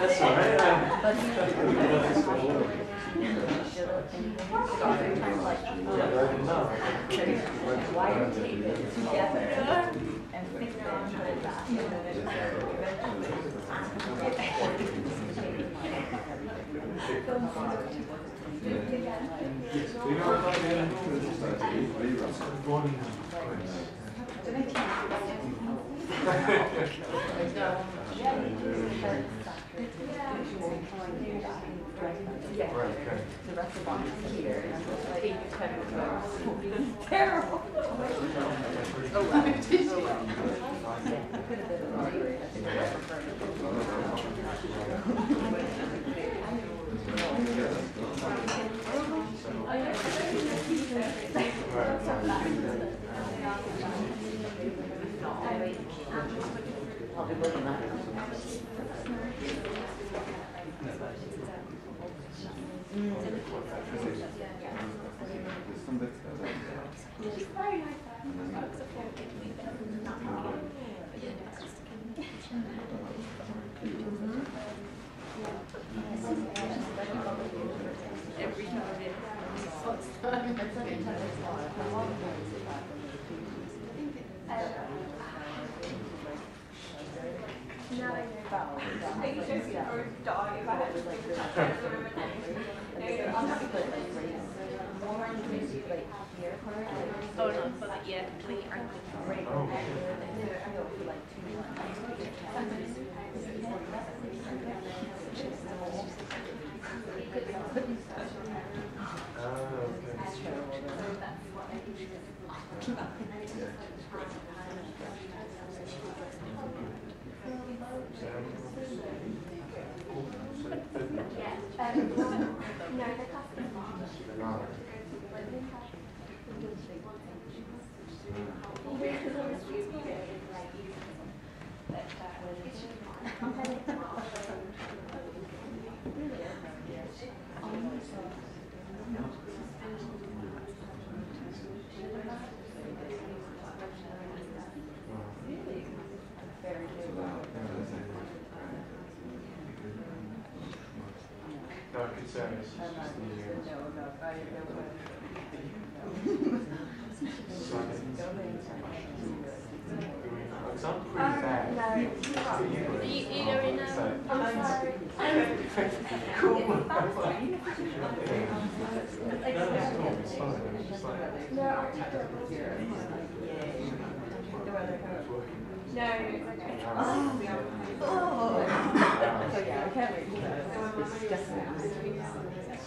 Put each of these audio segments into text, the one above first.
That's all right. The rest of them is here. Terrible. Oh well. Oh no, but yeah, complete argument.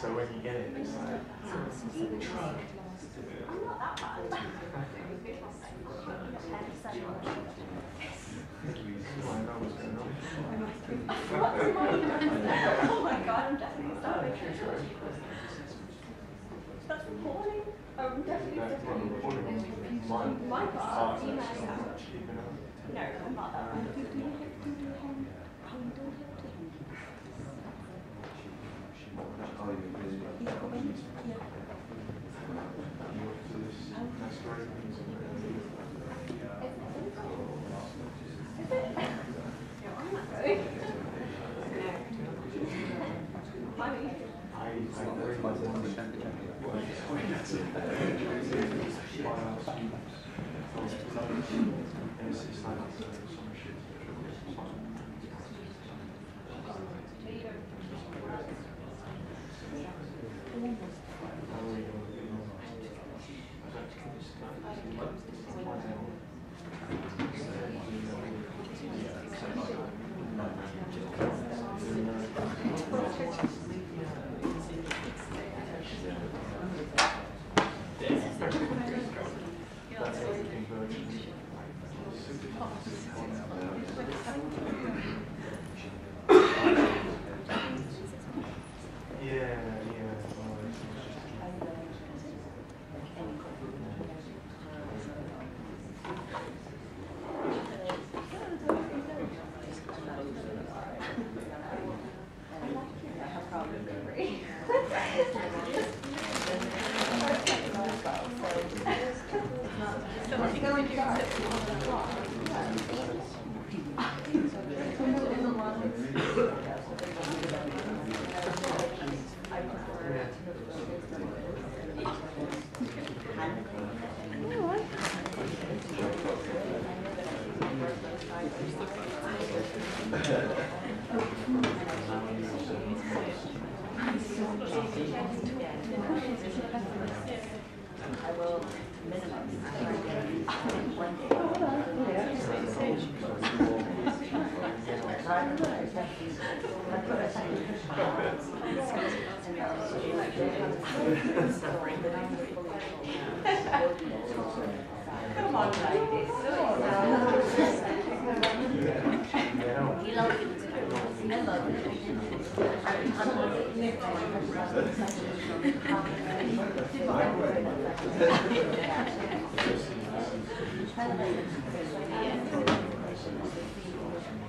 So when you get it, it's like, Oh my god, I'm definitely sorry. That's recording. I'm definitely recording. My part. No, I'm not that one. I will minimum. Come on, ladies. You love it. I love it.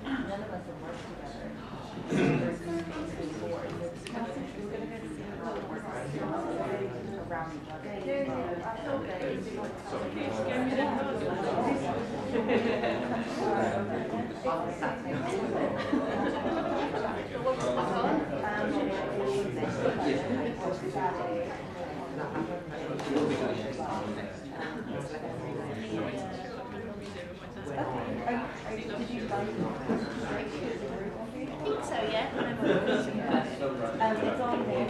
None of us have worked together. Around each other. I think so, yeah. It's on there.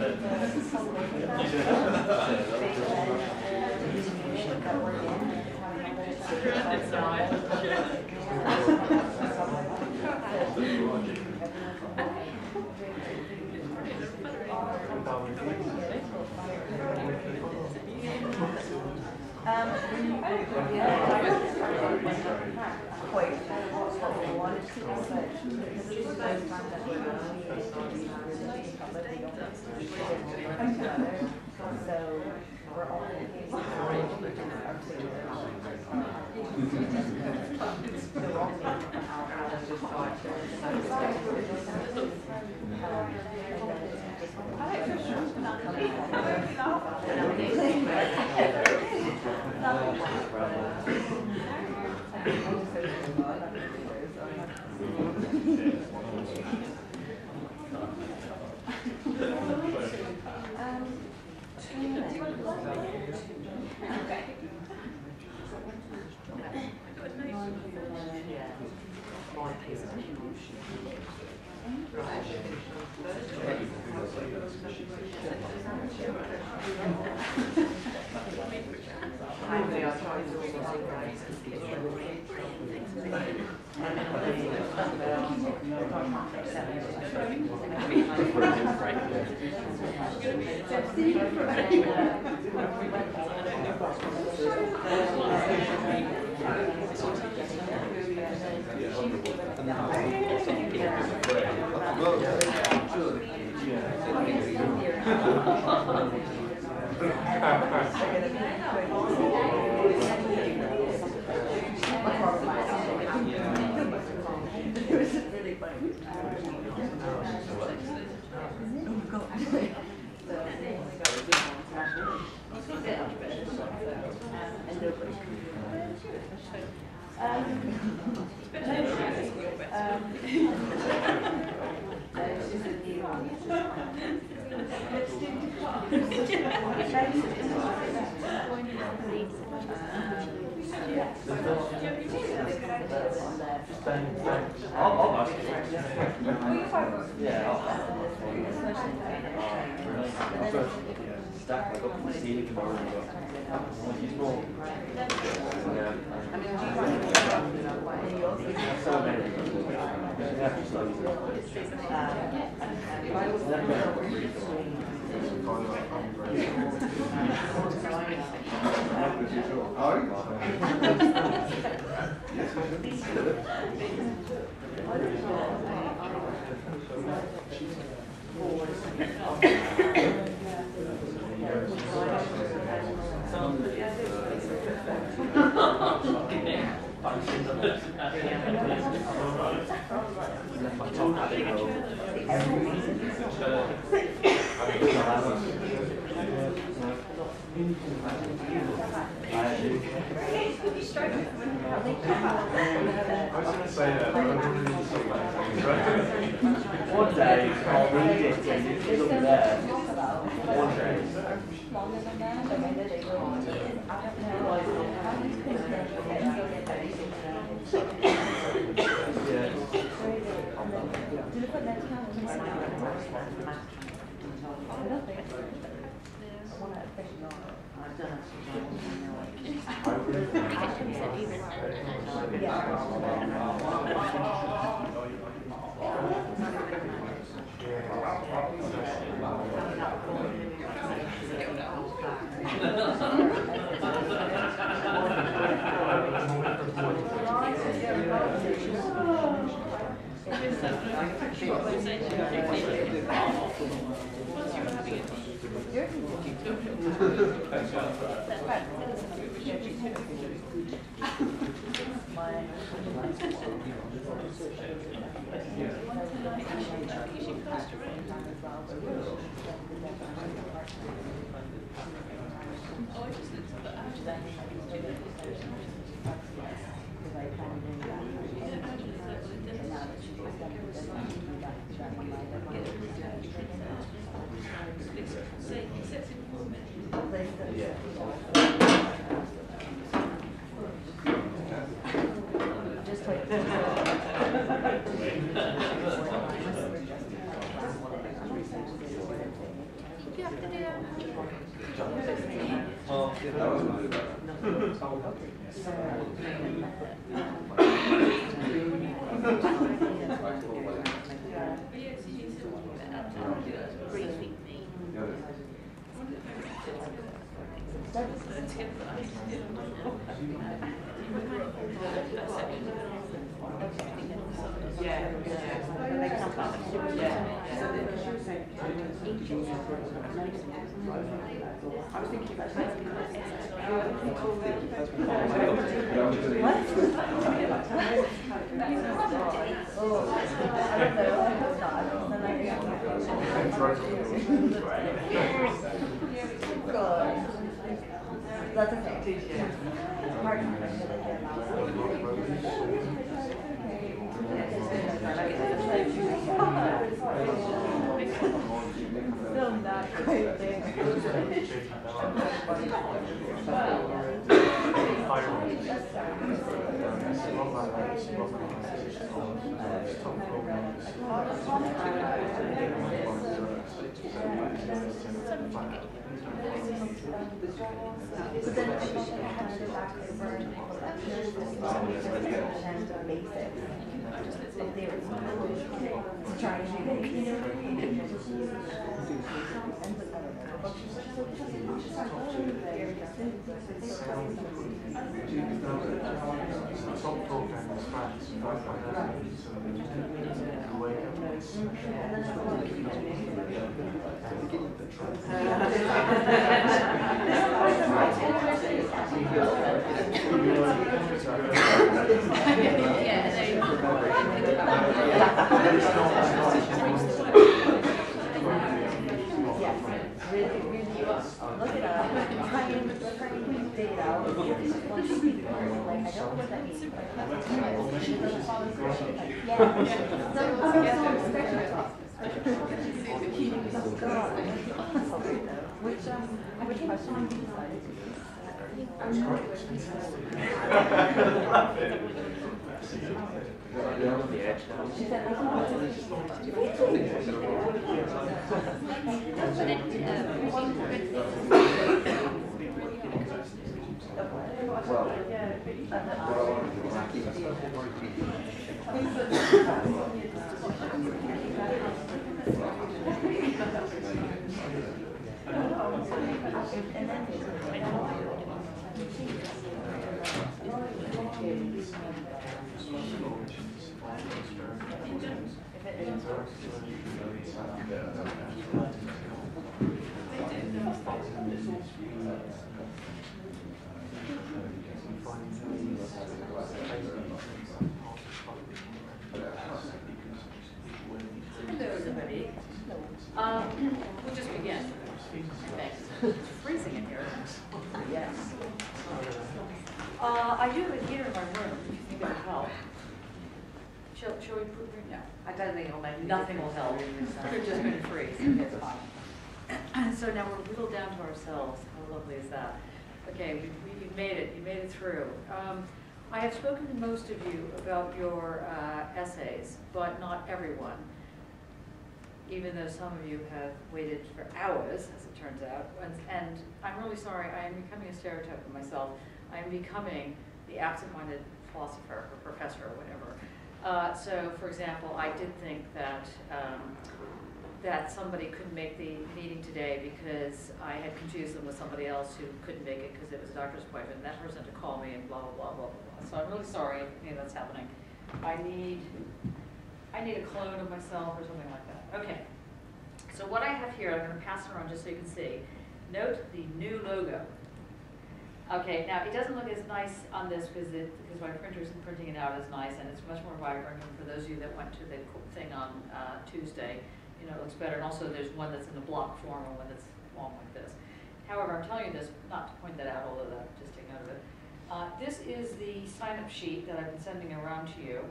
Quite what we wanted to, but because it's the first time that we really come together, so we're all thinking so we're all meeting out of this One day, I'll read it and it's up there. One day. I was thinking about that's okay. Still not quite there. But then I think I had to go back over and basics of theory to try and make look it up, try and data out. Like, I don't know what that means. Which question you decided to use? She said, Hello, everybody. We'll just begin. Thanks. It's freezing in here. Yes. I do have a heater in my room, if you think it will help. Shall we put it? No. I don't think it'll make nothing will help. We're just going to freeze. It's fine. So now we're whittled down to ourselves. How lovely is that? Okay, you made it. You made it through. I have spoken to most of you about your essays, but not everyone. even though some of you have waited for hours, as it turns out. And I'm really sorry, I am becoming a stereotype of myself. I am becoming the absent-minded philosopher or professor or whatever. So, for example, I did think that that somebody couldn't make the meeting today because I had confused them with somebody else who couldn't make it because it was a doctor's appointment. And that person had to call me and blah, blah, blah, blah, blah. So I'm really sorry if that's happening. I need a clone of myself or something like that. Okay. So what I have here, I'm going to pass it around just so you can see. Note the new logo. Okay, now it doesn't look as nice on this because my printer isn't printing it out as nice, and it's much more vibrant. And for those of you that went to the thing on Tuesday, you know, it looks better. And also there's one that's in a block form and one that's long like this. However, I'm telling you this not to point that out, although that just take note of it. This is the sign-up sheet that I've been sending around to you,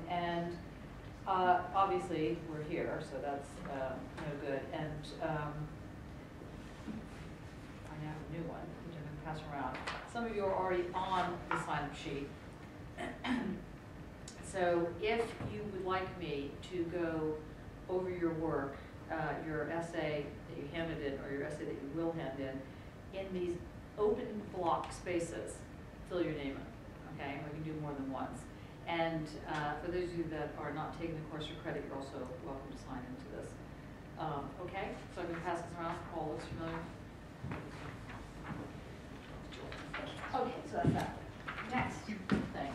and obviously we're here, so that's no good. And I now have a new one, which I'm going to pass around. Some of you are already on the sign-up sheet. So if you would like me to go over your work, your essay that you handed in, or your essay that you will hand in these open block spaces, fill your name in, okay? We can do more than once. And for those of you that are not taking the course for credit, you're also welcome to sign into this. Okay, so I'm going to pass this around. Paul looks familiar. Okay, so that's that. Next thing.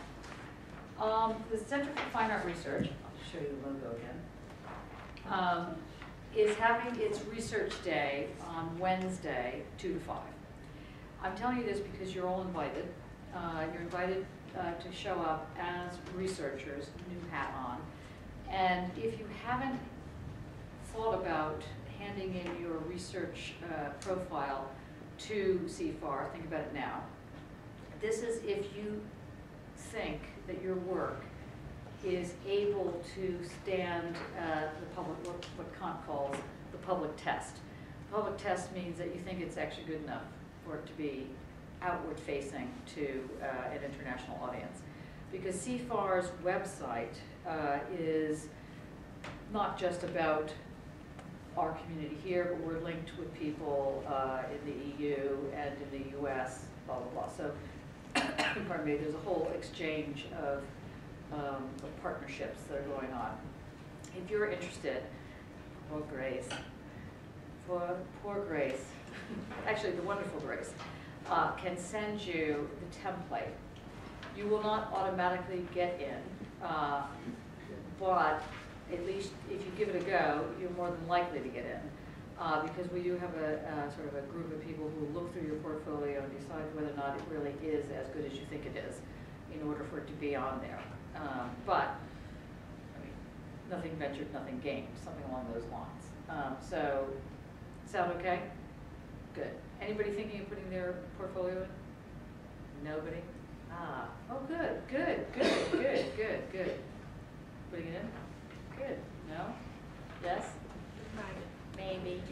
The Center for Fine Art Research, I'll just show you the logo again, is having its research day on Wednesday, 2 to 5. I'm telling you this because you're all invited. You're invited to show up as researchers, new hat on. And if you haven't thought about handing in your research profile to CFAR, think about it now. This is if you think that your work is able to stand the public, what Kant calls the public test. The public test means that you think it's actually good enough for it to be outward facing to an international audience. Because CFAR's website is not just about our community here, but we're linked with people in the EU and in the US, blah, blah, blah. So, pardon me, there's a whole exchange of partnerships that are going on. If you're interested, poor Grace, poor Grace, actually the wonderful Grace, can send you the template. You will not automatically get in, but at least if you give it a go, you're more than likely to get in. Because we do have a sort of a group of people who look through your portfolio and decide whether or not it really is as good as you think it is in order for it to be on there. But, I mean, nothing ventured, nothing gained, something along those lines. So, sound okay? Good. Anybody thinking of putting their portfolio in? Nobody? Ah, oh good, good, good, good, good, good. Putting it in? Good. No? Yes? Maybe.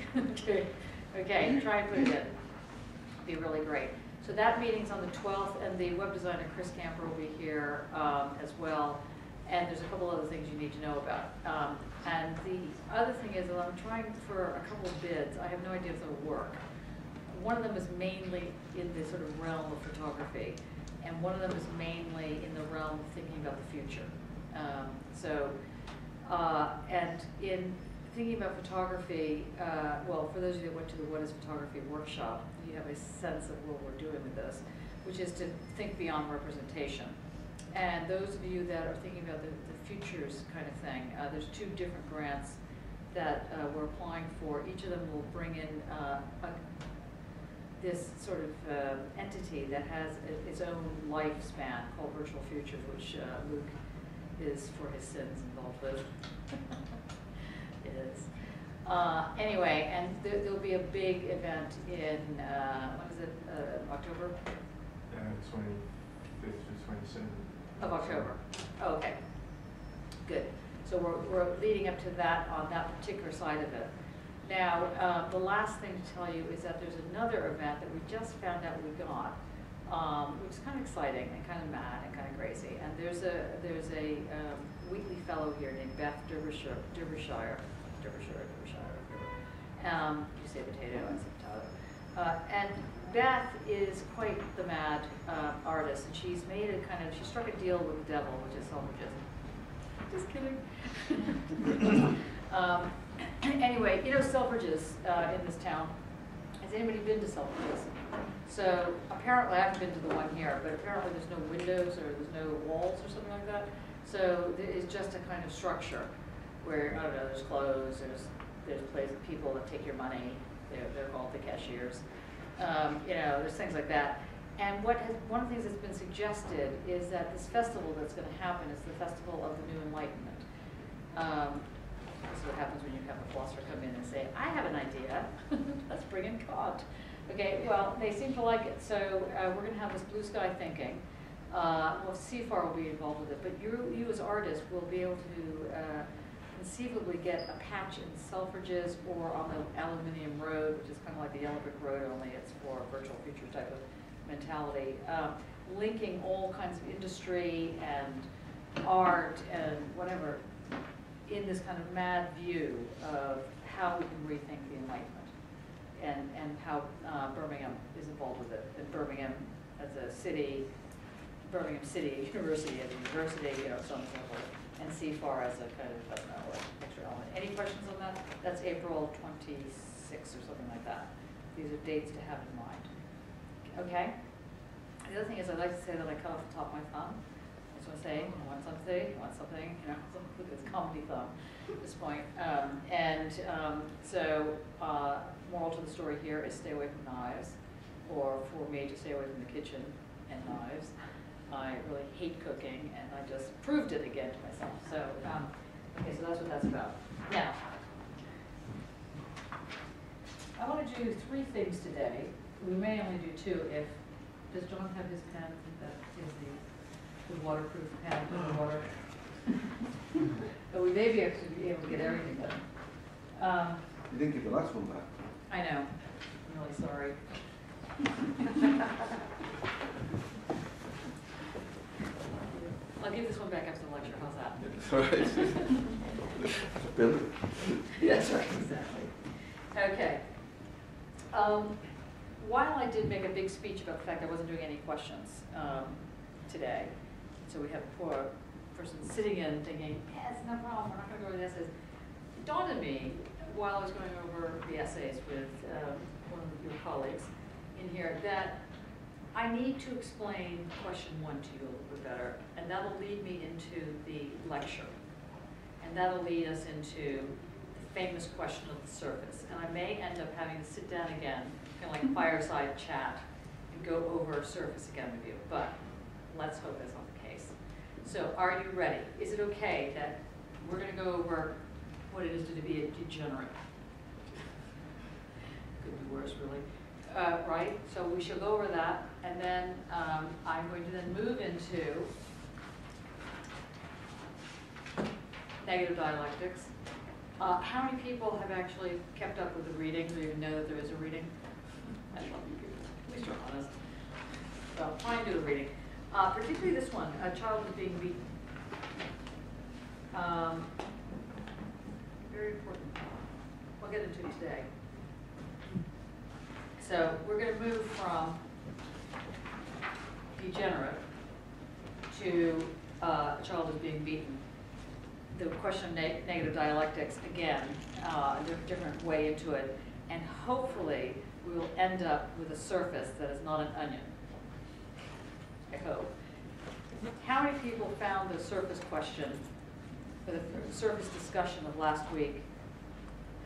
Okay, try and put it in. Be really great. So that meeting's on the 12th, and the web designer Chris Camper will be here as well. And there's a couple other things you need to know about. And the other thing is that I'm trying for a couple of bids. I have no idea if they'll work. One of them is mainly in the sort of realm of photography, and one of them is mainly in the realm of thinking about the future. And in thinking about photography, well, for those of you that went to the What is Photography workshop, you have a sense of what we're doing with this, which is to think beyond representation. And those of you that are thinking about the futures kind of thing, there's 2 different grants that we're applying for. Each of them will bring in this sort of entity that has its own lifespan called Virtual Futures, which Luke is for his sins involved with. Is. Anyway, and there'll be a big event in, when is it, October? 25th to 27th. Of October. Oh, okay, good. So we're leading up to that on that particular side of it. Now, the last thing to tell you is that there's another event that we just found out we got, which is kind of exciting and kind of mad and kind of crazy. And there's a Wheatley fellow here named Beth Derbyshire, Derbyshire. You say potato, I say potato. And Beth is quite the mad artist, and she's made a kind of, she struck a deal with the devil, which is suffragism. Just kidding. Anyway, you know Selfridges in this town. Has anybody been to Selfridges? So apparently, I haven't been to the one here, but apparently there's no windows or there's no walls or something like that. So it's just a kind of structure where, I don't know, there's clothes, there's places, people that take your money, they're called the cashiers. You know, there's things like that. And one of the things that's been suggested is that this festival that's going to happen is the Festival of the New Enlightenment. This is what happens when you have a philosopher come in and say, I have an idea, let's bring in Kant. Okay, well, they seem to like it, so we're going to have this blue sky thinking. Well, CFAR will be involved with it, but you as artists will be able to conceivably get a patch in Selfridges or on the Aluminium Road, which is kind of like the Yellow Brick Road, only it's for a virtual future type of mentality, linking all kinds of industry and art and whatever in this kind of mad view of how we can rethink the Enlightenment and how Birmingham is involved with it. And Birmingham as a city, Birmingham City University as a university, you know, so on and so forth, and CFAR as a kind of, I don't know, like extra element. Any questions on that? That's April 26th or something like that. These are dates to have in mind. Okay? The other thing is I'd like to say that I cut off the top of my thumb. I just want to say, I want something, you know, look at this comedy thumb at this point. So moral to the story here is stay away from knives, or for me to stay away from the kitchen and knives. I really hate cooking, and I just proved it again to myself. So, okay, so that's what that's about. Now, I want to do 3 things today. We may only do 2 if, does John have his pen? I think that is the waterproof pen with the water. But we may be able to get everything done. You didn't give the last one back. I know. I'm really sorry. I'll give this one back after the lecture. How's that? It's all right. Bill. That's right, exactly. Okay. While I did make a big speech about the fact I wasn't doing any questions today, so we have a poor person sitting in thinking, yes, no problem, we're not going to go over the essays. It dawned on me while I was going over the essays with one of your colleagues in here that I need to explain question 1 to you a little bit better, and that'll lead me into the lecture. And that'll lead us into the famous question of the surface. And I may end up having to sit down again, kind of like fireside chat, and go over surface again with you. But let's hope that's not the case. So are you ready? Is it okay that we're going to go over what it is to be a degenerate? Could be worse, really. Right? So we shall go over that, and then I'm going to then move into negative dialectics. How many people have actually kept up with the readings or even know that there is a reading? I love you people. At least you're honest. Well, try and do a reading. Particularly this one, a child is being beaten. Very important. We'll get into it today. So we're going to move from degenerate to a child is being beaten. The question of negative dialectics, again, a different way into it, and hopefully we will end up with a surface that is not an onion. I hope. How many people found the surface question, or the surface discussion of last week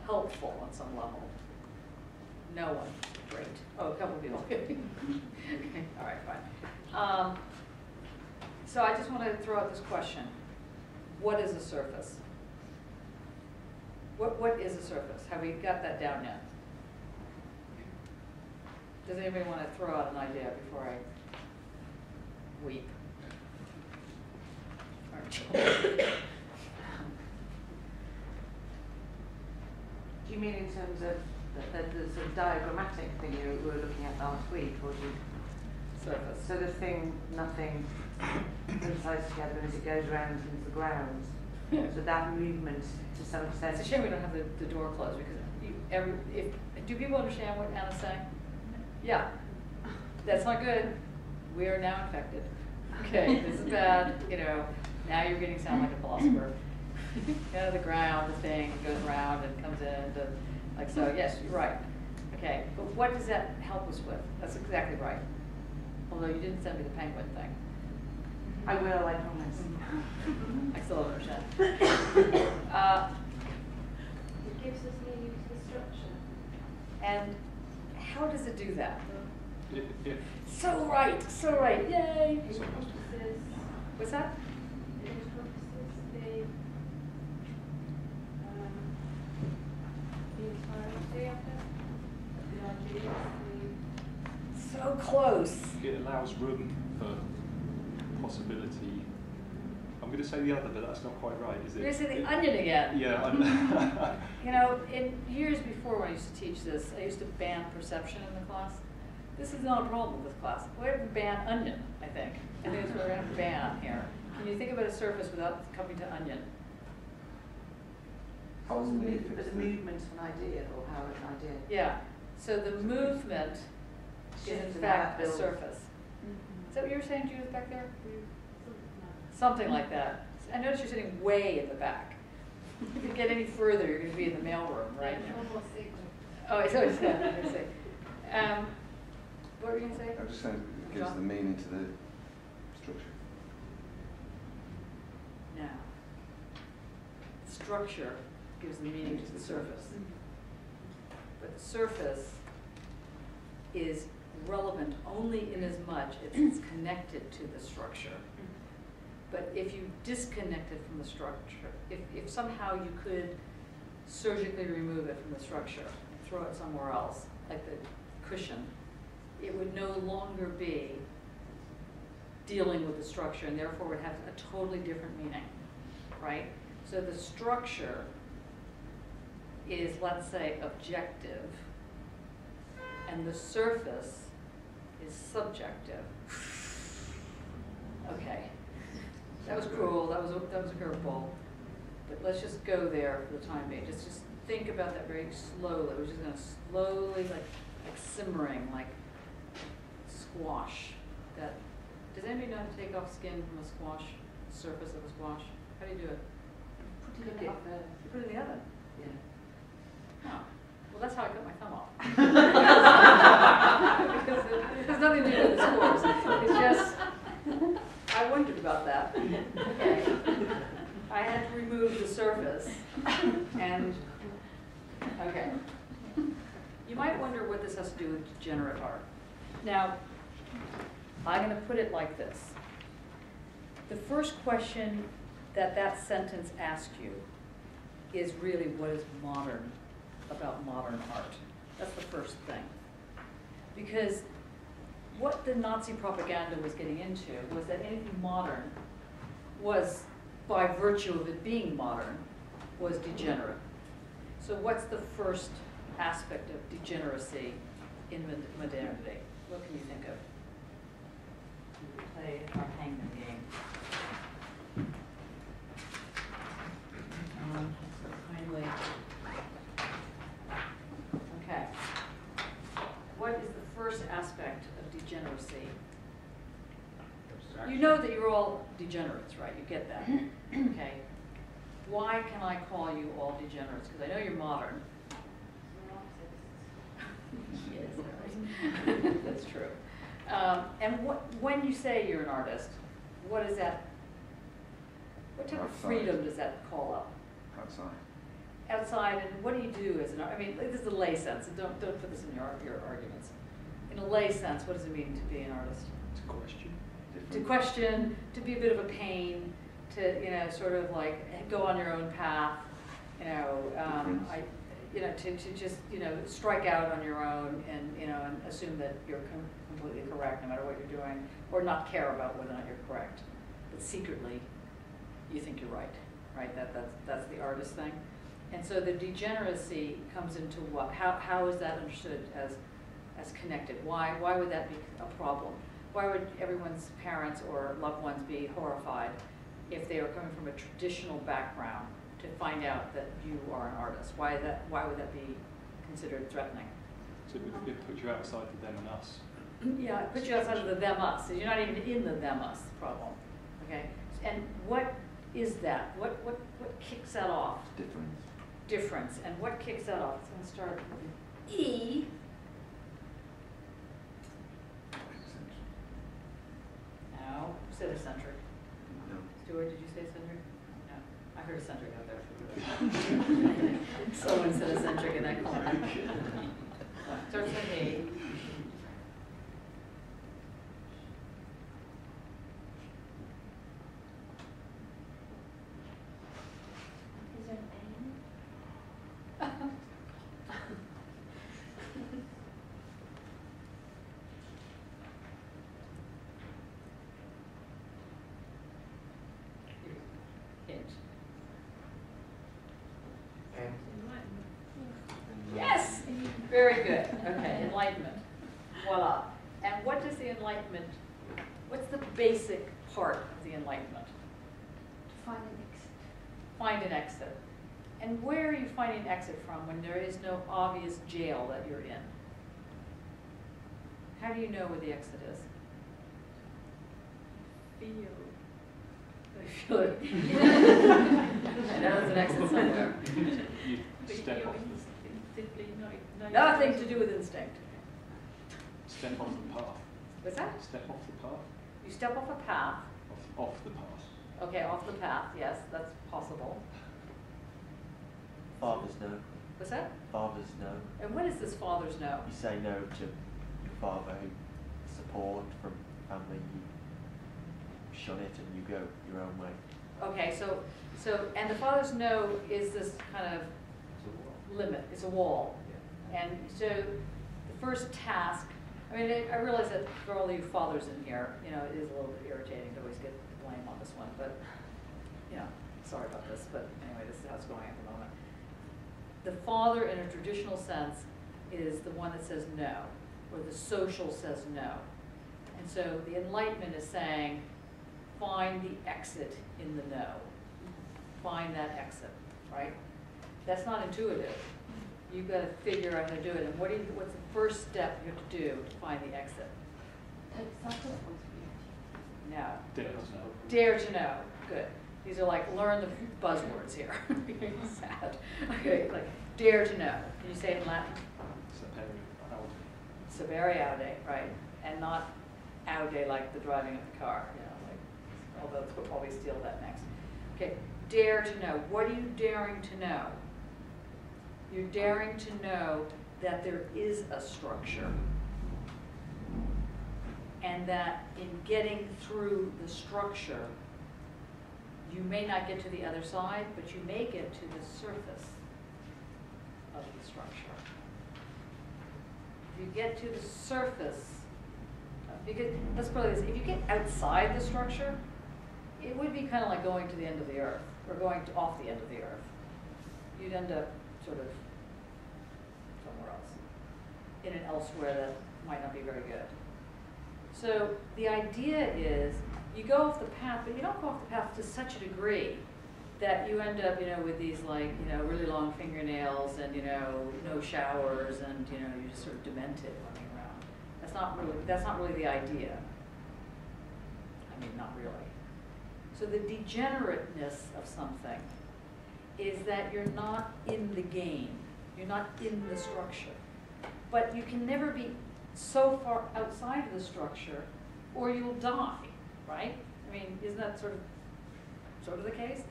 helpful on some level? No one. Great. Oh, a couple of people. Okay, all right, fine. So I just want to throw out this question. What is a surface? What is a surface? Have we got that down yet? Does anybody want to throw out an idea before I weep? Do you mean in terms of the sort of diagrammatic thing you were looking at last week, or do you? Surface. So the thing, nothing coincides together as it goes around into the grounds. So that movement, to some extent. It's a shame we don't have the door closed, because do people understand what Anna's saying? Yeah. That's not good. We are now infected. Okay, this is bad, you know, now you're getting to sound like a philosopher. The ground, the thing goes around and comes in, like so, yes, you're right. Okay, but what does that help us with? That's exactly right. Although you didn't send me the penguin thing. I will, I promise. I still don't understand. It gives us meaning to the structure. And how does it do that? If So right, yay! It encompasses, What's that? it encompasses the entirety of it, the ideas, So close. it allows room for possibility. I'm going to say the other, but that's not quite right, is it? You're saying the onion again. Yeah, I'm You know, in years before when I used to teach this, I used to ban perception in the class. This is not a problem with this class. We have to ban onion, I think. I think that's what we're going to ban here. Can you think about a surface without coming to onion? How's the need But the movement of an idea, or how an idea. Yeah. So the movement is in Shifts in fact that the build. surface. Is that what you were saying, Judith, back there? Something like that. I noticed you're sitting way in the back. If you get any further, you're going to be in the mailroom, right? Oh, so it's not. I see. What were you going to say? I'm just saying it gives the meaning to the structure. Now, structure gives the meaning to the surface. But the surface is relevant only in as much as it's connected to the structure. But if you disconnect it from the structure, if somehow you could surgically remove it from the structure, throw it somewhere else, like the cushion, it would no longer be dealing with the structure, and therefore would have a totally different meaning, right? So the structure is, let's say, objective, and the surface is subjective. Okay. That was cruel, that was a curveball. But let's just go there for the time being. Just think about that very slowly. We're just gonna slowly, like simmering, like squash. Does anybody know how to take off skin from a squash, surface of a squash? How do you do it? Put it in the oven. You put it in the oven? Yeah. Oh. Well, that's how I cut my thumb off. Because it has nothing to do with the scores. It's just, I wondered about that. Okay. I had to remove the surface. And, okay. You might wonder what this has to do with degenerate art. Now, I'm going to put it like this. The first question that sentence asked you is really, what is modern about modern art? That's the first thing. Because what the Nazi propaganda was getting into was that anything modern was, by virtue of it being modern, was degenerate. So what's the first aspect of degeneracy in modernity? What can you think of? Play our hangman game. Kindly. Okay. What is the first aspect of degeneracy? You know that you're all degenerates, right? You get that. Okay. Why can I call you all degenerates? Because I know you're modern. Yes, right. That's true. And when you say you're an artist, what is that? What type of freedom does that call up? Outside. Outside, and what do you do as an artist? I mean, this is a lay sense, and don't put this in your arguments. In a lay sense, what does it mean to be an artist? To question. To question, to be a bit of a pain, to sort of like go on your own path, to just strike out on your own and assume that you're completely correct no matter what you're doing, or not care about whether or not you're correct, but secretly you think you're right, right? That's the artist thing. And so the degeneracy comes into what? How is that understood as connected? Why would that be a problem? Why would everyone's parents or loved ones be horrified if they are coming from a traditional background to find out that you are an artist? Why would that be considered threatening? So it puts you outside the them and us. Yeah, it puts you outside of the them-us. So you're not even in the them-us problem. Okay? And what is that? What kicks that off? Difference. Difference. And what kicks that off? It's going to start with E. No. Citicentric. No. Stuart, did you say centric? No. I heard eccentric out there. Someone said eccentric in that corner. Starts with E. Is there an Hint. aim? Yes! Very good. Okay, enlightenment. Voila. And what does the enlightenment, what's the basic part of the enlightenment? To find an exit. Find an exit. And where are you finding exit from when there is no obvious jail that you're in? How do you know where the exit is? Feel. I feel it. I know there's an exit somewhere. You step off Nothing to do with instinct. the path. What's that? Step off the path. You step off a path. Off the path. Okay, off the path. Yes, that's possible. Fathers know. What's that? Fathers know. And what is this father's know? You say no to your father who support from family, you shun it and you go your own way. Okay, so and the father's no is this kind of limit. It's a wall. And so the first task, I mean, I realize that for all you fathers in here, you know, it is a little bit irritating to always get the blame on this one, but, you know, sorry about this, but anyway, this is how it's going at the moment. The father, in a traditional sense, is the one that says no, or the social says no. And so the Enlightenment is saying, find the exit in the no. Find that exit, right? That's not intuitive. You've got to figure out how to do it. And what's the first step you have to do to find the exit? Take self-responsibility. No. Dare to know. Dare to know. Good. These are like learn the buzzwords here. Sad. Okay, like dare to know. Can you say it in Latin? Sapere aude, right? And not aude like the driving of the car. You know, like, although we'll probably steal that next. Okay, dare to know. What are you daring to know? You're daring to know that there is a structure, and that in getting through the structure, you may not get to the other side, but you may get to the surface of the structure. If you get to the surface, because let's put it this, if you get outside the structure, it would be kind of like going to the end of the earth, or going off the end of the earth. You'd end up sort of somewhere else, in an elsewhere that might not be very good. So the idea is you go off the path, but you don't go off the path to such a degree that you end up, you know, with these like, you know, really long fingernails and, you know, no showers and, you know, you're just sort of demented running around. That's not really the idea. I mean, not really. So the degenerateness of something is that you're not in the game. You're not in the structure. But you can never be so far outside of the structure or you'll die, right? I mean, isn't that sort of the case?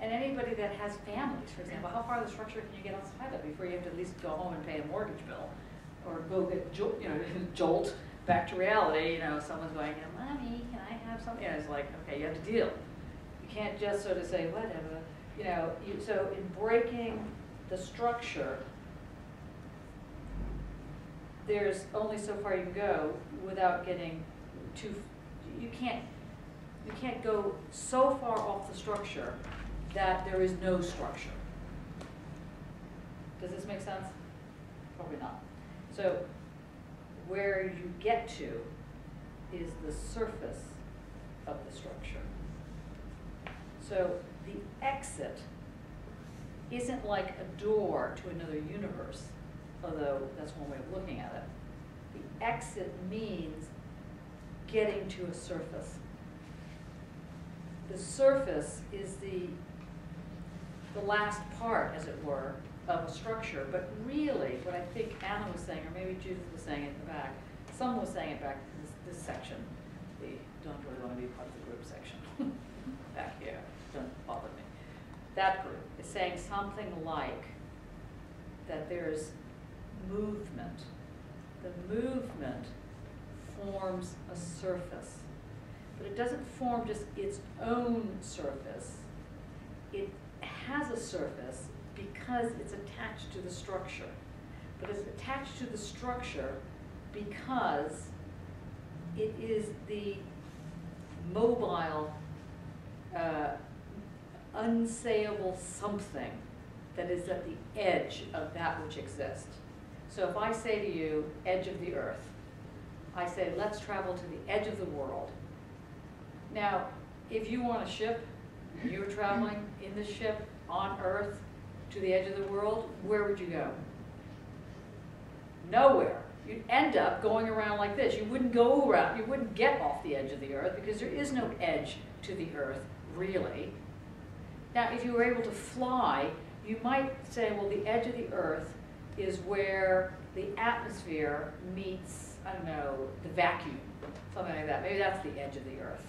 And anybody that has families, for example, how far of the structure can you get outside of before you have to at least go home and pay a mortgage bill? Or go get, jolt back to reality, you know, someone's going, you know, Mommy, can I have something? You know, it's like, okay, you have to deal. You can't just sort of say, whatever. You know, so in breaking the structure, there's only so far you can go without getting too, you can't go so far off the structure that there is no structure. Does this make sense? Probably not. So where you get to is the surface of the structure. So the exit isn't like a door to another universe, although that's one way of looking at it. The exit means getting to a surface. The surface is the last part, as it were, of a structure. But really, what I think Anna was saying, or maybe Judith was saying it in the back, someone was saying it back in this section, the don't really want to be part of the group section, back here, don't bother me. That group is saying something like that there's movement. The movement forms a surface, but it doesn't form just its own surface. It has a surface because it's attached to the structure. But it's attached to the structure because it is the mobile, unsayable something that is at the edge of that which exists. So if I say to you, edge of the earth, I say, let's travel to the edge of the world. Now, if you were on a ship, and you were traveling in the ship on Earth to the edge of the world, where would you go? Nowhere. You'd end up going around like this. You wouldn't go around, you wouldn't get off the edge of the Earth because there is no edge to the Earth, really. Now, if you were able to fly, you might say, well, the edge of the Earth is where the atmosphere meets, I don't know, the vacuum, something like that. Maybe that's the edge of the Earth.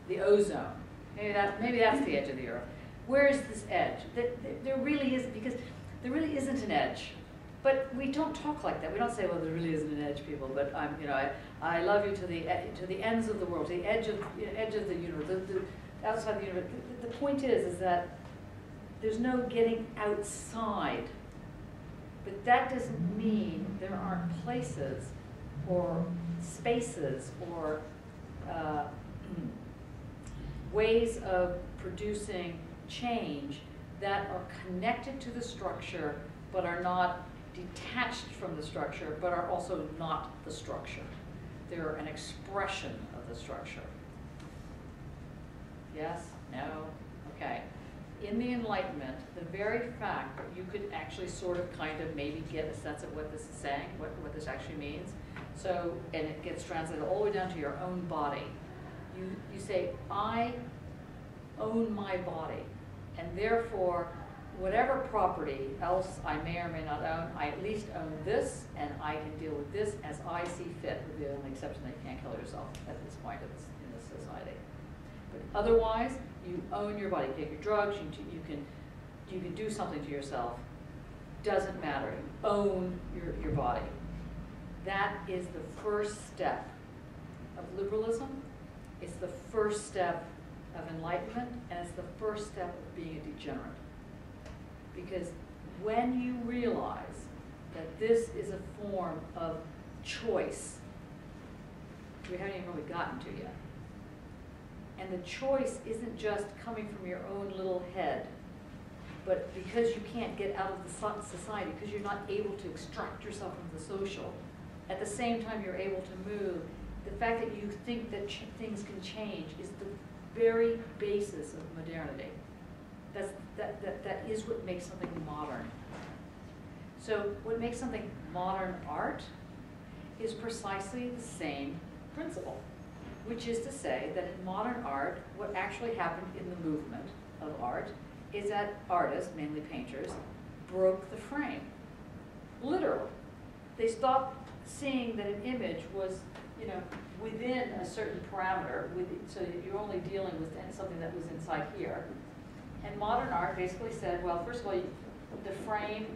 The ozone. Maybe that's the edge of the Earth. Where is this edge? There really isn't, because there really isn't an edge. But we don't talk like that. We don't say, well, there really isn't an edge, people. But I love you to the ends of the world, to the edge of the universe, outside the universe. The point is that there's no getting outside. But that doesn't mean there aren't places or spaces or ways of producing change that are connected to the structure but are not detached from the structure but are also not the structure. They're an expression of the structure. Yes? No? Okay. In the Enlightenment, the very fact that you could actually sort of kind of maybe get a sense of what this is saying, what this actually means, so, and it gets translated all the way down to your own body. You say, I own my body, and therefore, whatever property else I may or may not own, I at least own this, and I can deal with this as I see fit, with the only exception that you can't kill yourself at this point in this society. But otherwise, you own your body. You take your drugs, you can do something to yourself. Doesn't matter. You own your body. That is the first step of liberalism. It's the first step of enlightenment, and it's the first step of being a degenerate. Because when you realize that this is a form of choice, we haven't even really gotten to yet, and the choice isn't just coming from your own little head, but because you can't get out of the society, because you're not able to extract yourself from the social, at the same time you're able to move, the fact that you think that things can change is the very basis of modernity. That is what makes something modern. So what makes something modern art is precisely the same principle, which is to say that in modern art, what actually happened in the movement of art is that artists, mainly painters, broke the frame. Literally. They stopped seeing that an image was, within a certain parameter, so that you're only dealing with something that was inside here. And modern art basically said, well, first of all, the frame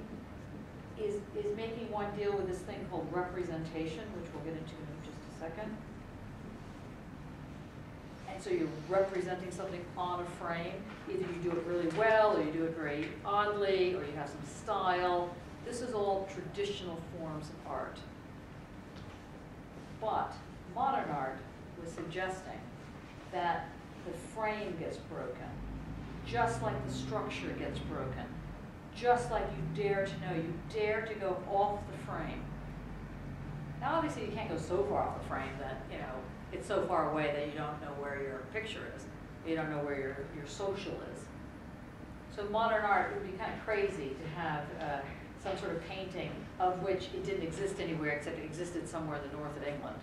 is making one deal with this thing called representation, which we'll get into in just a second. And so you're representing something on a frame. Either you do it really well, or you do it very oddly, or you have some style. This is all traditional forms of art. But modern art was suggesting that the frame gets broken, just like the structure gets broken, just like you dare to know, you dare to go off the frame. Now obviously you can't go so far off the frame that, it's so far away that you don't know where your picture is. You don't know where your social is. So modern art would be kind of crazy to have some sort of painting of which it didn't exist anywhere except it existed somewhere in the north of England.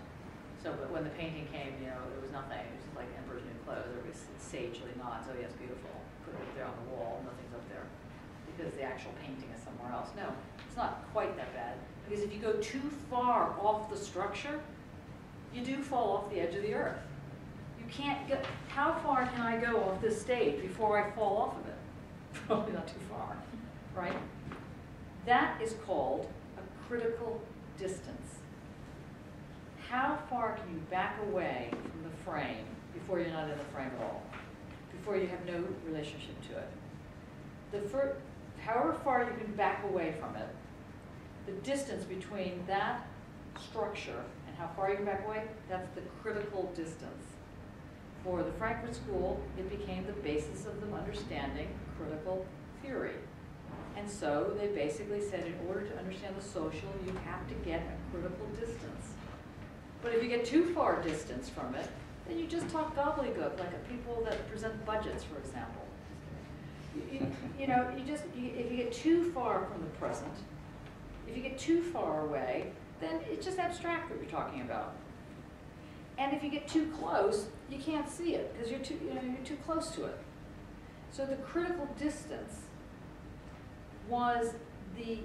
So but when the painting came, you know, there was nothing. It was just like Emperor's New Clothes. Everybody sagely nods, oh yes, beautiful. Put it up there on the wall, nothing's up there. Because the actual painting is somewhere else. No, it's not quite that bad. Because if you go too far off the structure, you do fall off the edge of the earth. You can't get, how far can I go off this stage before I fall off of it? Probably not too far, right? That is called a critical distance. How far can you back away from the frame before you're not in the frame at all? Before you have no relationship to it? However far you can back away from it, the distance between that structure and how far you can back away, that's the critical distance. For the Frankfurt School, it became the basis of them understanding critical theory. And so they basically said in order to understand the social, you have to get a critical distance. But if you get too far distance from it, then you just talk gobbledygook, like people that present budgets, for example. You know, if you get too far from the present, if you get too far away, then it's just abstract what you're talking about. And if you get too close, you can't see it because you're too close to it. So the critical distance was the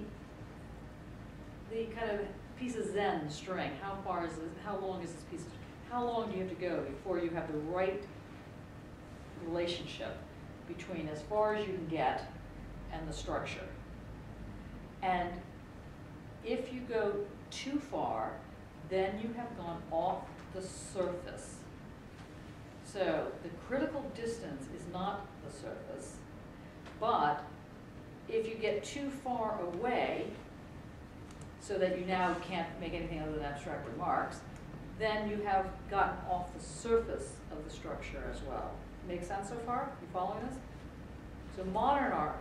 kind of piece of Zen string. How far is this? How long is this piece of string? How long do you have to go before you have the right relationship between as far as you can get and the structure? And if you go too far, then you have gone off the surface. So the critical distance is not the surface, but if you get too far away, so that you now can't make anything other than abstract remarks, then you have gotten off the surface of the structure as well. Make sense so far? You following this? So modern art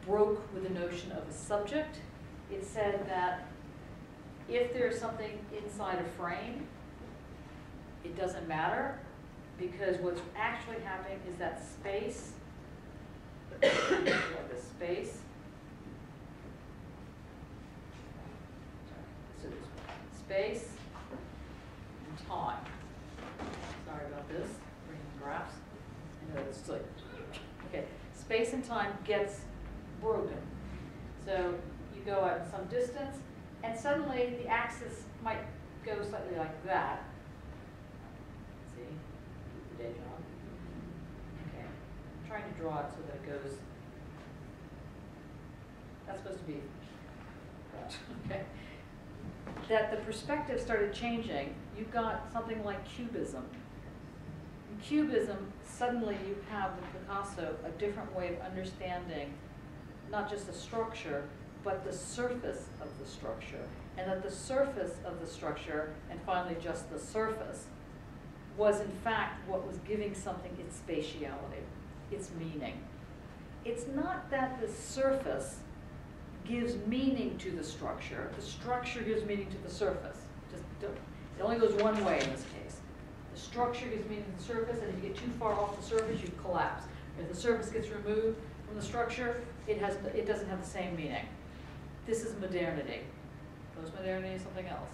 broke with the notion of a subject. It said that if there's something inside a frame, it doesn't matter, because what's actually happening is that space, like the space, space and time. Sorry about this, bringing graphs. I know it's like, okay, space and time gets broken. So you go at some distance, and suddenly the axis might go slightly like that. See, the day job. Okay, I'm trying to draw it so that it goes. That's supposed to be that. Okay. That the perspective started changing. You got something like cubism. In cubism, suddenly you have with Picasso a different way of understanding not just the structure, but the surface of the structure. And that the surface of the structure, and finally just the surface, was in fact what was giving something its spatiality, its meaning. It's not that the surface gives meaning to the structure gives meaning to the surface. It only goes one way in this case. The structure gives meaning to the surface, and if you get too far off the surface, you collapse. If the surface gets removed from the structure, it doesn't have the same meaning. This is modernity. Post-modernity is something else.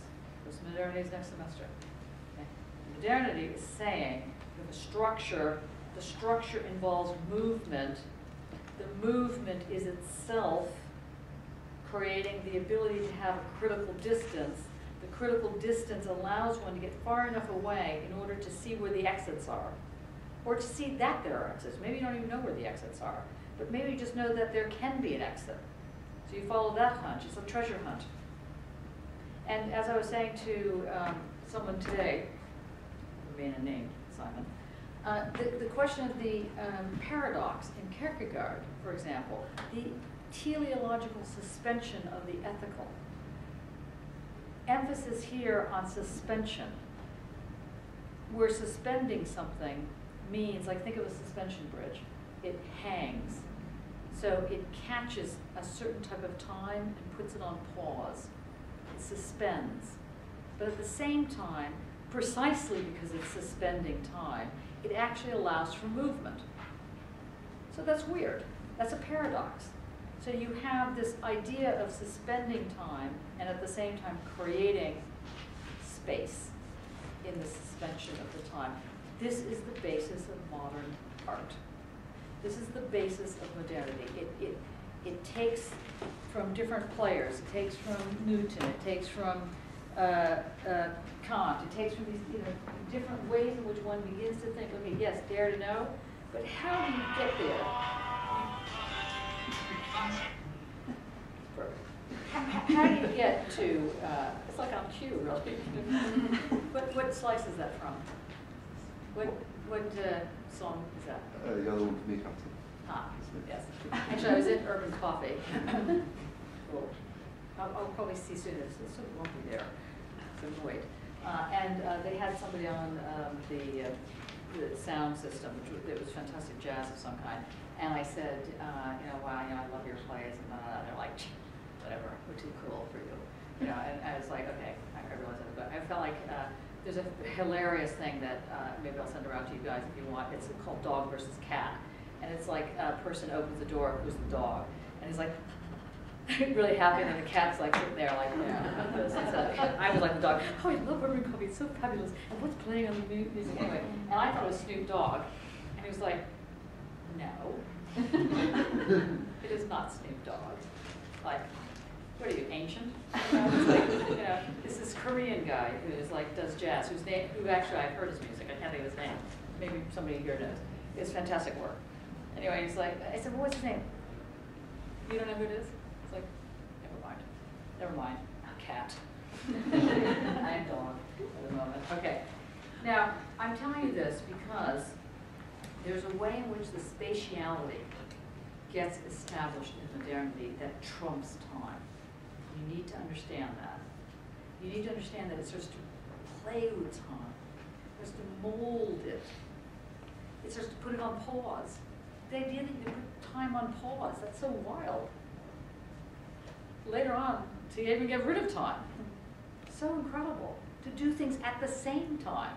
Post-modernity is next semester. Okay. Modernity is saying that the structure involves movement. The movement is itself creating the ability to have a critical distance. The critical distance allows one to get far enough away in order to see where the exits are, or to see that there are exits. Maybe you don't even know where the exits are, but maybe you just know that there can be an exit. So you follow that hunch. It's a treasure hunt. And as I was saying to someone today, remain unnamed, Simon, the question of the paradox in Kierkegaard, for example, the teleological suspension of the ethical. Emphasis here on suspension. We're suspending something means, like think of a suspension bridge. It hangs. So it catches a certain type of time and puts it on pause. It suspends. But at the same time, precisely because it's suspending time, it actually allows for movement. So that's weird. That's a paradox. So you have this idea of suspending time and at the same time creating space in the suspension of the time. This is the basis of modern art. This is the basis of modernity. It takes from different players. It takes from Newton. It takes from Kant. It takes from these different ways in which one begins to think, okay, yes, dare to know, but how do you get there? How do you get to, it's like on cue, really. What slice is that from? What song is that? The other one for me, Captain. Ah, yes. Actually, I was in Urban Coffee. Cool. I'll probably see soon. It's so lumpy there. So wait. And they had somebody on the sound system, which was fantastic jazz of some kind. And I said, wow, I love your plays. And they're like, whatever, we're too cool for you. And I was like, okay, I realized that. But I felt like there's a hilarious thing that maybe I'll send around to you guys if you want. It's called Dog versus Cat. And it's like a person opens the door, who's the dog, and he's like really happy, and then the cat's like sitting there like, like this. And so I was like the dog, oh, I love Urban Coffee, it's so fabulous. And what's playing on the music anyway? And I thought it was Snoop Dogg, and he was like, no, it is not Snoop Dogg. Like, what are you, ancient? It's like, this is Korean guy who is like does jazz, who actually I've heard his music. I can't think of his name. Maybe somebody here knows. It's fantastic work. Anyway, he's like, I said, well, what's his name? You don't know who it is? It's like, never mind. Cat. I'm dog at the moment. Okay. Now, I'm telling you this because there's a way in which the spatiality gets established in modernity that trumps time. You need to understand that. You need to understand that it starts to play with time. It starts to mold it. It starts to put it on pause. The idea that you can put time on pause, that's so wild. Later on, to even get rid of time. So incredible. To do things at the same time.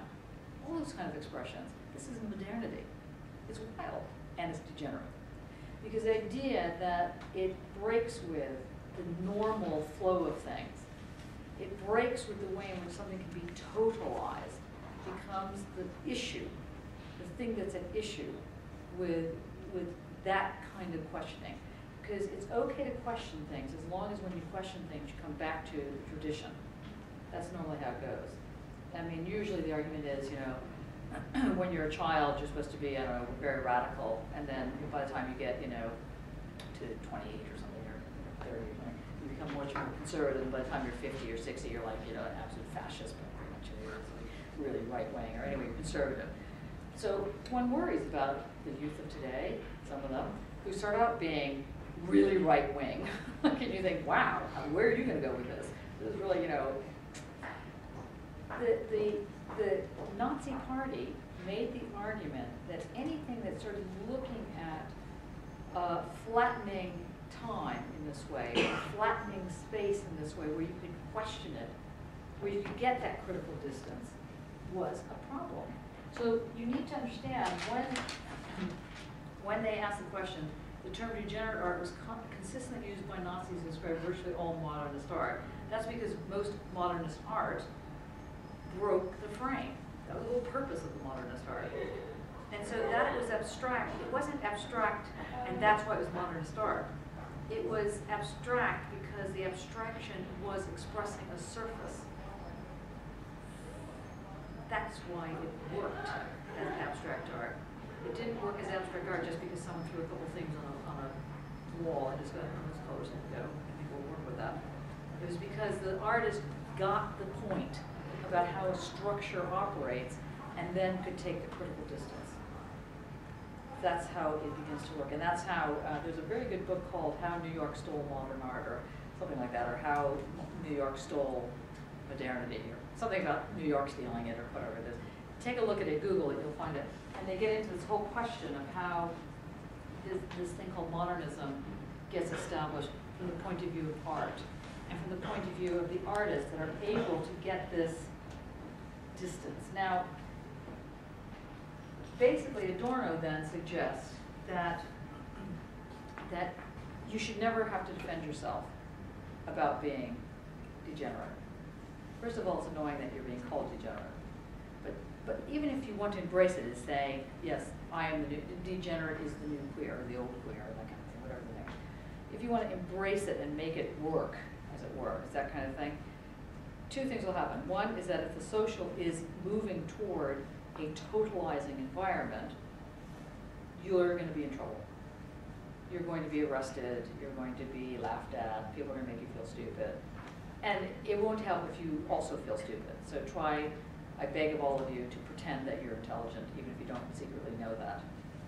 All those kind of expressions. This is modernity. It's wild and it's degenerate. Because the idea that it breaks with the normal flow of things. It breaks with the way in which something can be totalized, becomes the issue, the thing that's at issue with that kind of questioning. Because it's okay to question things as long as when you question things you come back to the tradition. That's normally how it goes. I mean, usually the argument is, when you're a child, you're supposed to be, very radical, and then by the time you get, to 28 or something, or 30 or something, you become much more conservative, and by the time you're 50 or 60, you're like, an absolute fascist, but pretty much really right-wing, or anyway, conservative. So one worries about the youth of today, some of them, who start out being really right-wing. And you think, wow, where are you going to go with this? This is really, the Nazi Party made the argument that anything that started looking at flattening time in this way, flattening space in this way, where you could question it, where you could get that critical distance, was a problem. So you need to understand when they asked the question, the term degenerate art was consistently used by Nazis to describe virtually all modernist art. That's because most modernist art broke the frame. That was the whole purpose of the modernist art. And so that it was abstract. It wasn't abstract, and that's why it was modernist art. It was abstract because the abstraction was expressing a surface. That's why it worked as abstract art. It didn't work as abstract art just because someone threw a couple things on a wall and just got those colors and go. I think we'll work with that. It was because the artist got the point about how a structure operates and then could take the critical distance. That's how it begins to work. And that's how, there's a very good book called How New York Stole Modern Art, or something like that, or How New York Stole Modernity, or something about New York stealing it, or whatever it is. Take a look at it, Google it, you'll find it. And they get into this whole question of how this thing called modernism gets established from the point of view of art, and from the point of view of the artists that are able to get this distance. Now, basically Adorno then suggests that you should never have to defend yourself about being degenerate. First of all, it's annoying that you're being called degenerate. But even if you want to embrace it and say, yes, I am the new, degenerate is the new queer, or the old queer, or that kind of thing, whatever the name. If you want to embrace it and make it work, as it were, it's that kind of thing, two things will happen. One is that if the social is moving toward a totalizing environment, you're going to be in trouble. You're going to be arrested, you're going to be laughed at, people are going to make you feel stupid. And it won't help if you also feel stupid. So try, I beg of all of you to pretend that you're intelligent, even if you don't secretly know that.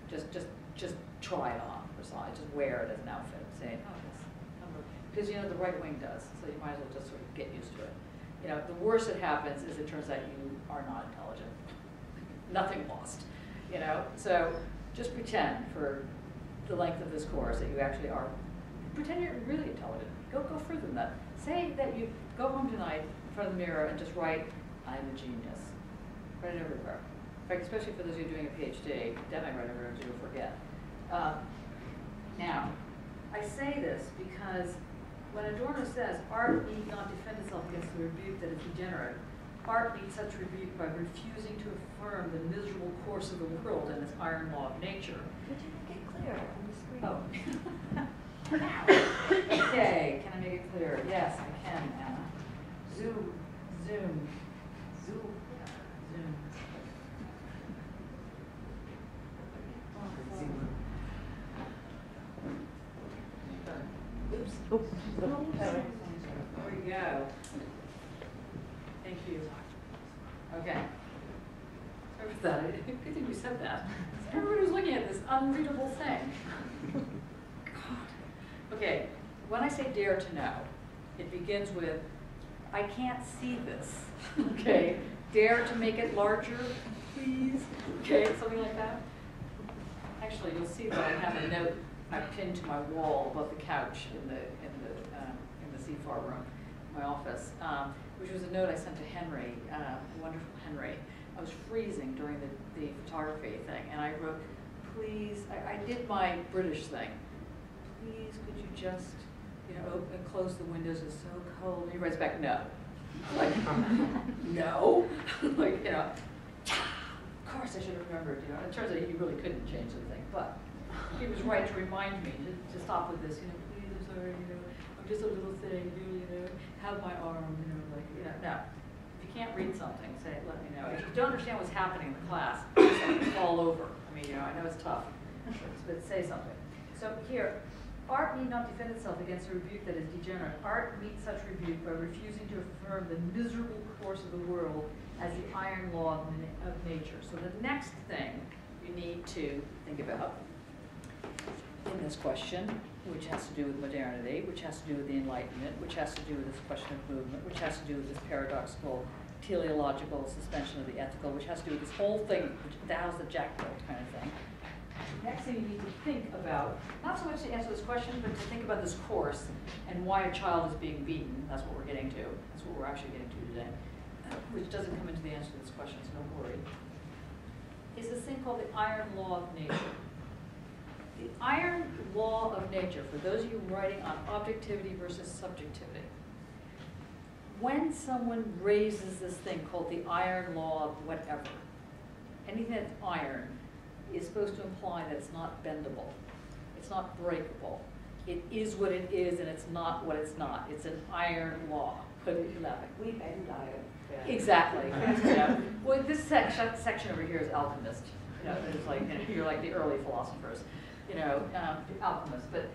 Just try it on for size. Just wear it as an outfit, saying, oh, yes, I'm okay. Because you know the right wing does, so you might as well just sort of get used to it. You know, the worst that happens is it turns out you are not intelligent. Nothing lost. You know, so just pretend for the length of this course that you actually are. Pretend you're really intelligent. Go further than that. Say that you go home tonight in front of the mirror and just write, I'm a genius. Write it everywhere. In fact, especially for those of you doing a PhD, definitely write everywhere so you'll forget. Now, I say this because when Adorno says art need not defend itself against the rebuke that is degenerate, art meets such rebuke by refusing to affirm the miserable course of the world and its iron law of nature. Could you make it clear on the screen? Oh. Okay, can I make it clear? Yes, I can, Anna. Zoom. Oops. There we go. Thank you. Okay. Sorry for that. Good thing you said that. Everybody was looking at this unreadable thing. Okay, when I say dare to know, it begins with, I can't see this, okay? Dare to make it larger, please, okay, something like that. Actually, you'll see that I have a note I pinned to my wall above the couch in the CFAR room, my office, which was a note I sent to Henry, wonderful Henry. I was freezing during the photography thing, and I wrote, please, I did my British thing. Please, could you just, you know, open and close the windows? It's so cold. And he writes back, no. Like, no. Like, you know, of course I should have remembered, you know. It turns out he really couldn't change anything, but he was right to remind me to stop with this, you know, please, I'm sorry, you know, I'm just a little thing, you know, have my arm, you know, like, you know, no. If you can't read something, say, let me know. If you don't understand what's happening in the class, fall over. I mean, you know, I know it's tough, but say something. So here, art need not defend itself against a rebuke that is degenerate. Art meets such rebuke by refusing to affirm the miserable course of the world as the iron law of nature. So the next thing you need to think about in this question, which has to do with modernity, which has to do with the Enlightenment, which has to do with this question of movement, which has to do with this paradoxical teleological suspension of the ethical, which has to do with this whole thing, which thou's the jackdaw kind of thing. Next thing you need to think about, not so much to answer this question, but to think about this course and why a child is being beaten. That's what we're getting to. That's what we're actually getting to today, which doesn't come into the answer to this question, so don't worry. Is this thing called the iron law of nature. The iron law of nature, for those of you writing on objectivity versus subjectivity, when someone raises this thing called the iron law of whatever, anything that's iron, is supposed to imply that it's not bendable. It's not breakable. It is what it is and it's not what it's not. It's an iron law. Put it laughing. We bend iron. Yeah. Exactly. Yeah. Well, this section over here is alchemist. You know, it's like, you know, you're like the early philosophers, you know, alchemists. But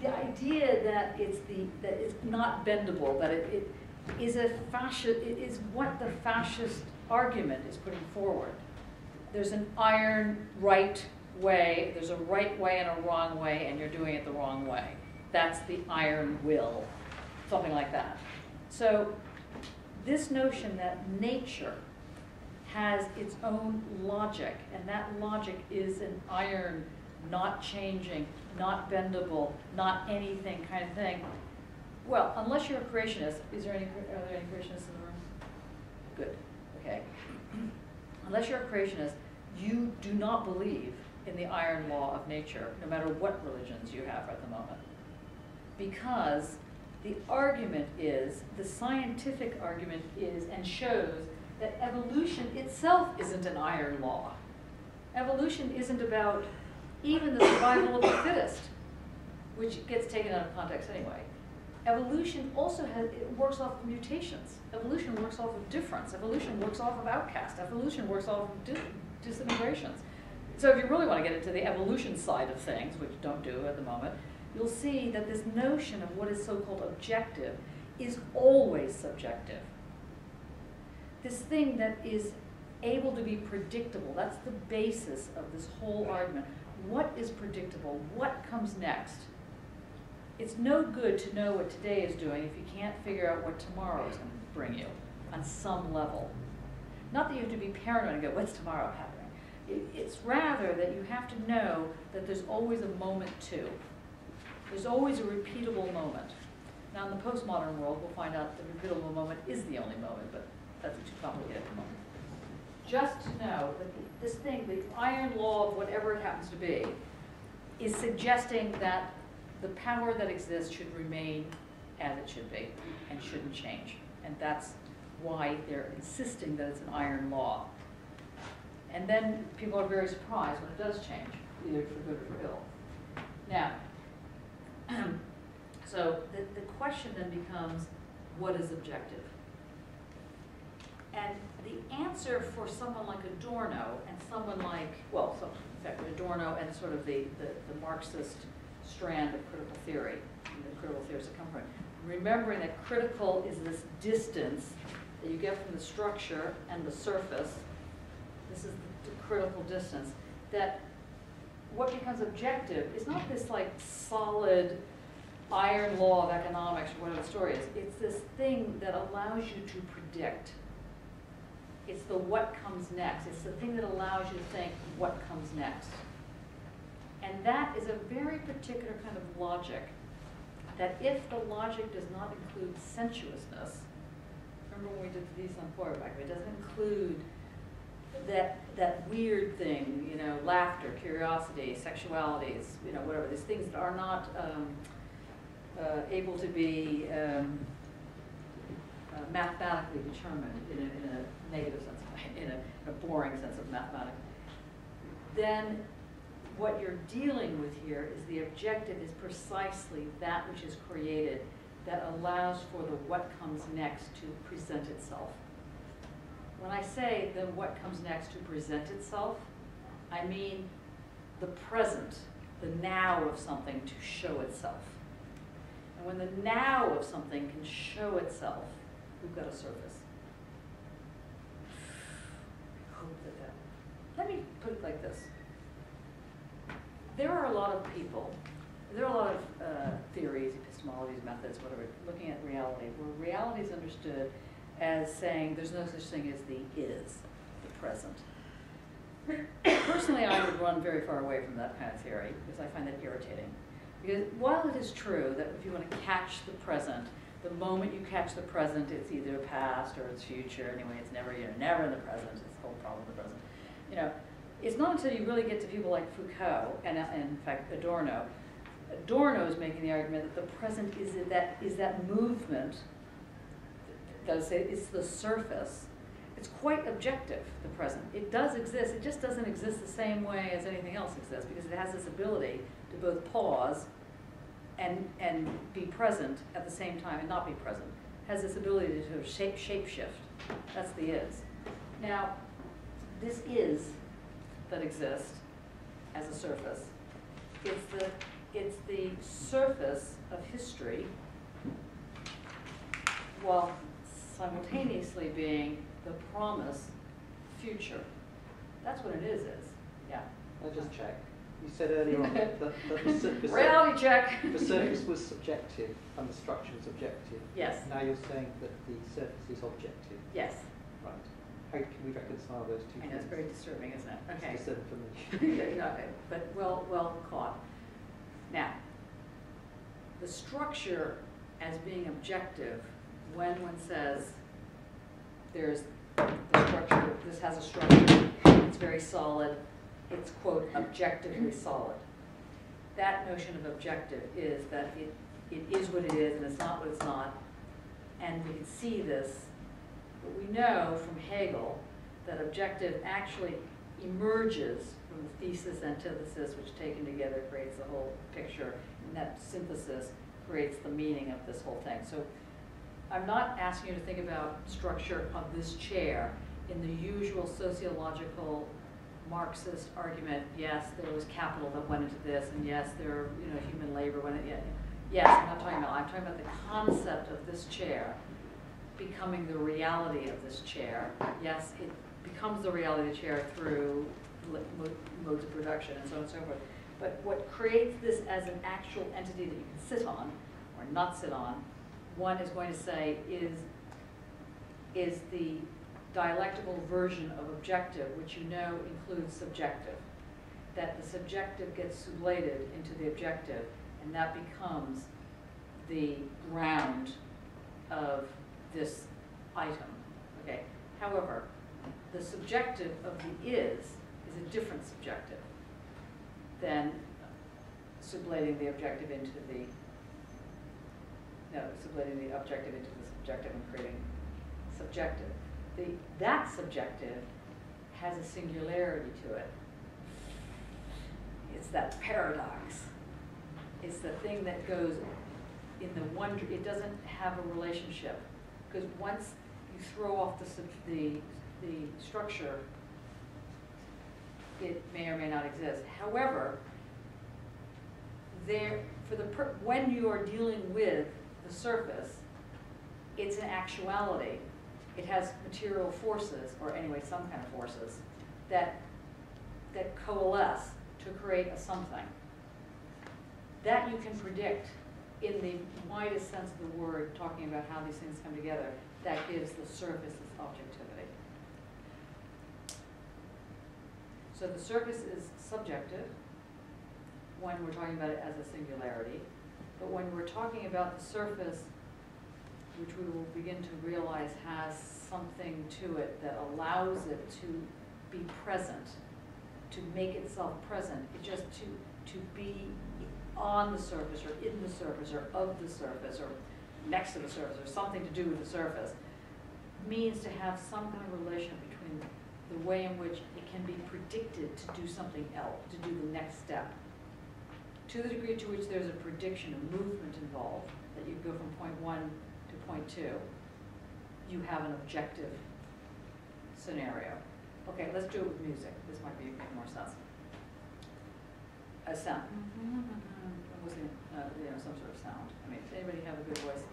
the idea that it's not bendable, that it is a fascist, it is what the fascist argument is putting forward. There's an iron right way, there's a right way and a wrong way, and you're doing it the wrong way. That's the iron will, something like that. So this notion that nature has its own logic, and that logic is an iron, not changing, not bendable, not anything kind of thing. Well, unless you're a creationist, are there any creationists in the room? Good, okay. unless you're a creationist, you do not believe in the iron law of nature, no matter what religions you have at the moment. Because the argument is, the scientific argument is, and shows that evolution itself isn't an iron law. Evolution isn't about even the survival of the fittest, which gets taken out of context anyway. Evolution also works off of mutations. Evolution works off of difference. Evolution works off of outcast. Evolution works off of disintegrations. So if you really want to get into the evolution side of things, which you don't do at the moment, you'll see that this notion of what is so-called objective is always subjective. This thing that is able to be predictable, that's the basis of this whole argument. What is predictable? What comes next? It's no good to know what today is doing if you can't figure out what tomorrow is going to bring you on some level. Not that you have to be paranoid and go, what's tomorrow happening? It's rather that you have to know that there's always a moment too. There's always a repeatable moment. Now in the postmodern world, we'll find out the repeatable moment is the only moment, but that's too complicated at the moment. Just to know that this thing, the iron law of whatever it happens to be, is suggesting that the power that exists should remain as it should be and shouldn't change. And that's why they're insisting that it's an iron law. And then people are very surprised when it does change, either for good or for ill. Now, so the question then becomes, what is objective? And the answer for someone like Adorno and someone like, well, so in fact, Adorno and sort of the Marxist strand of critical theory, the critical theorists that come from it, remembering that critical is this distance that you get from the structure and the surface. This is the critical distance. That what becomes objective is not this like solid iron law of economics or whatever the story is. It's this thing that allows you to predict. It's the what comes next. It's the thing that allows you to think what comes next. And that is a very particular kind of logic that if the logic does not include sensuousness, remember when we did these on Feuerbach, it doesn't include that weird thing, you know, laughter, curiosity, sexualities, you know, whatever, these things that are not able to be mathematically determined in a negative sense, in a boring sense of mathematics, then what you're dealing with here is the objective is precisely that which is created that allows for the what comes next to present itself. When I say the what comes next to present itself, I mean the present, the now of something to show itself. And when the now of something can show itself, we've got a surface. I hope that. Let me put it like this. There are a lot of people, there are a lot of theories, epistemologies, methods, whatever, looking at reality, where reality is understood as saying there's no such thing as the is, the present. Personally, I would run very far away from that kind of theory because I find that irritating. Because while it is true that if you want to catch the present, the moment you catch the present, it's either past or it's future. Anyway, it's never, you're never in the present. It's the whole problem of the present. You know, it's not until you really get to people like Foucault and in fact Adorno. Adorno is making the argument that the present is that movement. Does say it's the surface. It's quite objective, the present. It does exist. It just doesn't exist the same way as anything else exists because it has this ability to both pause and be present at the same time and not be present. It has this ability to sort of shape shift. That's the is. Now, this is that exists as a surface. It's the surface of history while simultaneously being the promise future. That's what it is. Yeah. I'll just check. You said earlier on that the reality check. The surface was subjective and the structure was objective. Yes. Now you're saying that the surface is objective. Yes. Right. How can we reconcile those two I know, things? it's very disturbing, isn't it? Okay. It's disturbing for me. No, but well caught. Now, the structure as being objective when one says there's the structure, this has a structure, it's very solid, it's, quote, objectively solid. That notion of objective is that it is what it is and it's not what it's not. And we can see this, but we know from Hegel that objective actually emerges from the thesis antithesis, which taken together creates the whole picture, and that synthesis creates the meaning of this whole thing. So I'm not asking you to think about structure of this chair in the usual sociological Marxist argument. Yes, there was capital that went into this, and yes, there, human labor went in. Yes, I'm not talking about. I'm talking about the concept of this chair becoming the reality of this chair. Yes, it becomes the reality of the chair through modes of production and so on and so forth. But what creates this as an actual entity that you can sit on or not sit on, one is going to say is the dialectical version of objective, which includes subjective. That the subjective gets sublated into the objective, and that becomes the ground of this item. Okay. However, the subjective of the is a different subjective than sublating the objective into the sublating the objective into the subjective and creating subjective. That subjective has a singularity to it. It's that paradox. It's the thing that goes in the one. It doesn't have a relationship, because once you throw off the structure, it may or may not exist. However, when you are dealing with the surface, it's an actuality. It has material forces, or anyway, some kind of forces, that coalesce to create a something. That you can predict in the widest sense of the word, talking about how these things come together. That gives the surface its objectivity. So the surface is subjective when we're talking about it as a singularity, but when we're talking about the surface, which we will begin to realize has something to it that allows it to be present, to make itself present, to be on the surface or in the surface or of the surface or next to the surface or something to do with the surface, means to have some kind of relation between the way in which it can be predicted to do something else, to do the next step. To the degree to which there's a prediction, a movement involved, that you go from point 1 to point 2, you have an objective scenario. Okay, let's do it with music. This might make more sense. A sound. I'm listening, some sort of sound. I mean, does anybody have a good voice?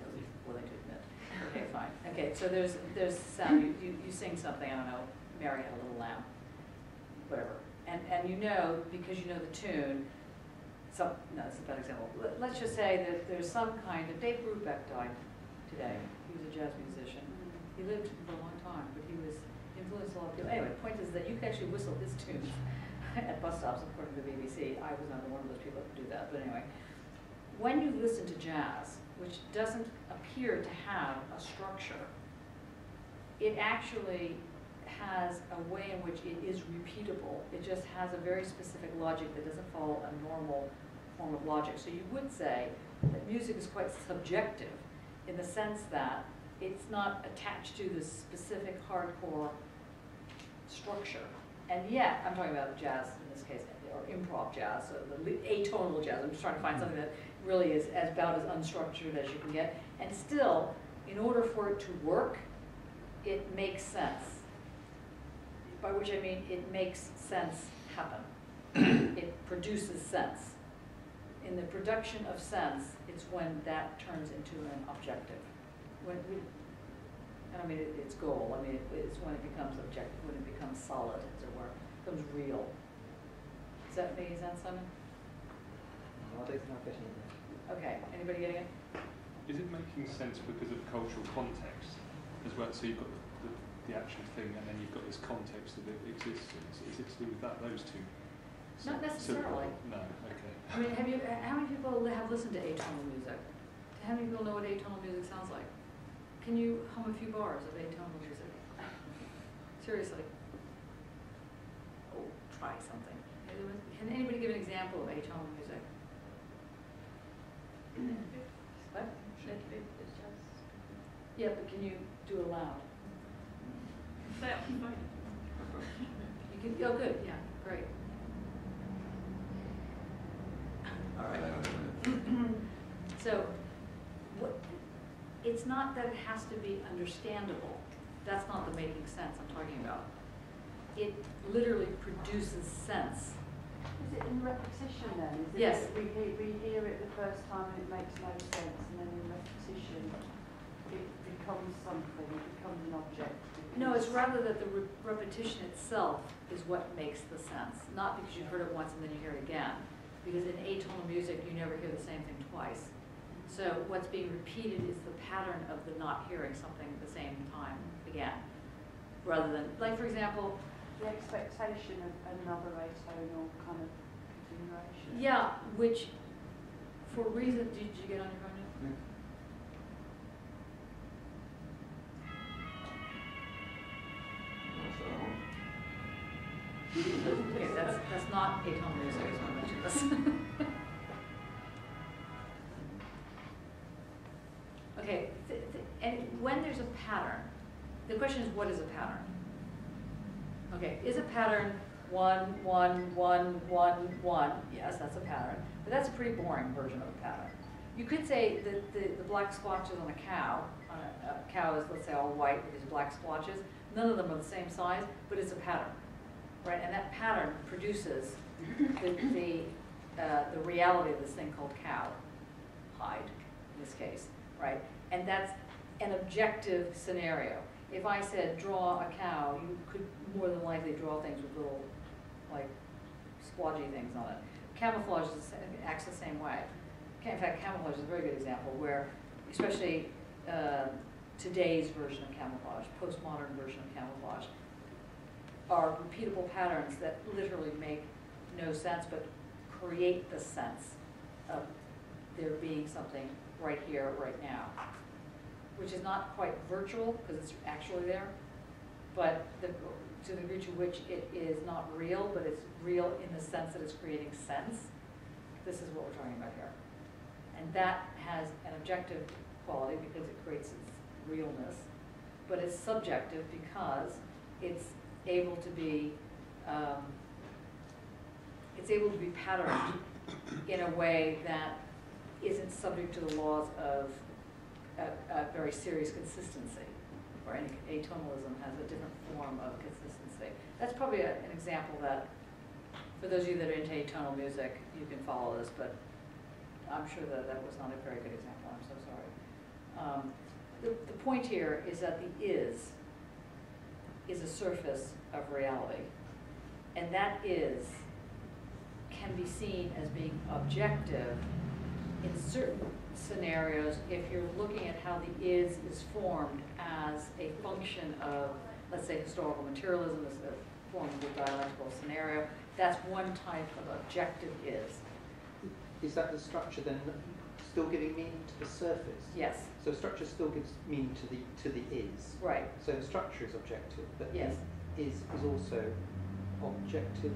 Nobody's willing to admit. Okay, fine. Okay, so there's sound. You sing something. I don't know. Mary had a little lamb. Whatever. And because you know the tune. No, it's a bad example. Let's just say that there's some kind of. Dave Brubeck died today. He was a jazz musician. He lived for a long time, but he influenced a lot of people. Anyway, the point is that you can actually whistle his tunes at bus stops, according to the BBC. I was not one of those people who do that, but anyway. When you listen to jazz, which doesn't appear to have a structure, it actually has a way in which it is repeatable. It just has a very specific logic that doesn't follow a normal form of logic. So you would say that music is quite subjective in the sense that it's not attached to this specific hardcore structure. And yet, I'm talking about jazz in this case, or improv jazz, so the atonal jazz. I'm just trying to find something that really is about as unstructured as you can get. And still, in order for it to work, it makes sense. By which I mean it makes sense happen. It produces sense. In the production of sense, it's when that turns into an objective. I mean, its goal. I mean, it's when it becomes objective, when it becomes solid, as it were, becomes real. Does that make sense, Simon? No, I don't think I'm getting it. Okay. Anybody getting it? Is it making sense because of cultural context as well? So you've got the actual thing, and then you've got this context that it exists in. Is it to do with that? Those two? So, Not necessarily. No. Okay. I mean, how many people have listened to atonal music? How many people know what atonal music sounds like? Can you hum a few bars of atonal music? Seriously. Oh, try something. Can anybody give an example of atonal music? What? Yeah, but can you do it loud? You can, oh, good, yeah, great. All right. So, it's not that it has to be understandable. That's not the making sense I'm talking about. It literally produces sense. Is it in repetition then? Is it Yes. that we hear it the first time and it makes no sense, and then in repetition it becomes something, it becomes an object? No, it's rather that the repetition itself is what makes the sense, not because you've heard it once and then you hear it again. Because in atonal music, you never hear the same thing twice. So what's being repeated is the pattern of the not hearing something at the same time again, rather than, like for example, The expectation of another atonal kind of continuation. yeah, which for reason, did you get on your phone now? Okay, that's not atonal music, I just want to mention this. Okay, and when there's a pattern, the question is, what is a pattern? Okay, is a pattern 1, 1, 1, 1, 1? Yes, that's a pattern, but that's a pretty boring version of a pattern. You could say that the black splotches on a cow is, let's say, all white with these black splotches. None of them are the same size, but it's a pattern, right? And that pattern produces the reality of this thing called cow hide, in this case, right? And that's an objective scenario. If I said draw a cow, you could more than likely draw things with little, like, splotchy things on it. Camouflage acts the same way. In fact, camouflage is a very good example where, especially today's version of camouflage, postmodern version of camouflage, are repeatable patterns that literally make no sense but create the sense of there being something right here, right now, which is not quite virtual because it's actually there, but to the degree to which it is not real, but it's real in the sense that it's creating sense, this is what we're talking about here. And that has an objective quality because it creates its realness, but it's subjective because it's able to be patterned in a way that isn't subject to the laws of a very serious consistency, or any atonalism has a different form of consistency. That's probably an example that, for those of you that are into atonal music, you can follow this, but I'm sure that that was not a very good example. I'm so sorry. The point here is that the is a surface of reality, and that is can be seen as being objective in certain scenarios if you're looking at how the is formed as a function of, let's say, historical materialism is a form of the dialectical scenario. That's one type of objective is. Is that the structure then still giving meaning to the surface? Yes. So structure still gives meaning to the is. Right. So the structure is objective, but Yes. is also objective.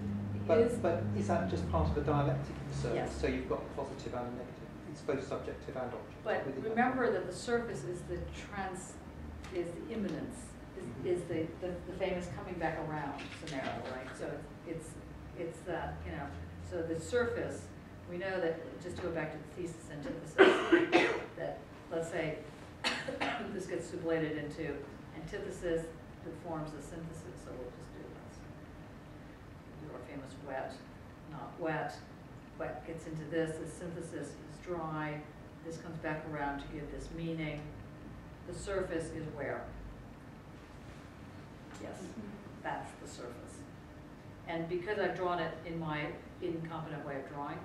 Is- But is that just part of the dialectic of the surface? Yes. So you've got positive and negative. It's both subjective and objective. But within that. remember that the surface is the immanence, is the famous coming back around scenario, right? So it's that, you know, so the surface, we know that, just to go back to the thesis antithesis, that let's say this gets sublated into antithesis that forms the synthesis, so we'll just do this. Do our famous wet, not wet. Wet gets into this, the synthesis is dry, this comes back around to give this meaning. The surface is where? Yes, that's the surface. And because I've drawn it in my incompetent way of drawing,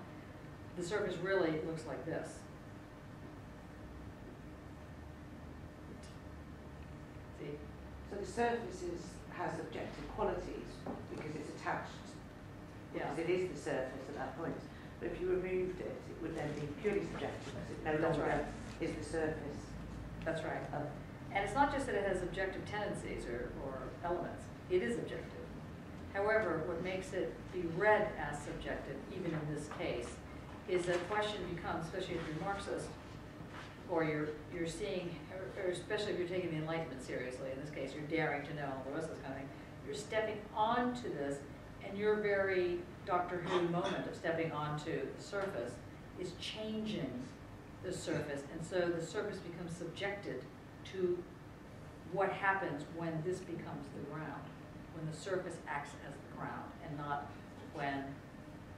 the surface really looks like this. See? So the surface has objective qualities because it's attached, Yeah. because it is the surface at that point. But if you removed it, it would then be purely subjective, because it no That's longer right. is the surface. That's right. And it's not just that it has objective tendencies or elements, it is objective. However, what makes it be read as subjective, even in this case, is that question becomes, especially if you're Marxist, or you're seeing, or especially if you're taking the Enlightenment seriously, in this case, you're daring to know, all the rest of this kind of thing, you're stepping onto this, and your very Doctor Who moment of stepping onto the surface is changing the surface, and so the surface becomes subjected to what happens when this becomes the ground, when the surface acts as the ground, and not when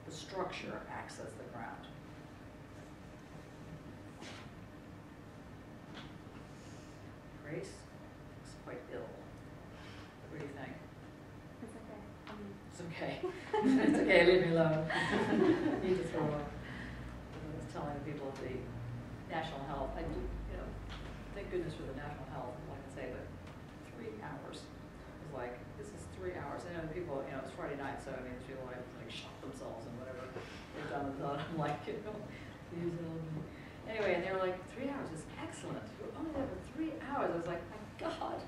the structure acts as the ground. Grace looks quite ill. What do you think? It's okay. It's okay, leave me alone. I need to throw up. I was telling the people of the National Health, I do, thank goodness for the National Health, like I say, but 3 hours. It was like, this is 3 hours. I know the people, it's Friday night, so I mean, there's people like shot themselves and whatever they've done and done. I'm like, these anyway, and they were like, 3 hours is excellent. You're only there for 3 hours. I was like, my God.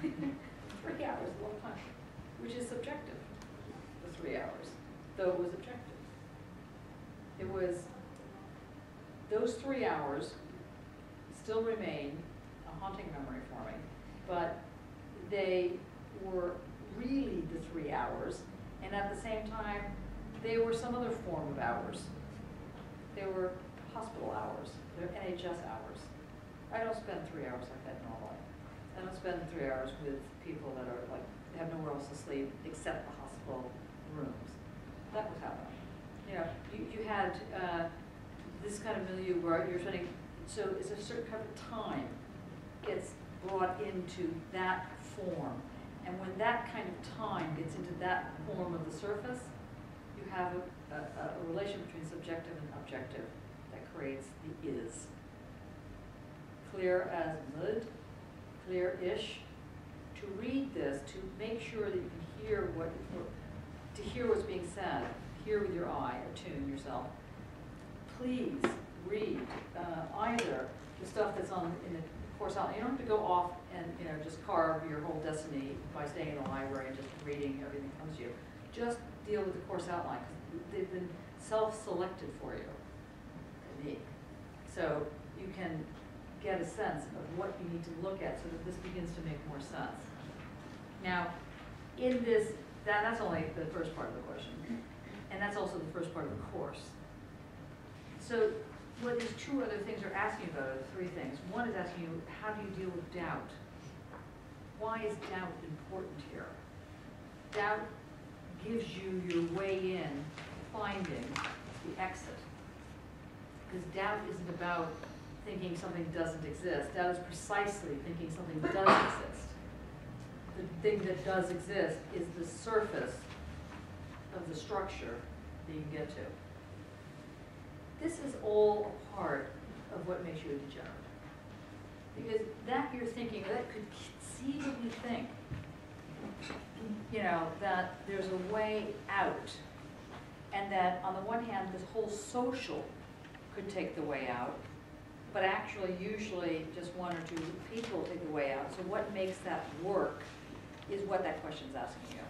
3 hours is a long time, which is subjective, the 3 hours, though it was objective. It was, those 3 hours still remain a haunting memory for me, but they were really the 3 hours, and at the same time, they were some other form of hours. They were hospital hours, they're NHS hours. I don't spend 3 hours like that normally. I don't spend 3 hours with people that are like, have nowhere else to sleep except the hospital rooms. That was happening. You had this kind of milieu where you're spending, so it's a certain kind of time gets brought into that form. And when that kind of time gets into that form of the surface, you have a relation between subjective and objective that creates the is. Clear as mud, clear-ish. To read this, to make sure that you can hear to hear what's being said, hear with your eye, attune yourself. Please read either the stuff that's in the course outline. You don't have to go off and just carve your whole destiny by staying in the library and just reading everything that comes to you. Just deal with the course outline because they've been self-selected for you. So you can get a sense of what you need to look at so that this begins to make more sense. Now, in this, that's only the first part of the question, and that's also the first part of the course. So what these 2 other things are asking about are 3 things. One is asking you, how do you deal with doubt? Why is doubt important here? Doubt gives you your way in, finding the exit. Because doubt isn't about thinking something doesn't exist. Doubt is precisely thinking something does exist. The thing that does exist is the surface of the structure that you can get to. This is all a part of what makes you a degenerate. Because that you're thinking, that could conceivably think, that there's a way out, and that on the one hand, this whole social could take the way out, but actually usually just 1 or 2 people take the way out. So what makes that work is what that question's asking you.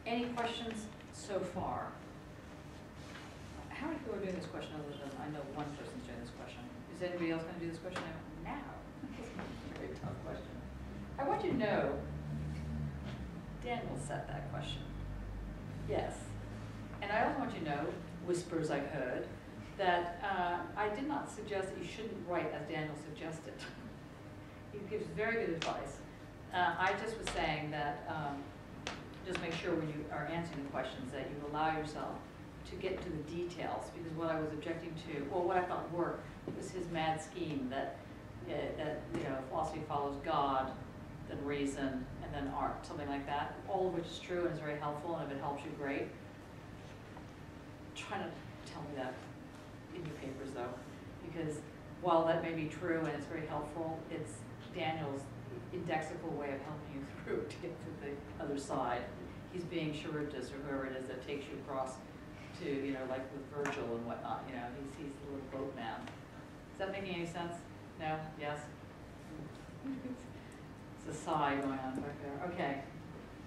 Any questions so far? How many people are doing this question other than, I know one person's doing this question. Is anybody else going to do this question now? This is a very tough question. I want you to know, Daniel set that question. Yes. And I also want you to know, whispers I've heard, that I did not suggest that you shouldn't write as Daniel suggested. He gives very good advice. I just was saying that just make sure when you are answering the questions that you allow yourself to get to the details, because what I was objecting to, well, what I thought worked was his mad scheme that philosophy follows God, then reason, and then art, something like that. All of which is true and is very helpful, and if it helps you, great. Try not to tell me that in your papers, though, because while that may be true and it's very helpful, it's Daniel's indexical way of helping you through to get to the other side. He's being Charybdis, or whoever it is that takes you across to, like with Virgil and whatnot, he's the little boatman. Is that making any sense? No? Yes? It's a sigh going on back there. Okay.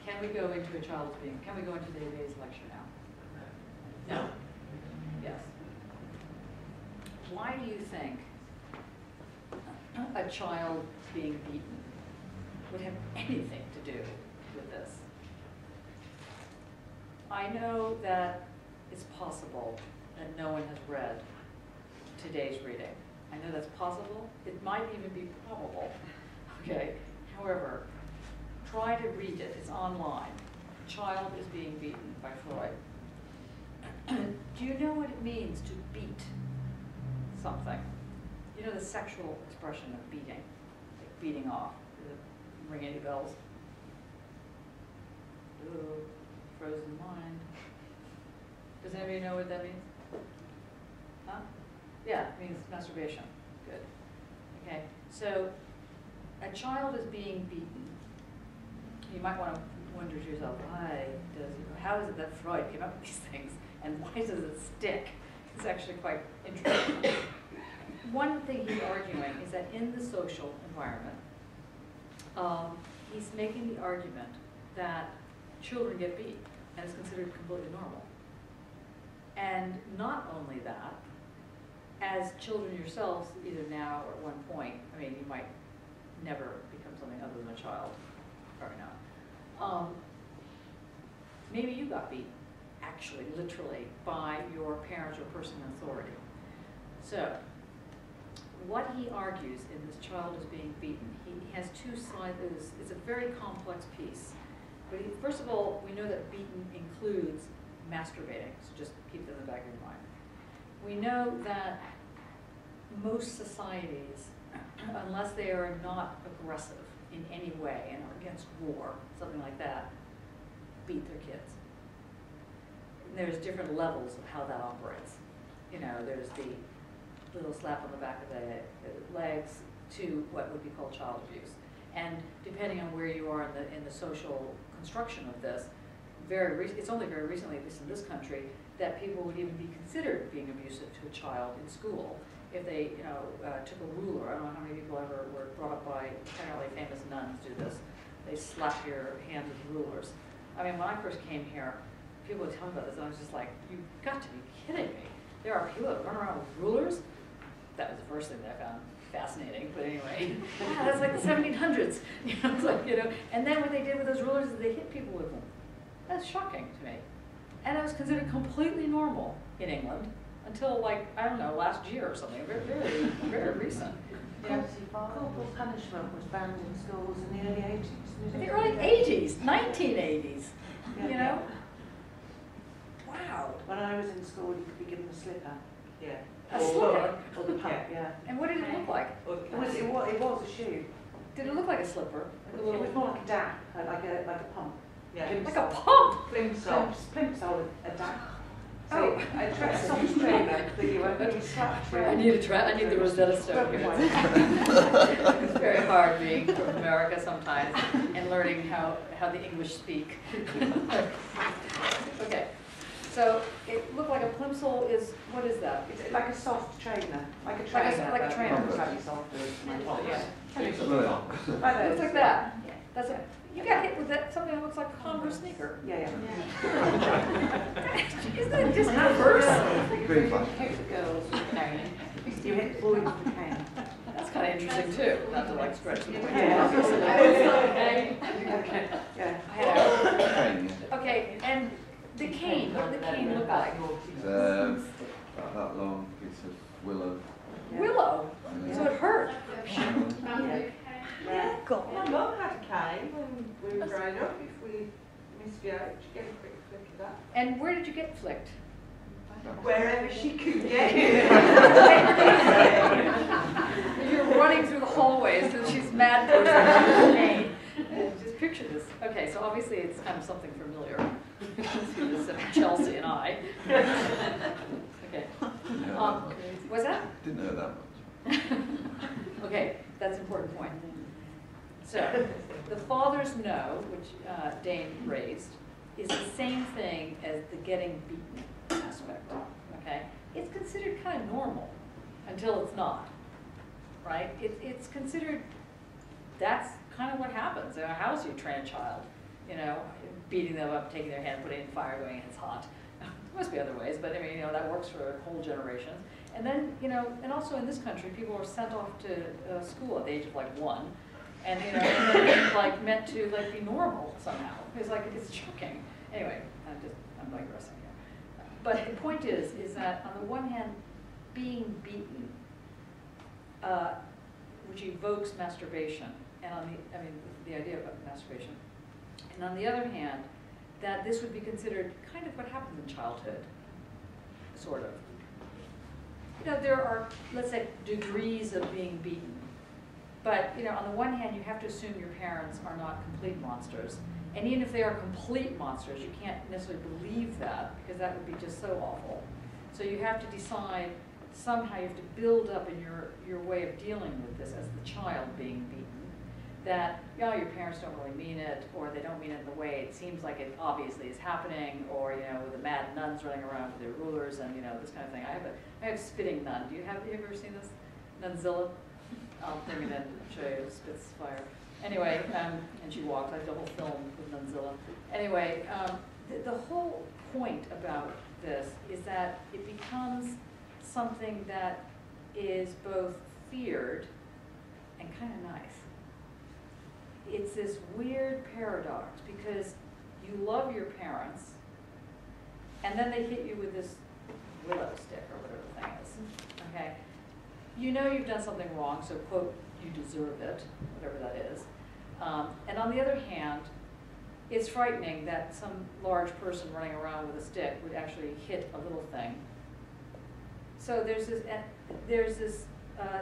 Can we go into a child's being? Can we go into David's lecture now? No. Yes. Why do you think a child being beaten would have anything to do with this? I know that it's possible that no one has read today's reading. I know that's possible. It might even be probable. Okay. However, try to read it. It's online. Child is being beaten by Freud. Do you know what it means to beat something? You know the sexual expression of beating, like beating off. Does it ring any bells? Ooh, frozen mind. Does anybody know what that means? Huh? Yeah, it means masturbation. Good. Okay, so a child is being beaten. You might want to wonder to yourself, how is it that Freud came up with these things, and why does it stick? It's actually quite interesting. One thing he's arguing is that in the social environment, he's making the argument that children get beat, and it's considered completely normal. And not only that, as children yourselves, either now or at one point, I mean, you might never become something other than a child, probably not. Maybe you got beat, actually, literally, by your parents or person in authority. So, what he argues in this child is being beaten, he has two sides. It's a very complex piece. But first of all, we know that beaten includes masturbating, so just keep that in the back of your mind. We know that most societies, unless they are not aggressive in any way and are against war, something like that, beat their kids. And there's different levels of how that operates. You know, there's the little slap on the back of the legs to what would be called child abuse. And depending on where you are in the social construction of this, it's only very recently, at least in this country, that people would even be considered being abusive to a child in school if they, took a ruler. I don't know how many people ever were brought up by apparently famous nuns do this. They slap your hands with rulers. I mean, when I first came here, people would tell me about this, and I was just like, you've got to be kidding me. There are people that run around with rulers? That was the first thing that I found fascinating, but anyway, that's like the 1700s. It's like, and then what they did with those rulers is they hit people with them. That's shocking to me. And it was considered completely normal in England until, like, I don't know, last year or something, very, very, very recent. Corporal punishment was banned in schools in the early 80s. In the early 80s, 1980s, Yeah. Wow. When I was in school, you could be given a slipper. Yeah. A slipper? Or the pump, yeah. And what did it look like? It was a shoe. Did it look like a slipper? Like a little... It was more like a dap, like a pump. Yeah. Like a pump? Plimsoll, a dap. Oh. So a soft trainer that you were really slapped through. I need the Rosetta Stone here. It's very hard being from America sometimes and learning how the English speak. Okay. So it looked like a plimsoll is, what is that? It's like a soft trainer. Like a trainer. Like a trainer. Slightly softer. Yeah. It's It looks like that. That's it. You got hit with that, something that looks like a Converse sneaker. Yeah. Isn't that just Converse? Very fun. Hit the girls with a cane. You hit the boys with a cane. That's kind of interesting too, not to like stretch the point. Yeah. Okay. Yeah. Cane, yeah. Okay, and the cane, what did the cane look like? It's about that long piece of willow. Willow, so it hurt. Yeah. My mum had a cane when we were growing up. If we misbehaved, she'd get a quick flick of that. And where did you get flicked? Wherever she could get it. You're running through the hallways and she's mad for her cane. Just picture this. Okay, so obviously it's kind of something familiar. This Chelsea and I. Okay. What's that? Didn't know that much. Okay, that's an important point. So, the father's no, which Dane raised, is the same thing as the getting beaten aspect, okay? It's considered kind of normal until it's not, right? It's considered that's kind of what happens. You know, how else do you train a child? You know, beating them up, taking their hand, putting it in fire, going, it's hot. There must be other ways, but I mean, you know, that works for whole generations. And then, you know, and also in this country, people are sent off to school at the age of like 1. And, you know, and then it's like meant to like be normal somehow. It's like, it's shocking. Anyway, I'm digressing here. But the point is that on the one hand, being beaten, which evokes masturbation, and on the idea of masturbation, and on the other hand, that this would be considered kind of what happens in childhood, sort of. You know, there are, let's say, degrees of being beaten. But, you know, on the one hand, you have to assume your parents are not complete monsters. And even if they are complete monsters, you can't necessarily believe that, because that would be just so awful. So you have to decide, somehow you have to build up in your way of dealing with this as the child being beaten, that, you know, your parents don't really mean it, or they don't mean it in the way it seems like it obviously is happening, or, you know, the mad nuns running around with their rulers and, you know, this kind of thing. I have spitting nun. Do you ever seen this? Nunzilla? I'll bring it in and show you. Spits fire. Anyway, and she walked. I did a whole film with Nunzilla. Anyway, the whole point about this is that it becomes something that is both feared and kind of nice. It's this weird paradox, because you love your parents, and then they hit you with this willow stick or whatever the thing is. Okay, you know you've done something wrong, so quote, you deserve it, whatever that is. And on the other hand, it's frightening that some large person running around with a stick would actually hit a little thing. So there's this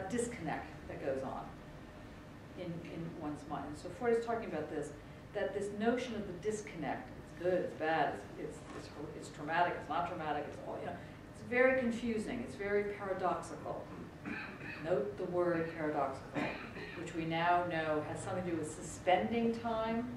disconnect that goes on in one's mind. And so Freud is talking about this, that this notion of the disconnect, it's good, it's bad, it's traumatic, it's not traumatic, it's all, you know, it's very confusing, it's very paradoxical. Note the word paradoxical, which we now know has something to do with suspending time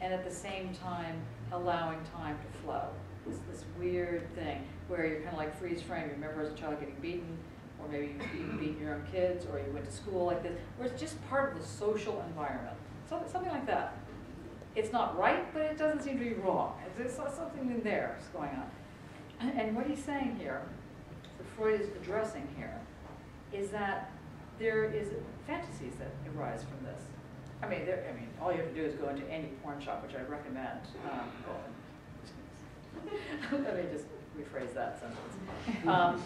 and at the same time allowing time to flow. This weird thing where you're kind of like freeze frame. You remember as a child getting beaten, or maybe you've beaten your own kids, or you went to school like this, where it's just part of the social environment. Something like that. It's not right, but it doesn't seem to be wrong. There's something in there that's going on. And what he's saying here, what Freud is addressing here, is that there is fantasies that arise from this. I mean, all you have to do is go into any porn shop, which I recommend. Let me just rephrase that sentence.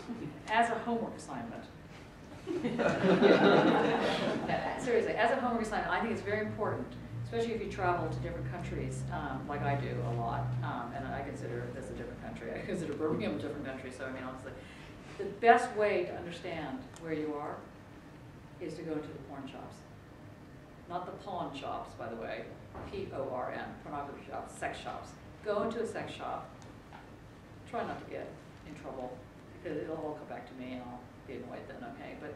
As a homework assignment. Seriously, as a homework assignment, I think it's very important, especially if you travel to different countries, like I do a lot, and I consider this a different country. I consider Birmingham a different country, so I mean, honestly, the best way to understand where you are is to go into the porn shops. Not the pawn shops, by the way, P-O-R-N, pornography shops, sex shops. Go into a sex shop. Try not to get in trouble, because it'll all come back to me and I'll be annoyed then, okay? But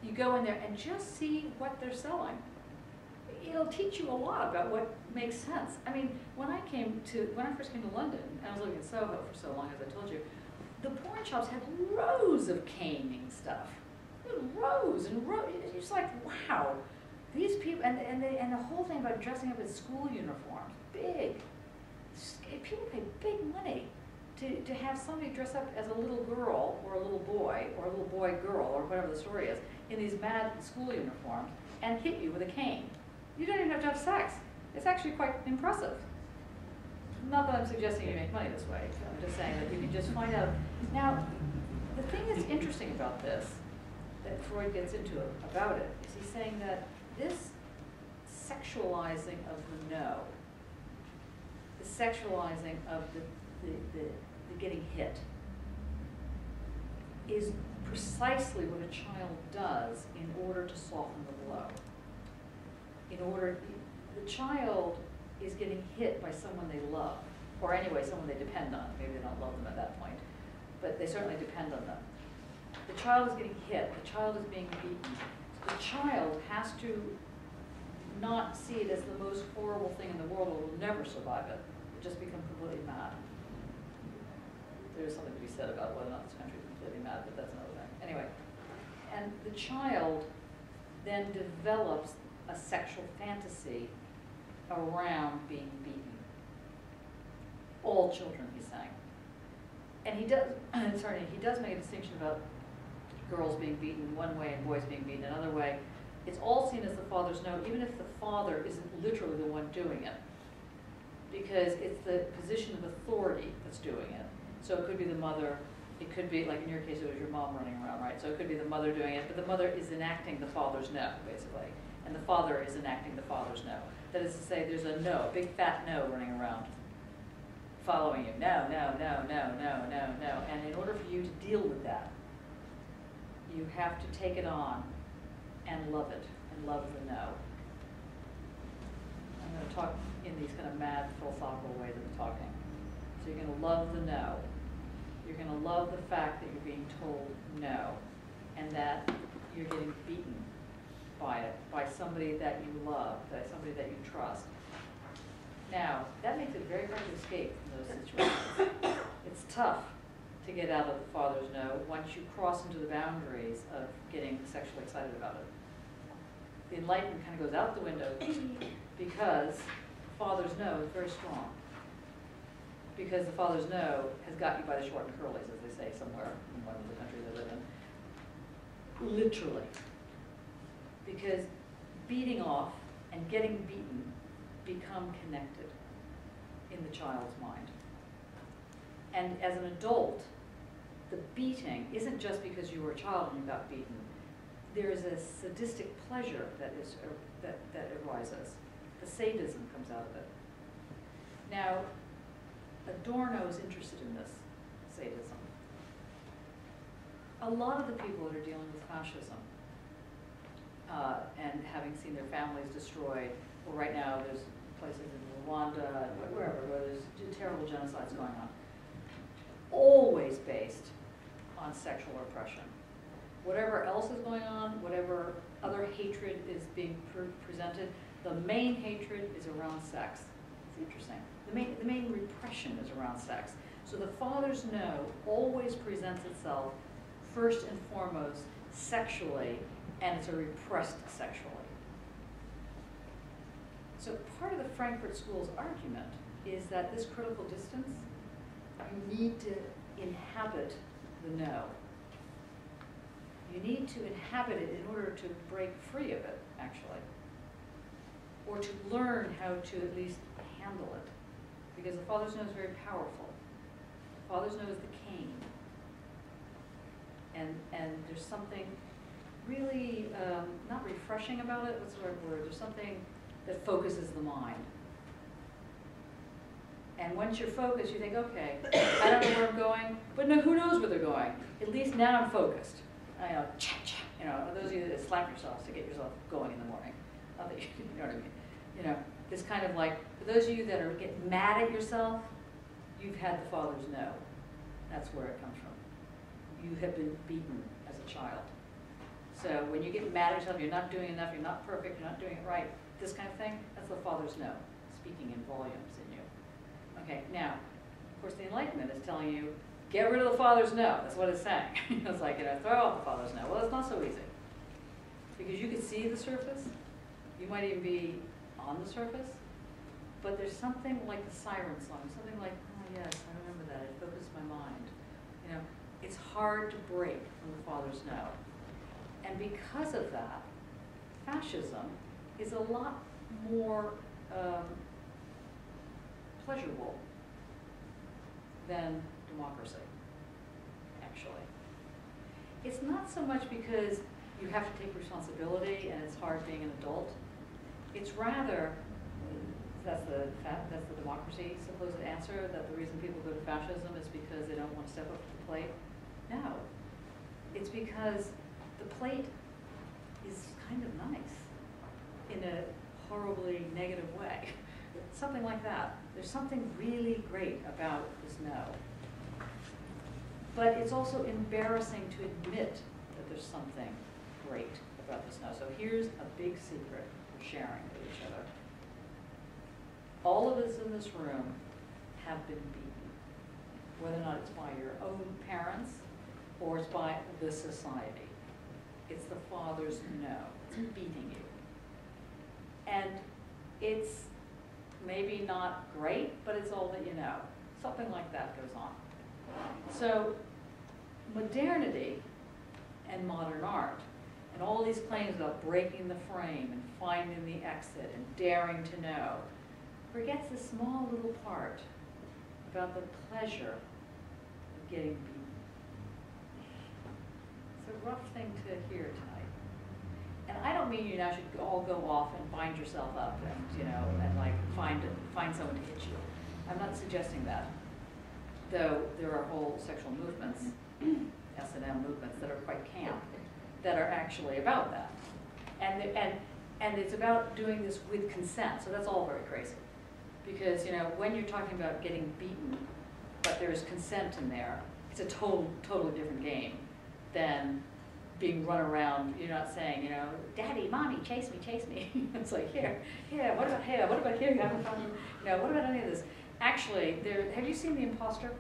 you go in there and just see what they're selling. It'll teach you a lot about what makes sense. I mean, when I first came to London, and I was living in Soho for so long, as I told you, the porn shops had rows of caning stuff. Rows and rows. It's just like, wow. These people, and the whole thing about dressing up in school uniforms, big. People pay big money to have somebody dress up as a little girl or a little boy or a little boy girl or whatever the story is in these mad school uniforms and hit you with a cane. You don't even have to have sex. It's actually quite impressive. Not that I'm suggesting you make money this way. I'm just saying that you can just find out. Now, the thing that's interesting about this, that Freud gets into about it, is he's saying that this sexualizing of the no, the sexualizing of the getting hit, is precisely what a child does in order to soften the blow. The child is getting hit by someone they love, or anyway, someone they depend on. Maybe they don't love them at that point, but they certainly depend on them. The child is getting hit, the child is being beaten. The child has to not see it as the most horrible thing in the world, or will never survive it. Just become completely mad. There's something to be said about whether or not this country is completely mad, but that's another thing. Anyway, and the child then develops a sexual fantasy around being beaten. All children, he's saying. And he does, he does make a distinction about girls being beaten one way and boys being beaten another way. It's all seen as the father's no, even if the father isn't literally the one doing it. Because it's the position of authority that's doing it. So it could be the mother, it could be, like in your case, it was your mom running around, right? So it could be the mother doing it, but the mother is enacting the father's no, basically. And the father is enacting the father's no. That is to say, there's a no, a big fat no running around, following you. No, no, no, no, no, no, no. And in order for you to deal with that, you have to take it on and love it, and love the no. I'm going to talk in these kind of mad philosophical ways of talking. So you're going to love the no. You're going to love the fact that you're being told no, and that you're getting beaten by it, by somebody that you love, by somebody that you trust. Now, that makes it very hard to escape from those situations. It's tough to get out of the father's no once you cross into the boundaries of getting sexually excited about it. The enlightenment kind of goes out the window because the father's no is very strong. Because the father's no has got you by the short and curlies, as they say somewhere in one of the countries I live in. Literally. Because beating off and getting beaten become connected in the child's mind. And as an adult, the beating isn't just because you were a child and you got beaten. There is a sadistic pleasure that arises. The sadism comes out of it. Now, Adorno is interested in this sadism. A lot of the people that are dealing with fascism and having seen their families destroyed, well, right now there's places in Rwanda and wherever where there's terrible genocides going on, always based on sexual repression. Whatever else is going on, whatever other hatred is being presented, the main hatred is around sex. It's interesting. The main repression is around sex. So the father's no always presents itself first and foremost sexually, and it's a repressed sexually. So part of the Frankfurt School's argument is that this critical distance, you need to inhabit the no. You need to inhabit it in order to break free of it, actually. Or to learn how to at least handle it. Because the father's no is very powerful. The father's no is the cane. And there's something really not refreshing about it, what's the right word? There's something that focuses the mind. And once you're focused, you think, okay, I don't know where I'm going, but no, who knows where they're going? At least now I'm focused. I know, you know, those of you that slap yourselves to get yourself going in the morning. You know what I mean? You know, this kind of like, for those of you that are getting mad at yourself, you've had the father's no. That's where it comes from. You have been beaten as a child. So when you get mad at yourself, you're not doing enough, you're not perfect, you're not doing it right, this kind of thing, that's the father's no, speaking in volumes in you. Okay, now, of course the Enlightenment is telling you, get rid of the father's no. That's what it's saying. It's like, you know, throw out the father's no. Well, it's not so easy. Because you can see the surface. You might even be on the surface. But there's something like the siren song, something like, oh yes, I remember that. It focused my mind. You know, it's hard to break from the father's no. And because of that, fascism is a lot more pleasurable than democracy, actually. It's not so much because you have to take responsibility and it's hard being an adult. It's rather, that's the democracy supposed answer, that the reason people go to fascism is because they don't want to step up to the plate. No. It's because the plate is kind of nice in a horribly negative way. Something like that. There's something really great about this no. But it's also embarrassing to admit that there's something great about this no. So here's a big secret we're sharing with each other. All of us in this room have been beaten, whether or not it's by your own parents or it's by the society. It's the father's no. It's beating you. And it's maybe not great, but it's all that you know. Something like that goes on. So modernity and modern art and all these claims about breaking the frame and finding the exit and daring to know forgets this small little part about the pleasure of getting beaten. It's a rough thing to hear tonight. And I don't mean you now should all go off and bind yourself up and, you know, and like find someone to hit you. I'm not suggesting that. Though there are whole sexual movements, S&M movements that are quite camp, that are actually about that. And it's about doing this with consent, so that's all very crazy. Because, you know, when you're talking about getting beaten, but there's consent in there, it's a totally different game than being run around. You're not saying, you know, Daddy, Mommy, chase me, chase me. It's like, here, what about here? What about here? You haven't found, you know, what about any of this? Actually, have you seen The Imposter?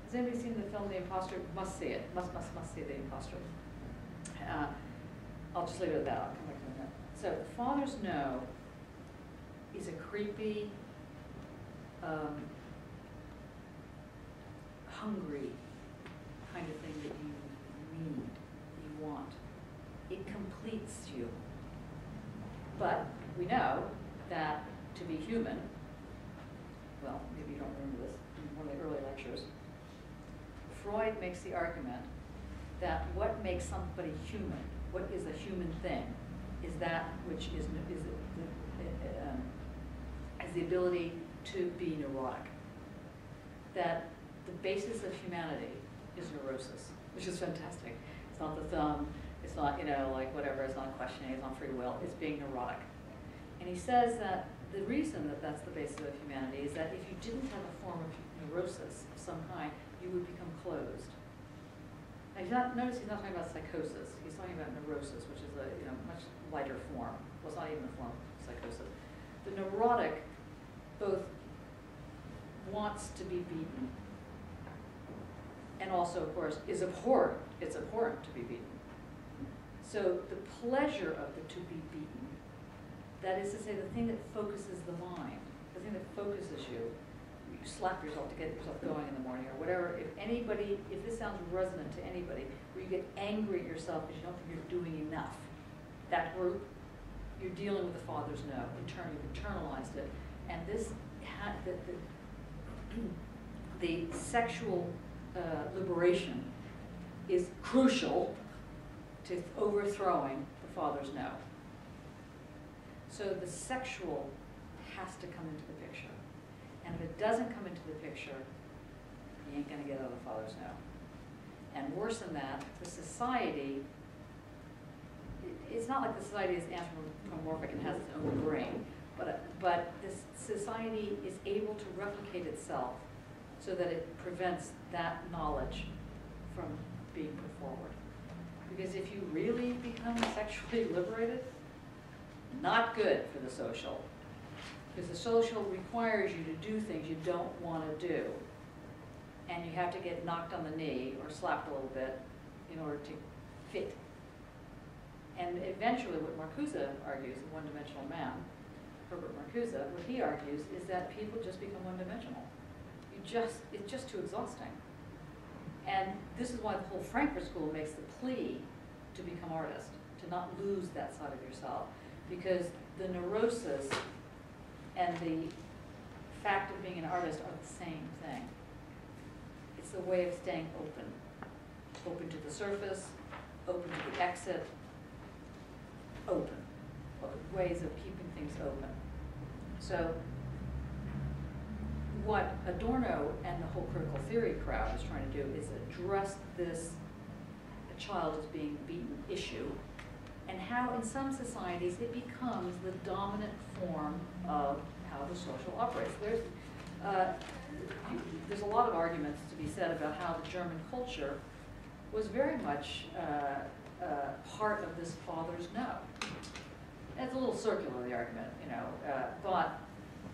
Has anybody seen the film The Imposter? Must see it. Must see The Imposter. I'll just leave it at that. I'll come back to it in a minute. So, Fathers Know is a creepy, hungry kind of thing that you need, you want. It completes you. But we know that to be human, well, maybe you don't remember this in one of the early lectures, Freud makes the argument that what makes somebody human, what is a human thing, is that which is the ability to be neurotic. That the basis of humanity is neurosis, which is fantastic. It's not the thumb, it's not, you know, like whatever, it's not questioning, it's not free will, it's being neurotic. And he says that the reason that that's the basis of humanity is that if you didn't have a form of neurosis of some kind, you would become closed. Now, notice he's not talking about psychosis. He's talking about neurosis, which is a much lighter form. Well, it's not even a form of psychosis. The neurotic both wants to be beaten and also, of course, is abhorrent. It's abhorrent to be beaten. So the pleasure of the to be beaten, that is to say, the thing that focuses the mind, the thing that focuses you, you slap yourself to get yourself going in the morning or whatever. If this sounds resonant to anybody, where you get angry at yourself because you don't think you're doing enough, that group, you're dealing with the Father's No. You've internalized it. And this, the sexual liberation is crucial to overthrowing the Father's No. So the sexual has to come into the picture. And if it doesn't come into the picture, you ain't going to get out of the Father's No. And worse than that, the society, it's not like the society is anthropomorphic and has its own brain, but this society is able to replicate itself so that it prevents that knowledge from being put forward. Because if you really become sexually liberated, not good for the social. Because the social requires you to do things you don't want to do. And you have to get knocked on the knee or slapped a little bit in order to fit. And eventually what Marcuse argues, the one-dimensional man, Herbert Marcuse, what he argues is that people just become one-dimensional. It's just too exhausting. And this is why the whole Frankfurt School makes the plea to become artist, to not lose that side of yourself. Because the neurosis and the fact of being an artist are the same thing. It's the way of staying open. Open to the surface, open to the exit, open. Ways of keeping things open. So what Adorno and the whole critical theory crowd is trying to do is address this a child as being beaten issue, and how in some societies it becomes the dominant form of how the social operates. There's a lot of arguments to be said about how the German culture was very much part of this Father's No. It's a little circular, the argument, but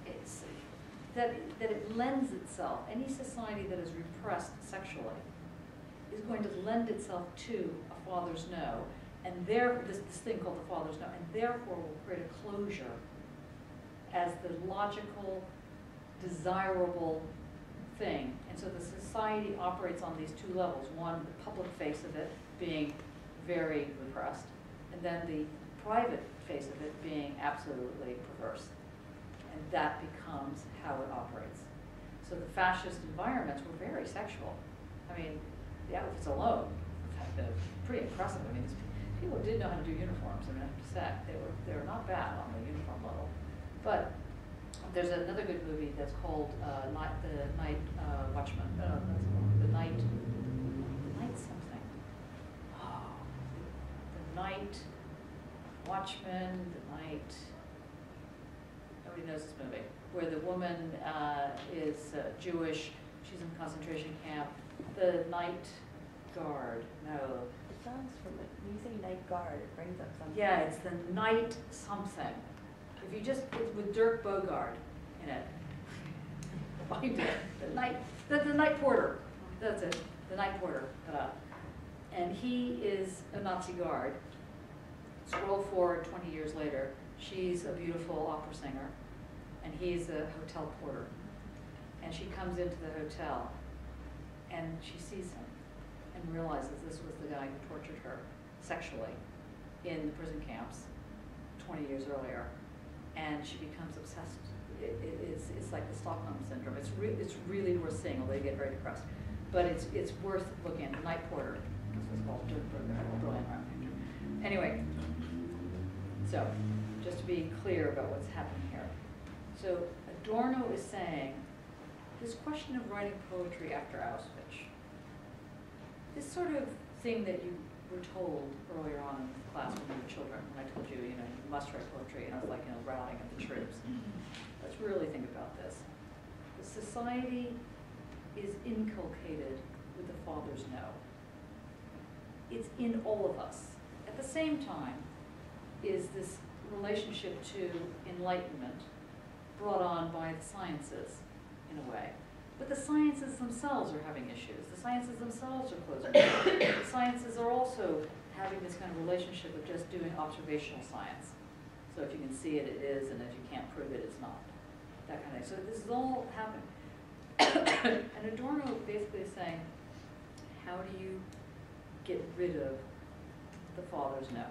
it's that it lends itself, any society that is repressed sexually is going to lend itself to a Father's No, and this thing called the Father's No, and therefore will create a closure as the logical, desirable thing. And so the society operates on these two levels. One, the public face of it being very repressed, and then the private face of it being absolutely perverse. And that becomes how it operates. So the fascist environments were very sexual. I mean, the outfits alone have been pretty impressive. I mean, people did know how to do uniforms, I mean, I have to say. They were not bad on the uniform level. But there's another good movie that's called The Night Watchman. The Night something. Oh, The Night Watchman, The Night, nobody knows this movie, where the woman is Jewish, she's in a concentration camp. The Night Guard, no. It sounds familiar. When you say night guard, it brings up something. Yeah, it's The Night something. If you just, it's with Dirk Bogarde in it. Find it. The Night Porter. That's it. The Night Porter. And he is a Nazi guard. Scroll forward 20 years later. She's a beautiful opera singer, and he's a hotel porter. And she comes into the hotel, and she sees him, and realizes this was the guy who tortured her sexually in the prison camps 20 years earlier. And she becomes obsessed. It's like the Stockholm syndrome. It's really worth seeing, although you get very depressed. But it's worth looking at. The Night Porter. This was called Dirk Bogarde, brilliant round picture. Anyway, so just to be clear about what's happening here. So Adorno is saying this question of writing poetry after Auschwitz, this sort of thing that you were told earlier on in class when you were children, when I told you, you must write poetry, and I was like, rallying at the troops. Let's really think about this. The society is inculcated with the father's no. It's in all of us. At the same time is this relationship to enlightenment brought on by the sciences, in a way. But the sciences themselves are having issues. The sciences themselves are closing down. The sciences are also having this kind of relationship of just doing observational science. So if you can see it, it is, and if you can't prove it, it's not. That kind of thing. So this is all happening. And Adorno basically is saying, how do you get rid of the father's no?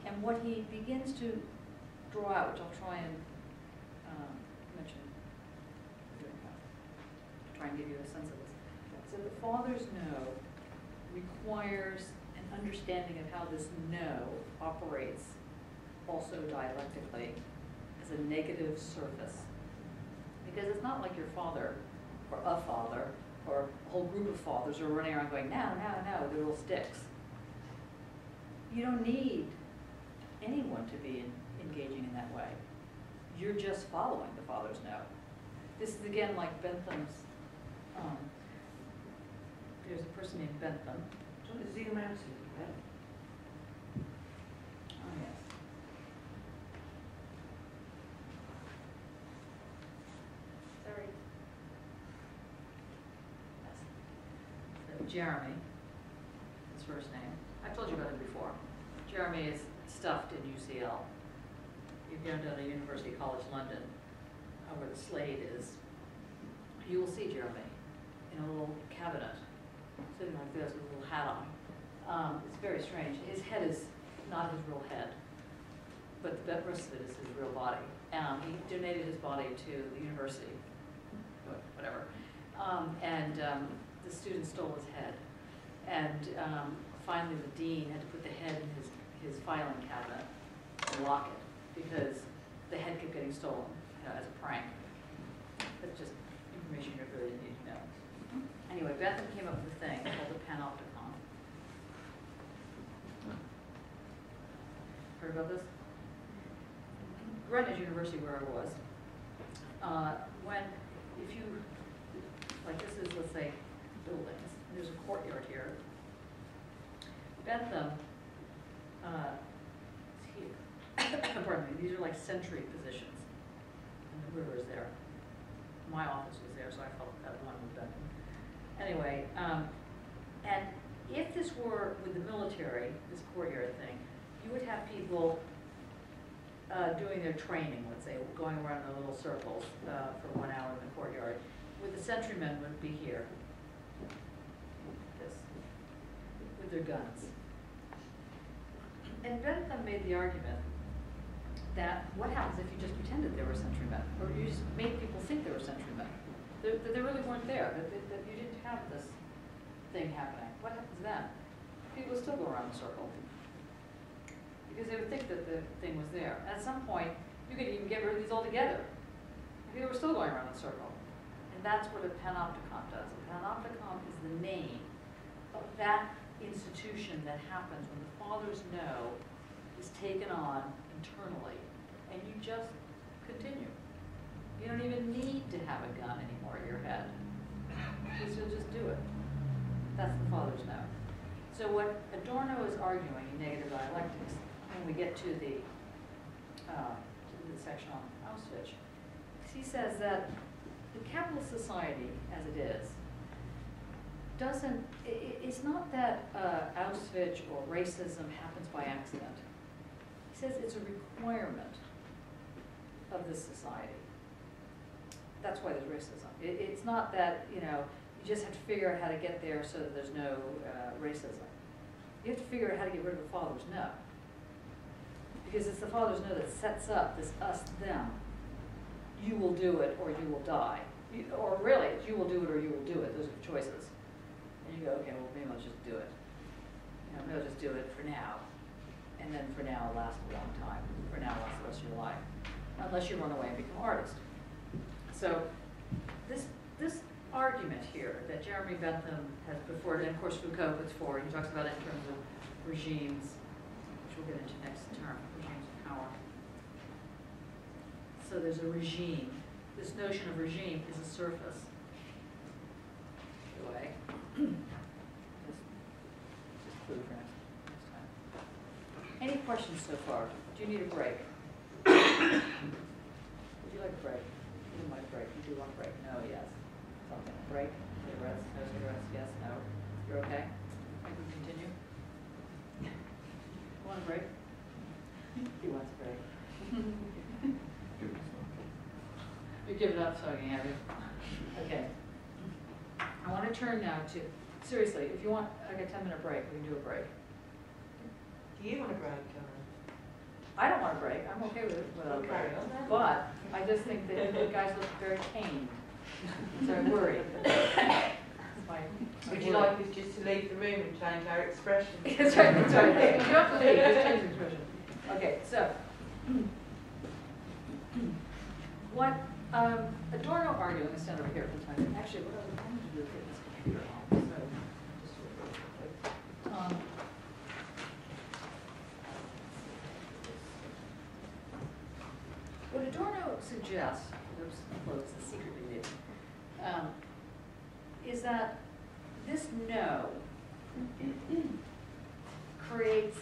And what he begins to draw out, which I'll try and mention, to try and give you a sense of this. So the father's no requires an understanding of how this no operates also dialectically as a negative surface. Because it's not like your father or a father or a whole group of fathers are running around going, no, they're little sticks. You don't need anyone to be engaging in that way. You're just following the father's no. This is again like Bentham's, there's a person named Bentham. Do you want to zoom out a little bit? Oh yes. Sorry. Yes. So Jeremy, his first name. I've told you about him before. Jeremy is stuffed in UCL. You've gone down to University College London, where the Slade is. You will see Jeremy in a little cabinet, sitting like this with a little hat on. It's very strange. His head is not his real head, but the rest of it is his real body. He donated his body to the university, whatever, and the student stole his head. And finally the dean had to put the head in his filing cabinet and lock it because the head kept getting stolen, as a prank. That's just information you really didn't need to know. Anyway, Bentham came up with a thing called the panopticon. Heard about this? Greenwich University, where I was, if you, like this is, let's say, buildings, there's a courtyard here. Bentham, is here. Pardon me, these are like sentry positions. And the river is there. My office was there, so I felt that one with Bentham. Anyway, and if this were with the military, this courtyard thing, you would have people doing their training, let's say, going around in little circles for 1 hour in the courtyard, where the sentrymen would be here, this, with their guns. And Bentham made the argument that what happens if you just pretended there were sentrymen, or you just made people think there were sentrymen, that they really weren't there, that you didn't have this thing happening. What happens then? People would still go around the circle, because they would think that the thing was there. At some point, you could even get rid of these altogether. People were still going around the circle. And that's what a panopticon does. A panopticon is the name of that institution that happens when the father's no is taken on internally, and you just continue. You don't even need to have a gun anymore in your head, because you'll just do it. That's the father's no. So what Adorno is arguing in negative dialectics, when we get to the section on Auschwitz, he says that the capitalist society, as it is, it's not that Auschwitz or racism happens by accident. He says it's a requirement of this society. That's why there's racism. It's not that, you just have to figure out how to get there so that there's no racism. You have to figure out how to get rid of the father's no. Because it's the father's no that sets up this us-them. You will do it or you will die. Or really, it's you will do it or you will do it. Those are the choices. And you go, okay, well, maybe I'll just do it. Maybe I'll just do it for now. And then for now, it'll last a long time. For now, it'll last the rest of your life. Unless you run away and become an artist. So this argument here that Jeremy Bentham has put forward, and of course Foucault puts forward, he talks about it in terms of regimes, which we'll get into next term, regimes of power. So there's a regime. This notion of regime is a surface. By the way, just clue for next time. Any questions so far? Do you need a break? Would you like a break? You don't like a break. You do want a break? No, yes. Something. Break? Cigarettes? No cigarettes? Yes, no. You're okay? I can continue? You want a break? He wants a break. You're giving up so I can have you. Okay. I want to turn now to, seriously, if you want like a 10-minute break, we can do a break. Do you want a break, John? I don't want a break. I'm okay with it without a break. But I just think that you guys look very pained. So I'm worried. Would you like us just to leave the room and change our expression? That's right, that's right. You don't have to leave, just change the expression. Okay, so what Adorno arguing, let's stand over here for time. Actually, what I was going to do is get this computer on. So just real quick. What Adorno suggests, oops, close the secret review, is that this no creates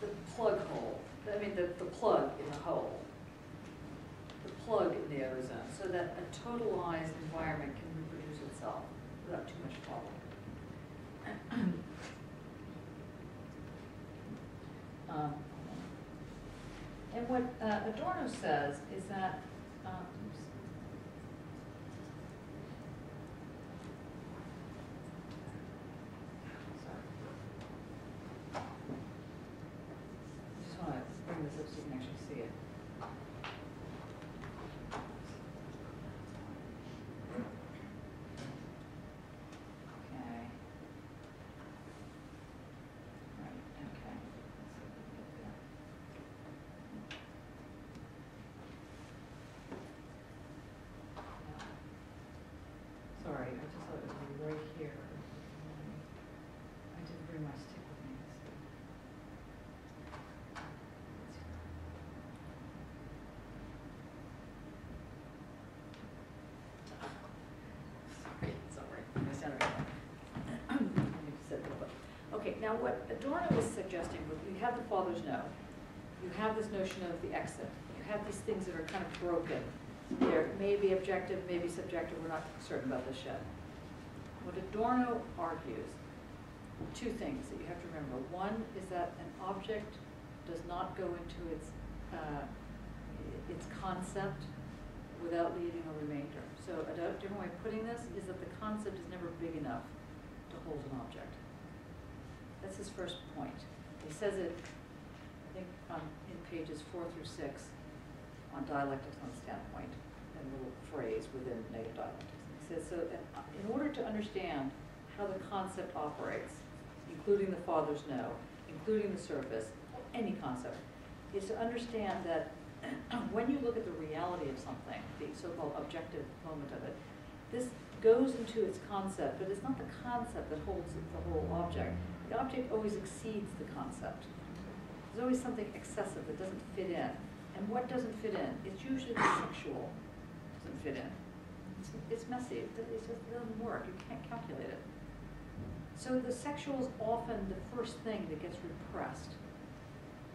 the plug hole, I mean the plug in the hole, the plug in the ozone, so that a totalized environment can reproduce itself without too much trouble. And what Adorno says is that, oops. Sorry. I just want to bring this up so you can actually see it. Okay. Right, okay. Sorry, I just thought it was right here. I didn't bring my stick with me. Sorry. I stand right there. I need to sit a little bit. Okay, now what Adorno is suggesting, you have the father's no. You have this notion of the exit. You have these things that are kind of broken. They're maybe objective, maybe subjective, we're not certain about this yet. What Adorno argues, two things that you have to remember. One is that an object does not go into its its concept without leaving a remainder. So a different way of putting this is that the concept is never big enough to hold an object. That's his first point. He says it, I think, in pages 4 through 6 on Dialectics on Standpoint, and a little phrase within negative dialectics. He says, so in order to understand how the concept operates, including the father's no, including the surface, any concept, is to understand that when you look at the reality of something, the so-called objective moment of it, this goes into its concept, but it's not the concept that holds the whole object. The object always exceeds the concept. There's always something excessive that doesn't fit in. And what doesn't fit in? It's usually the sexual doesn't fit in. It's messy. It doesn't work. You can't calculate it. So the sexual is often the first thing that gets repressed,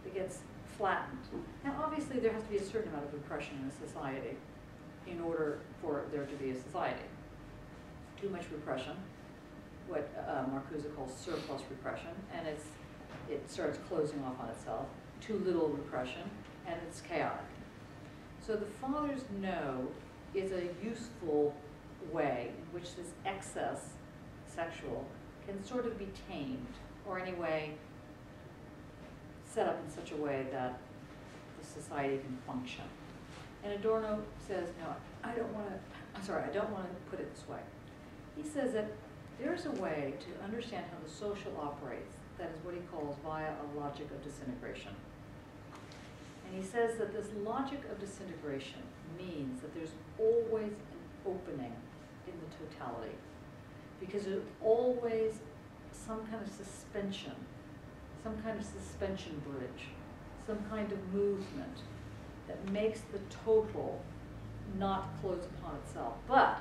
that gets flattened. Now, obviously, there has to be a certain amount of repression in a society in order for there to be a society. Too much repression, what Marcuse calls surplus repression, and it starts closing off on itself. Too little repression, and it's chaotic. So the father's no is a useful way in which this excess sexual can sort of be tamed, or anyway set up in such a way that the society can function. And Adorno says, no, I don't want to put it this way. He says that there's a way to understand how the social operates that is what he calls via a logic of disintegration. And he says that this logic of disintegration means that there's always an opening in the totality, because there's always some kind of suspension, some kind of suspension bridge, some kind of movement that makes the total not close upon itself. But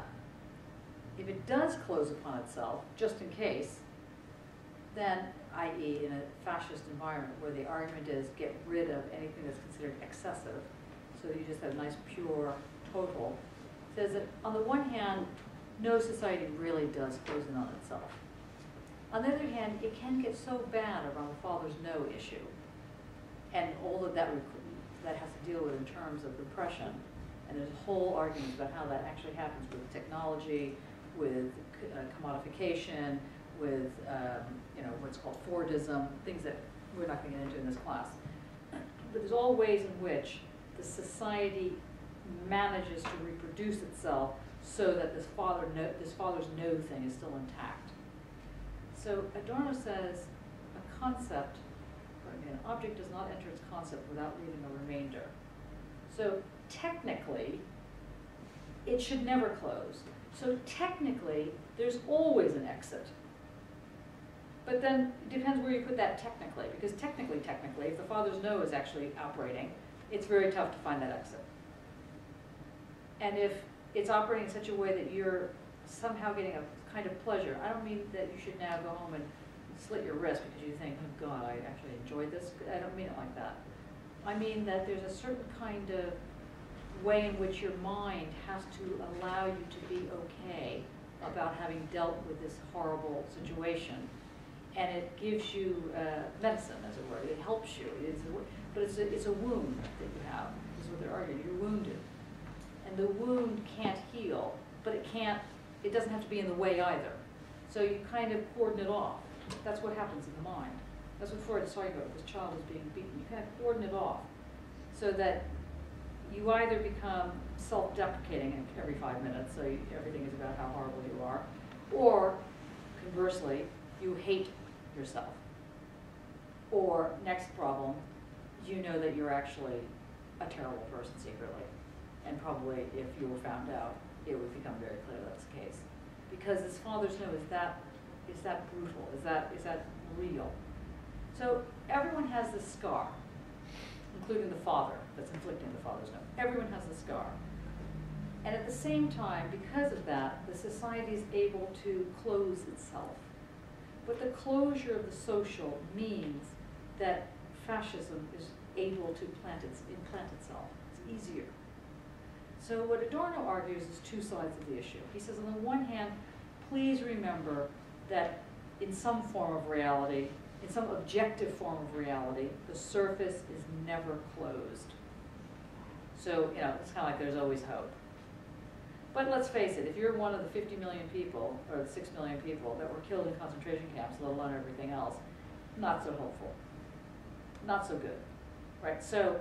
if it does close upon itself, just in case, then, i.e. in a fascist environment where the argument is get rid of anything that's considered excessive, so that you just have a nice pure total, says that on the one hand, no society really does close in on itself. On the other hand, it can get so bad around the father's no issue, and all of that has to deal with in terms of repression, and there's a whole argument about how that actually happens with technology, with commodification, with what's called Fordism, things that we're not going to get into in this class. But there's all ways in which the society manages to reproduce itself so that this father's no thing is still intact. So Adorno says an object does not enter its concept without leaving a remainder. So technically, it should never close. So technically, there's always an exit. But then it depends where you put that technically, because technically, if the father's no is actually operating, it's very tough to find that exit. And if it's operating in such a way that you're somehow getting a kind of pleasure, I don't mean that you should now go home and slit your wrist because you think, oh God, I actually enjoyed this. I don't mean it like that. I mean that there's a certain kind of way in which your mind has to allow you to be okay about having dealt with this horrible situation. And it gives you medicine, as it were. It helps you. But it's a wound that you have, is what they're arguing. You're wounded. And the wound can't heal, but it doesn't have to be in the way either. So you kind of cordon it off. That's what happens in the mind. That's what Freud is talking about. This child is being beaten. You kind of cordon it off so that you either become self-deprecating every 5 minutes, so everything is about how horrible you are, or conversely, you hate yourself. Or, next problem, you know that you're actually a terrible person secretly. And probably if you were found out, it would become very clear that's the case. Because this father's no is that brutal, is that real? So everyone has this scar, including the father that's inflicting the father's no. Everyone has the scar. And at the same time, because of that, the society is able to close itself. But the closure of the social means that fascism is able to implant itself. It's easier. So what Adorno argues is two sides of the issue. He says, on the one hand, please remember that in some form of reality, in some objective form of reality, the surface is never closed. So, you know, it's kind of like there's always hope. But let's face it, if you're one of the 50 million people, or the 6 million people that were killed in concentration camps, let alone everything else, not so hopeful. Not so good, right? So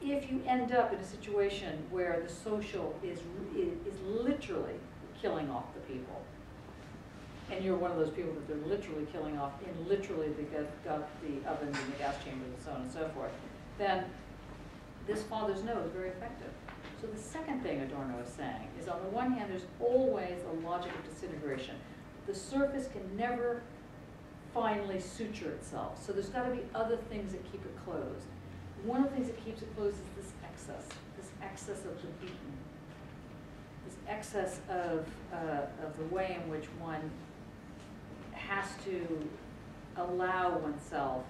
if you end up in a situation where the social is literally killing off the people, and you're one of those people that they're literally killing off in literally the ovens and the gas chambers and so on and so forth, then this father's no is very effective. So the second thing Adorno is saying is, on the one hand, there's always a logic of disintegration. The surface can never finally suture itself. So there's got to be other things that keep it closed. One of the things that keeps it closed is this excess of the beaten, this excess of the way in which one has to allow oneself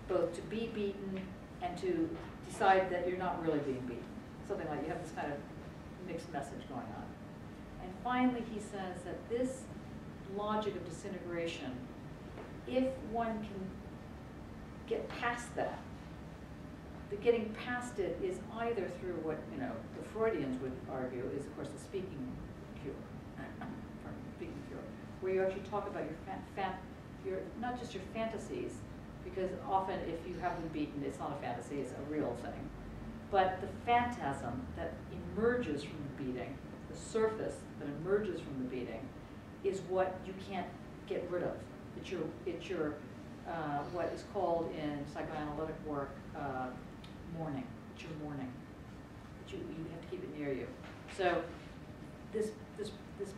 both to be beaten and to decide that you're not really being beaten. Something like you have this kind of mixed message going on. And finally, he says that this logic of disintegration, if one can get past that, the getting past it is either through what, you know, the Freudians would argue is, of course, the speaking cure, where you actually talk about your not just your fantasies, because often if you have been beaten, it's not a fantasy, it's a real thing. But the phantasm that emerges from the beating, the surface that emerges from the beating, is what you can't get rid of. It's your what is called in psychoanalytic work mourning. It's your mourning. You have to keep it near you. So this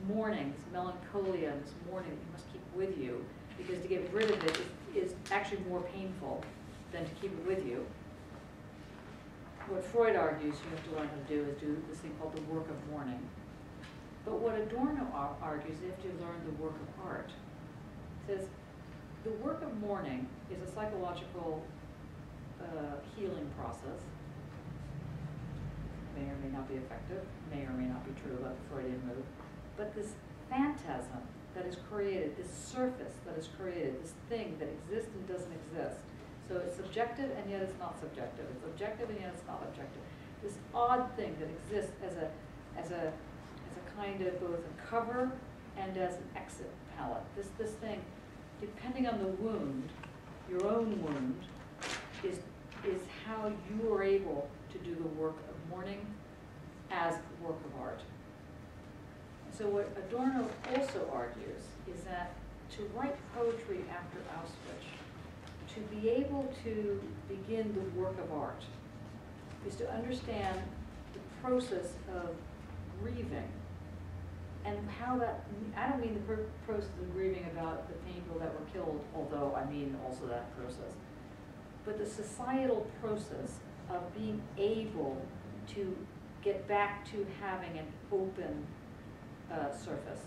mourning, this melancholia, this mourning that you must keep with you, because to get rid of it is actually more painful than to keep it with you. What Freud argues you have to learn how to do is do this thing called the work of mourning. But what Adorno argues, you have to learn the work of art. He says the work of mourning is a psychological healing process. May or may not be effective, may or may not be true about the Freudian move. But this phantasm that is created, this surface that is created, this thing that exists and doesn't exist. So it's subjective and yet it's not subjective. It's objective and yet it's not objective. This odd thing that exists as a kind of both a cover and as an exit palette. This thing, depending on the wound, your own wound, is how you are able to do the work of mourning as a work of art. So what Adorno also argues is that to write poetry after Auschwitz, to be able to begin the work of art, is to understand the process of grieving and how that, I don't mean the process of grieving about the people that were killed, although I mean also that process, but the societal process of being able to get back to having an open surface,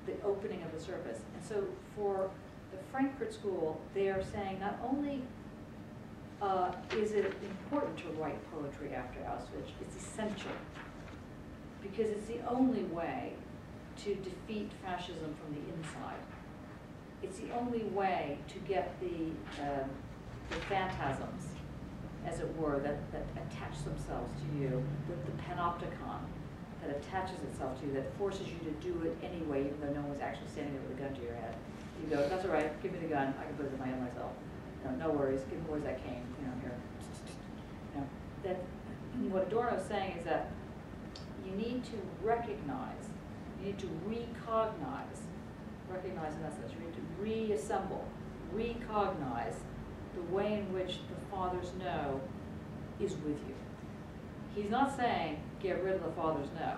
the opening of the surface. And so for the Frankfurt School, they are saying not only is it important to write poetry after Auschwitz, it's essential, because it's the only way to defeat fascism from the inside. It's the only way to get the phantasms, as it were, that attach themselves to you, the panopticon that attaches itself to you, that forces you to do it anyway, even though no one's actually standing there with a gun to your head. You go, that's all right, give me the gun, I can put it in my hand myself. No worries, give me where's that cane, here. That what Adorno is saying is that you need to recognize, you need to recognize in essence, you need to reassemble, recognize the way in which the father's no is with you. He's not saying get rid of the father's no,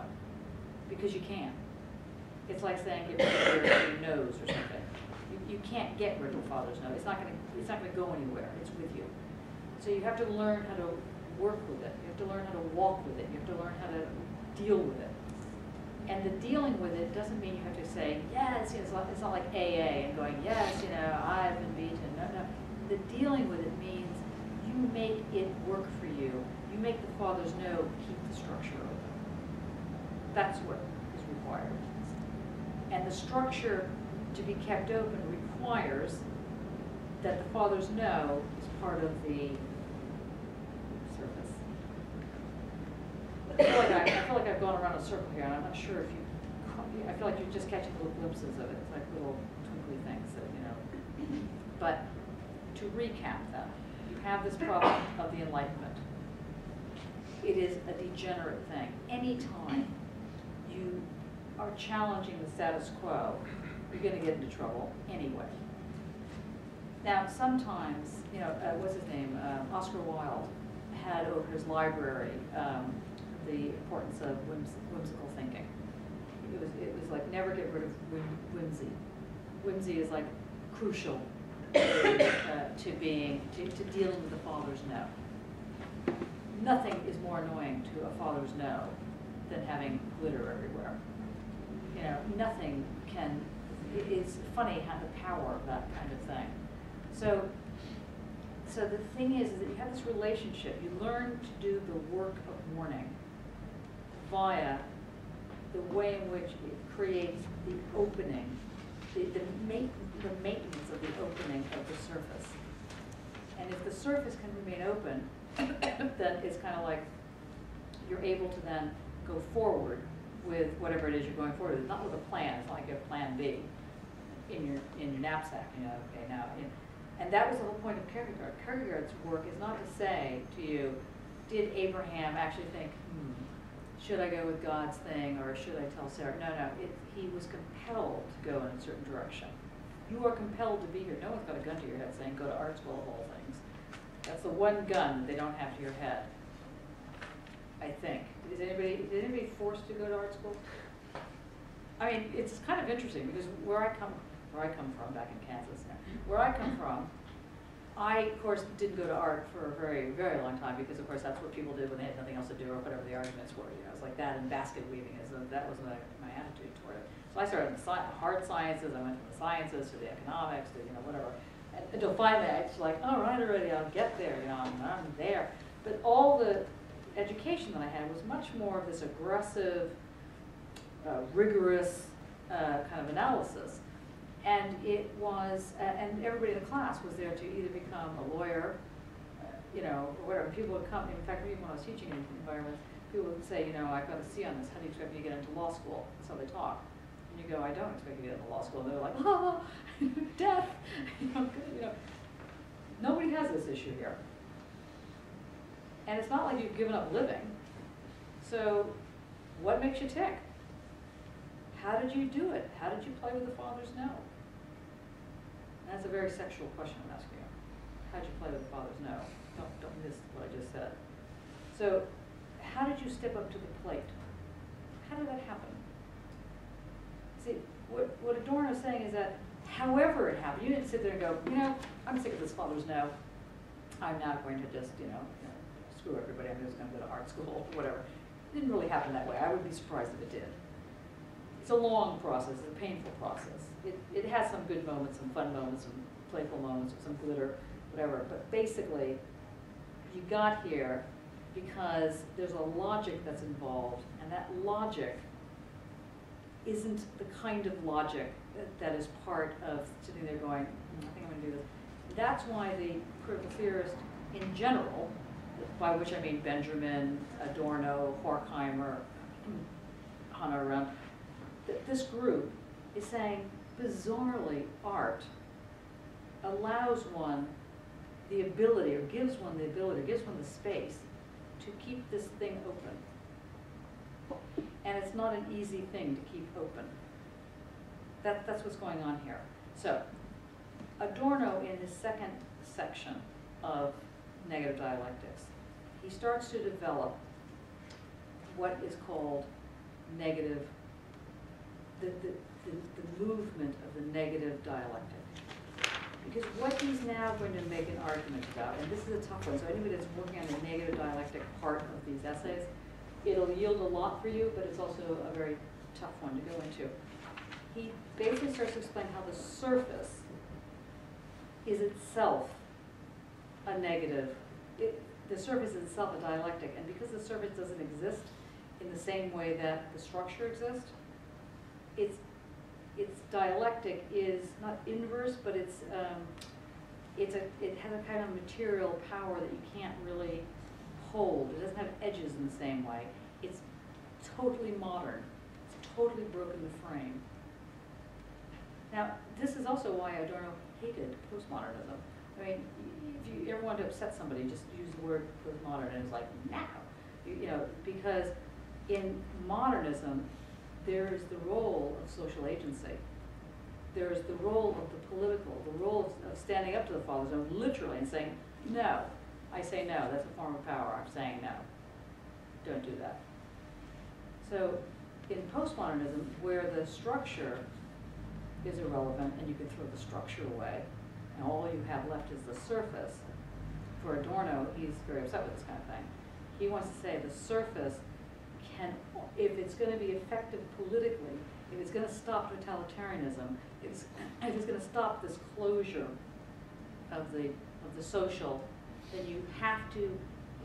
because you can't. It's like saying get rid of your nose or something. You can't get rid of the father's no. It's not going to go anywhere. It's with you. So you have to learn how to work with it. You have to learn how to walk with it. You have to learn how to deal with it. And the dealing with it doesn't mean you have to say, yes, it's not like AA and going, yes, I've been beaten. No. The dealing with it means you make it work for you. You make the father's no keep the structure open. That's what is required. And the structure to be kept open requires that the father's no is part of the surface. I feel like I've gone around a circle here, and I'm not sure if I feel like you're just catching little glimpses of it. It's like little twinkly things that, you know. But to recap them, you have this problem of the Enlightenment. It is a degenerate thing. Anytime you are challenging the status quo, you're going to get into trouble anyway. Now, sometimes, you know, what's his name? Oscar Wilde had over his library the importance of whimsical thinking. It was like never get rid of whimsy. Whimsy is like crucial to dealing with the father's no. Nothing is more annoying to a father's no than having glitter everywhere. You know, nothing can. It's funny how the power of that kind of thing. So the thing is that you have this relationship. You learn to do the work of mourning via the way in which it creates the opening, the maintenance of the opening of the surface. And if the surface can remain open, then it's kind of like you're able to then go forward with whatever it is you're going forward with. Not with a plan. It's not like you have plan B in your knapsack. You know, okay, now. And that was the whole point of Kierkegaard. Kierkegaard's work is not to say to you, did Abraham actually think, should I go with God's thing or should I tell Sarah? No, he was compelled to go in a certain direction. You are compelled to be here. No one's got a gun to your head saying go to art school of all things. That's the one gun that they don't have to your head, I think. Is anybody forced to go to art school? I mean, it's kind of interesting because where I come from back in Kansas now, where I come from, I, of course, didn't go to art for a very, very long time because, of course, that's what people did when they had nothing else to do or whatever the arguments were. You know, it's like that and basket weaving. That was my attitude toward it. So I started in the hard sciences. I went from the sciences to the economics to, you know, whatever. And until finally I was like, all right, already, I'll get there. You know, I'm there. But all the education that I had was much more of this aggressive, rigorous kind of analysis. And it was, and everybody in the class was there to either become a lawyer, you know, or whatever. People would come, in fact, even when I was teaching in environments, people would say, you know, I've got a C on this, how do you expect me to get into law school? That's how they talk. And you go, I don't expect you to get into law school. And they're like, oh, death. You know, nobody has this issue here. And it's not like you've given up living. So what makes you tick? How did you do it? How did you play with the father's no? That's a very sexual question I'm asking you. How did you play with the father's no? Don't miss what I just said. So how did you step up to the plate? How did that happen? See, what Adorno is saying is that however it happened, you didn't sit there and go, you know, I'm sick of this father's no. I'm not going to just, you know, screw everybody. I'm just going to go to art school or whatever. It didn't really happen that way. I would be surprised if it did. It's a long process. It's a painful process. It has some good moments, some fun moments, some playful moments, some glitter, whatever. But basically, you got here because there's a logic that's involved, and that logic isn't the kind of logic that is part of sitting there going, I think I'm going to do this. That's why the critical theorists in general, by which I mean Benjamin, Adorno, Horkheimer, Hannah Arendt, this group is saying, bizarrely, art allows one the ability, or gives one the ability, or gives one the space to keep this thing open. And it's not an easy thing to keep open. That's what's going on here. So, Adorno, in his second section of negative dialectics, he starts to develop what is called negative, the movement of the negative dialectic. Because what he's now going to make an argument about, and this is a tough one, so anybody that's working on the negative dialectic part of these essays, it'll yield a lot for you, but it's also a very tough one to go into. He basically starts to explain how the surface is itself a negative. The surface is itself a dialectic, and because the surface doesn't exist in the same way that the structure exists, its dialectic is not inverse, but it has a kind of material power that you can't really hold. It doesn't have edges in the same way. it's totally modern. It's totally broken the frame. Now, this is also why Adorno hated postmodernism. I mean, if you ever want to upset somebody, just use the word postmodern, and it's like, no. You know, because in modernism, there is the role of social agency. There is the role of the political, the role of standing up to the fathers, and literally, and saying, no. I say no, that's a form of power. I'm saying no. Don't do that. So in postmodernism, where the structure is irrelevant and you can throw the structure away, and all you have left is the surface, for Adorno, he's very upset with this kind of thing. He wants to say the surface can, if it's going to be effective politically, if it's going to stop totalitarianism, if it's going to stop this closure of the social, then you have to,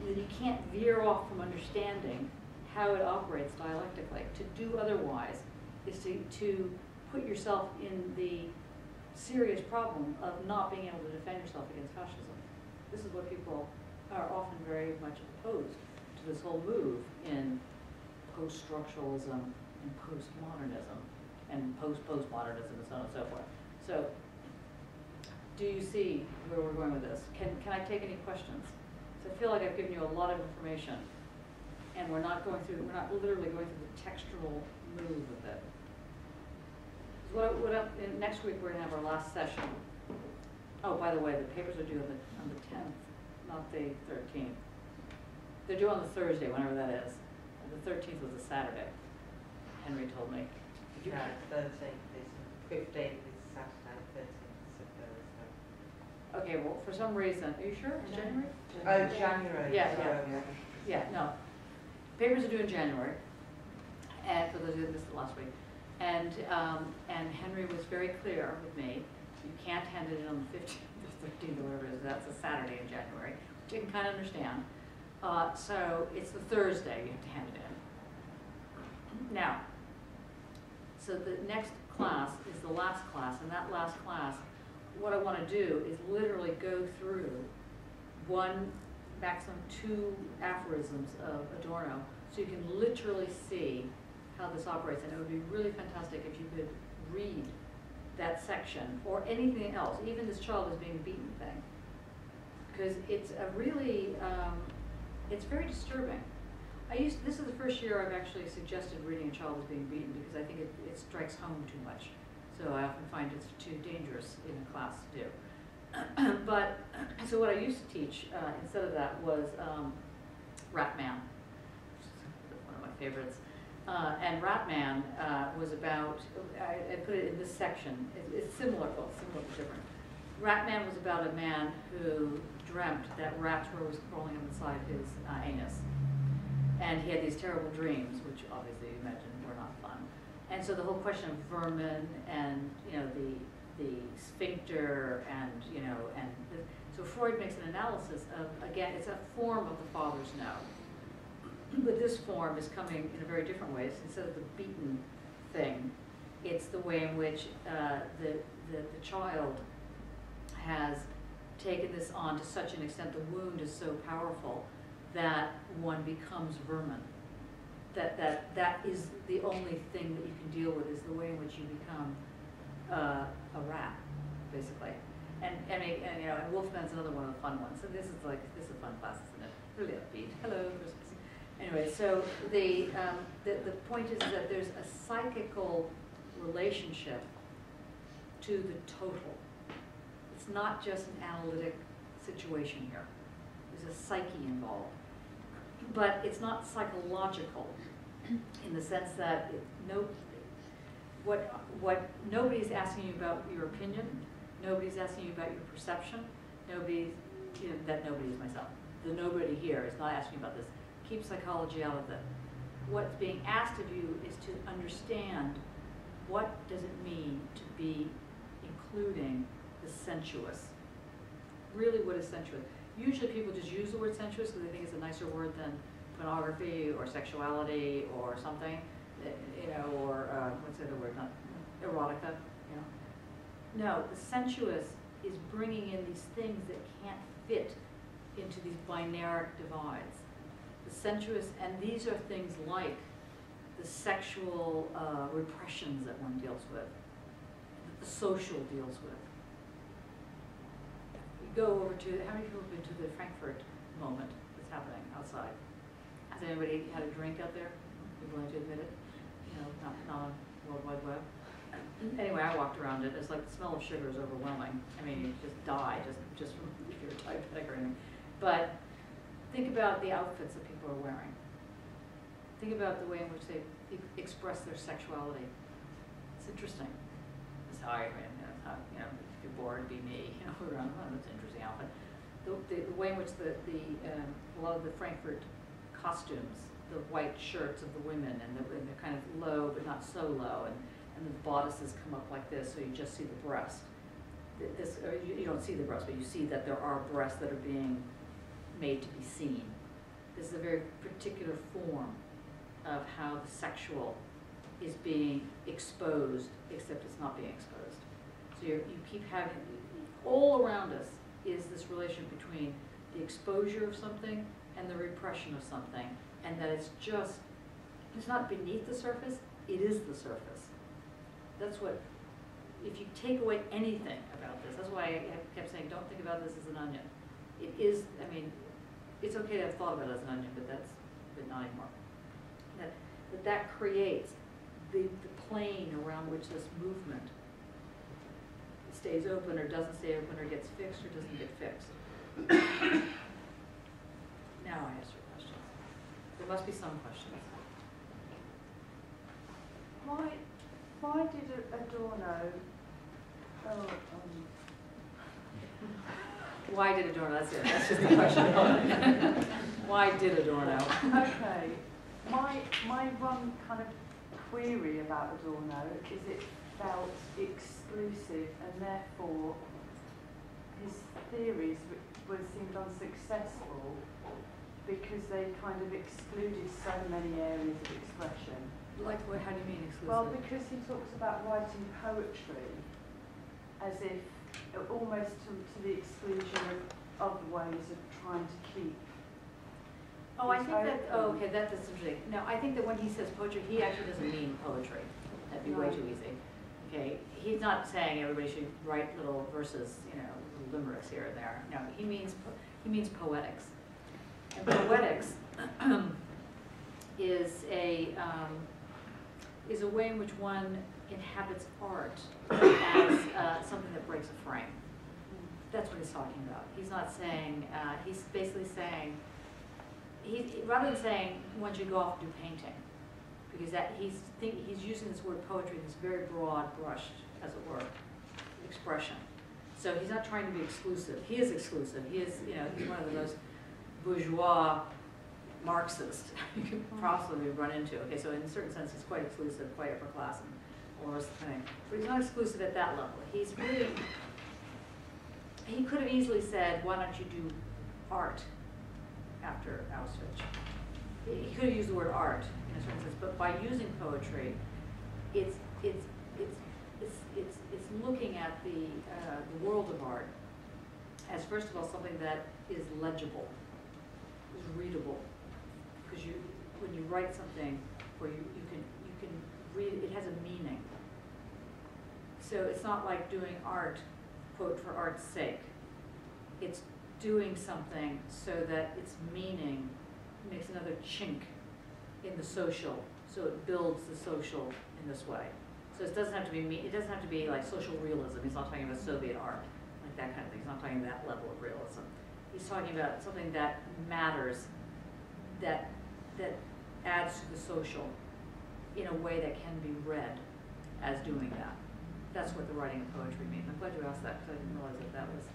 then you can't veer off from understanding how it operates dialectically. To do otherwise is to put yourself in the serious problem of not being able to defend yourself against fascism. This is what people are often very much opposed to, this whole move in post-structuralism and post-modernism and post-postmodernism and so on and so forth. So, do you see where we're going with this? Can I take any questions? So I feel like I've given you a lot of information, and we're not literally going through the textual move of it. Next week we're going to have our last session. Oh, by the way, the papers are due on the 10th, not the 13th. They're due on the Thursday, whenever that is. And the 13th was a Saturday, Henry told me. No, 13th is 15th is Saturday, 13th is a Thursday. Okay, well, for some reason, are you sure? In January? Oh, January. Yeah, no. Papers are due in January, and for those of you that missed it last week. And Henry was very clear with me, you can't hand it in on the 15th or 13th or whatever it is, that's a Saturday in January, which you can kind of understand. So it's the Thursday you have to hand it in. Now, so the next class is the last class, and that last class, what I want to do is literally go through one, maximum 2 aphorisms of Adorno, so you can literally see how this operates. And it would be really fantastic if you could read that section or anything else, even this child is being beaten thing, because it's a really, it's very disturbing. This is the first year I've actually suggested reading a child is being beaten, because I think it strikes home too much. So I often find it's too dangerous in a class to do. But, so what I used to teach instead of that was Rat Man, one of my favorites. And Rat Man was about, I put it in this section, it's similar, well, similar but different. Rat Man was about a man who dreamt that rats were always crawling inside his anus. And he had these terrible dreams, which obviously you imagine were not fun. And so the whole question of vermin and, you know, the sphincter and, you know, so Freud makes an analysis of, again, it's a form of the father's no. But this form is coming in a very different way. So instead of the beaten thing, it's the way in which the child has taken this on to such an extent, the wound is so powerful that one becomes vermin. That is the only thing that you can deal with, is the way in which you become a rat, basically. And you know, and Wolfman's another one of the fun ones. So this is a fun class, isn't it? Really upbeat. Hello, Christmas. Anyway, so the point is that there's a psychical relationship to the total. It's not just an analytic situation here. There's a psyche involved. But it's not psychological in the sense that what nobody's asking you about your opinion, nobody's asking you about your perception, nobody is myself. The nobody here is not asking you about this. Keep psychology out of it. What's being asked of you is to understand what does it mean to be including the sensuous. Really, what is sensuous? Usually people just use the word sensuous because they think it's a nicer word than pornography or sexuality or something, you know, or what's the other word? Not erotica, you know. No, the sensuous is bringing in these things that can't fit into these binaric divides. The sensuous, and these are things like the sexual repressions that one deals with, that the social deals with. You go over to, how many people have been to the Frankfurt moment that's happening outside? Has anybody had a drink out there? You're willing to admit it? You know, not on World Wide Web. Anyway, I walked around it. It's like the smell of sugar is overwhelming. I mean, you just die just from if you're diabetic or anything. But think about the outfits that people are wearing. Think about the way in which they express their sexuality. It's interesting. It's how I mean, you know, if you're bored, be me. You know, around. Oh, that's an interesting outfit. The way in which a lot of the Frankfurt costumes, the white shirts of the women, and they're kind of low but not so low, and the bodices come up like this, so you just see the breast. You don't see the breast, but you see that there are breasts that are being made to be seen. This is a very particular form of how the sexual is being exposed, except it's not being exposed. So you keep having, all around us is this relation between the exposure of something and the repression of something, and that it's not beneath the surface, it is the surface. That's what, if you take away anything about this, that's why I kept saying, don't think about this as an onion. It is, I mean, it's okay to have thought about it as an onion, but not anymore. That creates the plane around which this movement stays open or doesn't stay open or gets fixed or doesn't get fixed. Now I ask your questions. There must be some questions. Why did Adorno? Why did Adorno? That's it. That's just the question. Why did Adorno? Okay. My one kind of query about Adorno is it felt exclusive, and therefore his theories seemed unsuccessful because they kind of excluded so many areas of expression. Like what? How do you mean exclusive? Well, because he talks about writing poetry as if almost to the exclusion of other ways of trying to keep. Oh, I think that. Oh, okay, that's interesting. No, I think that when he says poetry, he actually doesn't mean poetry. That'd be way too easy. Okay, he's not saying everybody should write little verses, you know, little limericks here and there. No, he means poetics. And poetics is a way in which one inhabits art as something that breaks a frame. That's what he's talking about. He's not saying, he's basically saying, rather than saying one should go off and do painting, because he's using this word poetry in this very broad brushed, as it were, expression. So he's not trying to be exclusive. He is exclusive. He is, you know, he's one of those bourgeois Marxists you could possibly run into. Okay, so in a certain sense, he's quite exclusive, quite upper class, and all this thing. But he's not exclusive at that level. He's really, he could have easily said, why don't you do art after Auschwitz? He could have used the word art in a certain sense, but by using poetry, it's looking at the world of art as, first of all, something that is legible, is readable. Because when you write something where you can read it, it has a meaning. So it's not like doing art, quote, for art's sake. It's doing something so that its meaning makes another chink in the social, so it builds the social in this way. So it doesn't have to be it doesn't have to be like social realism. He's not talking about Soviet art, like that kind of thing. He's not talking about that level of realism. He's talking about something that matters, that adds to the social in a way that can be read as doing that. That's what the writing of poetry means. I'm glad you asked that, because I didn't realize that was.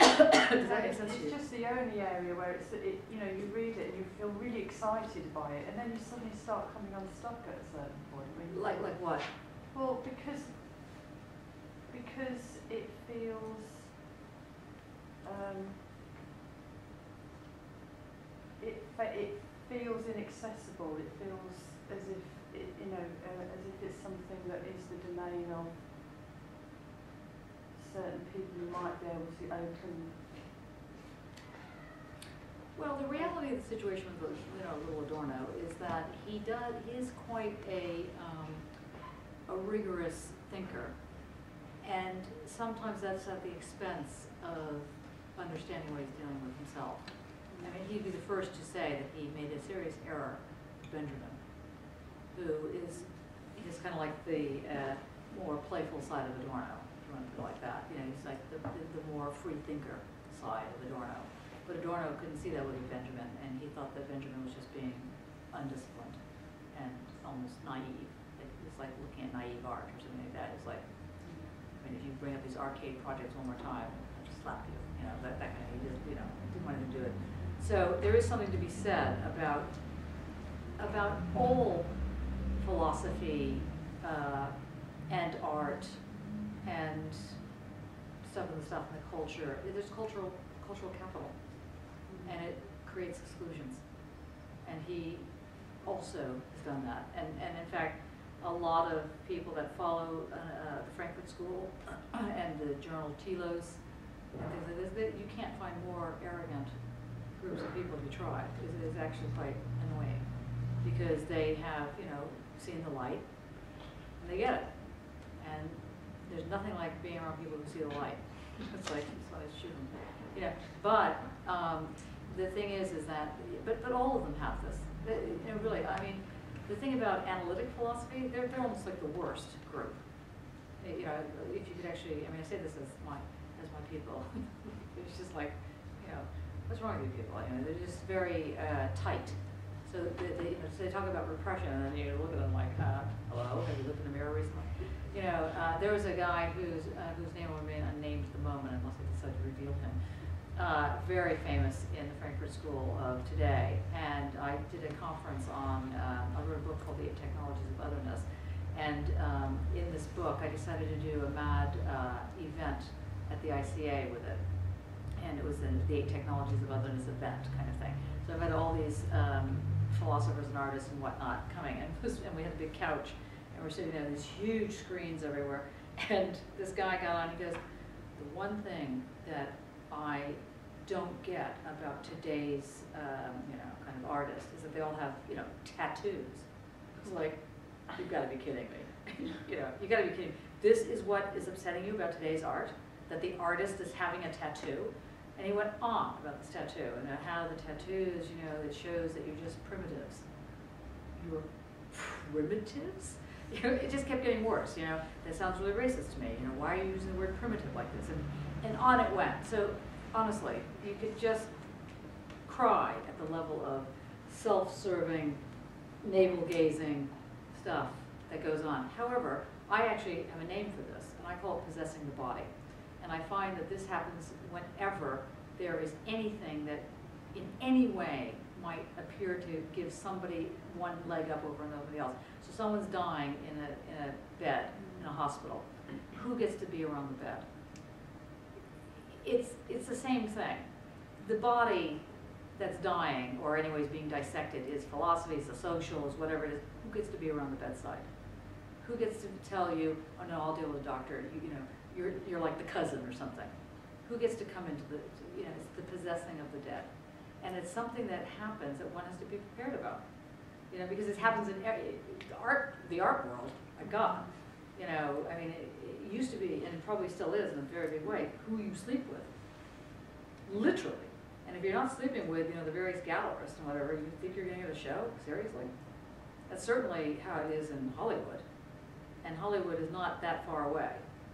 Does that make sense to you? It's just the only area where you know, you read it and you feel really excited by it, and then you suddenly start coming unstuck at a certain point. Like what? Well, because it feels it feels inaccessible. It feels as if as if it's something that is the domain of certain people who might be able to open. Well, the reality of the situation with little Adorno is that he is quite a rigorous thinker, and sometimes that's at the expense of understanding what he's dealing with himself. I mean, he'd be the first to say that he made a serious error, Benjamin, who is kind of like the more playful side of Adorno, if you want to put it like that. You know, he's like the more free thinker side of Adorno. But Adorno couldn't see that with Benjamin, and he thought that Benjamin was just being undisciplined and almost naive. It's like looking at naive art or something like that. It's like, I mean, if you bring up these arcade projects one more time, I'll just slap you. You know, that kind of, he just, you know, didn't want to do it. So there is something to be said about all philosophy and art and stuff in the culture. There's cultural capital, and it creates exclusions. And he also has done that. And in fact, a lot of people that follow the Frankfurt School and the journal Telos and things like this, you can't find more arrogant groups of people to be tried. It is actually quite annoying because they have, you know, seen the light and they get it. And there's nothing like being around people who see the light. It's like, you just want to shoot them. You know, but the thing is that, but all of them have this. You know, really, I mean, the thing about analytic philosophy, they're almost like the worst group. You know, if you could actually, I mean, I say this as my people. It's just like, you know, what's wrong with you people? You know, they're just very tight. So you know, so they talk about repression, and then you look at them like, hello, have you looked in the mirror recently? You know, there was a guy whose name will remain unnamed at the moment, unless I decide to reveal him. Very famous in the Frankfurt School of today, and I did a conference on, I wrote a book called The Technologies of Otherness, and in this book I decided to do a mad event at the ICA with it, and it was the 8 Technologies of Otherness event kind of thing. So I've had all these philosophers and artists and whatnot coming, and we had a big couch, and we're sitting there with these huge screens everywhere, and this guy got on, he goes, the one thing that I don't get about today's, you know, kind of artists is that they all have, you know, tattoos. It's like, you've got to be kidding me. You know, you got to be kidding. This is what is upsetting you about today's art, that the artist is having a tattoo. And he went on about this tattoo and how the tattoos, you know, it shows that you're just primitives. You're primitives? You know, it just kept getting worse. You know, that sounds really racist to me. You know, why are you using the word primitive like this? And on it went. So honestly, you could just cry at the level of self-serving, navel-gazing stuff that goes on. However, I actually have a name for this, and I call it possessing the body. And I find that this happens whenever there is anything that in any way might appear to give somebody one leg up over nobody else. So someone's dying in a bed in a hospital. Who gets to be around the bed? It's the same thing. The body that's dying, or anyways being dissected, is philosophy, is the social, is whatever it is. Who gets to be around the bedside? Who gets to tell you, oh no, I'll deal with a doctor, you know, you're like the cousin or something? Who gets to come into the, you know, it's the possessing of the dead. And it's something that happens that one has to be prepared about. You know, because it happens in the art world, my God. You know, I mean, it used to be, and it probably still is in a very big way, who you sleep with. Literally. And if you're not sleeping with, you know, the various gallerists and whatever, you think you're going to get a show? Seriously? That's certainly how it is in Hollywood. And Hollywood is not that far away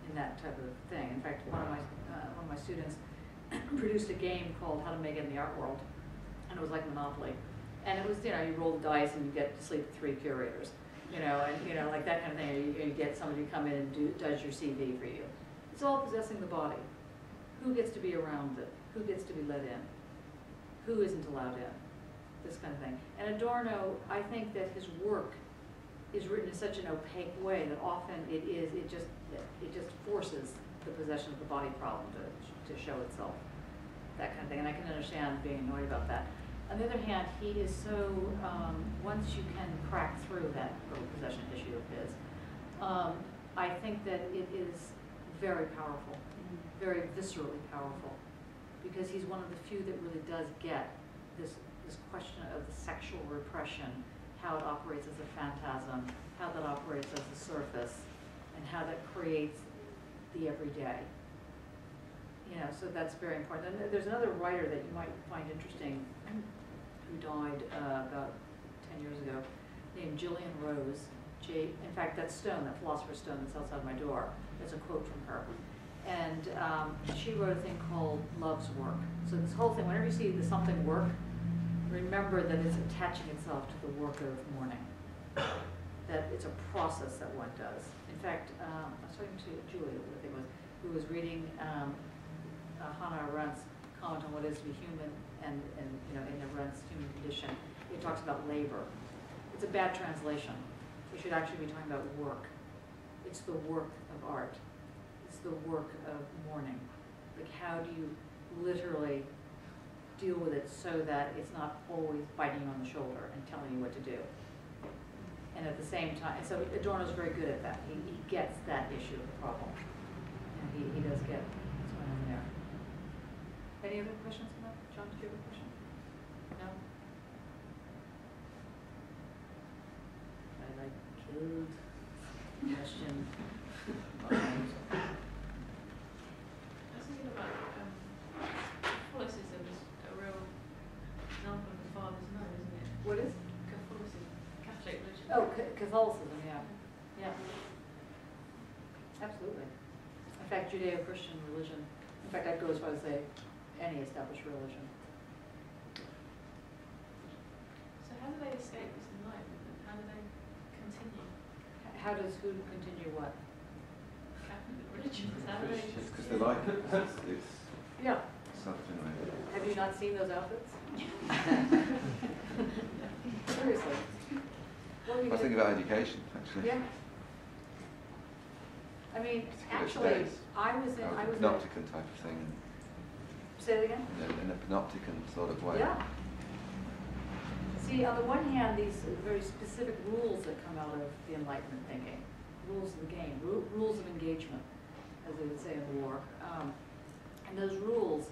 in that type of thing. In fact, one of my students produced a game called How to Make It in the Art World, and it was like Monopoly. And it was, you know, you roll the dice and you get to sleep with 3 curators, you know, and, you know, like that kind of thing. You get somebody to come in and does your CV for you. It's all possessing the body. Who gets to be around it? Who gets to be let in? Who isn't allowed in? This kind of thing. And Adorno, I think that his work is written in such an opaque way that often it just forces the possession of the body problem to show itself. That kind of thing. And I can understand being annoyed about that. On the other hand, he is so, once you can crack through that little possession issue of his, I think that it is very powerful, very viscerally powerful, because he's one of the few that really does get this question of the sexual repression, how it operates as a phantasm, how that operates as a surface, and how that creates the everyday. You know, so that's very important. And there's another writer that you might find interesting who died about 10 years ago, named Gillian Rose. In fact, that stone, that philosopher's stone that's outside my door, that's a quote from her. And she wrote a thing called Love's Work. So this whole thing, whenever you see the something work, remember that it's attaching itself to the work of mourning. That it's a process that one does. In fact, I was talking to Julia, I think it was, who was reading Hannah Arendt's comment on what is to be human and you know, in Arendt's human condition. It talks about labor. It's a bad translation. We should actually be talking about work. It's the work of art. It's the work of mourning. Like, how do you literally deal with it so that it's not always biting you on the shoulder and telling you what to do? And at the same time, so Adorno's very good at that. He gets that issue of the problem. And he does get what's going on there. Any other questions on that? John, did you have a question? No? I killed question. I was thinking about Catholicism is a real example of the father's no, isn't it? What is? Catholicism, Catholic religion. Oh, Catholicism, yeah. Yeah. Absolutely. In fact, Judeo-Christian religion, in fact, I'd go as far as say any established religion. So how do they escape this enlightenment? How do they continue? How does who continue what? Catholic religion. How do they It's because they like it. It's Yeah. something like it. Have you not seen those outfits? Seriously. What were you I think doing? about education, actually. Yeah. I mean, Particular actually, days. I was in, a panopticon type of thing, say it again? in a panopticon sort of way. Yeah. See, on the one hand, these very specific rules that come out of the Enlightenment thinking, rules of the game, rules of engagement, as they would say in war. And those rules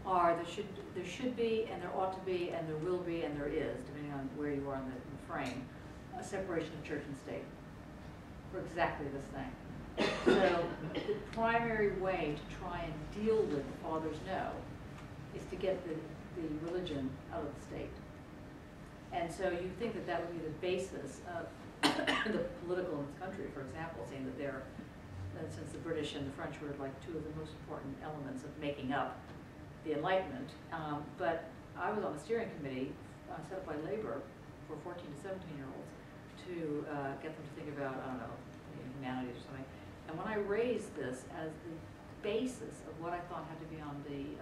are, there should be, and there ought to be, and there will be, and there is, depending on where you are in the frame, a separation of church and state for exactly this thing. So the primary way to try and deal with the father's no is to get the religion out of the state. And so you think that that would be the basis of the political in this country, for example, saying that they're, since the British and the French were like two of the most important elements of making up the Enlightenment. But I was on the steering committee set up by Labor for 14 to 17-year-olds to get them to think about, I don't know, humanities or something. And when I raised this as the basis of what I thought had to be on the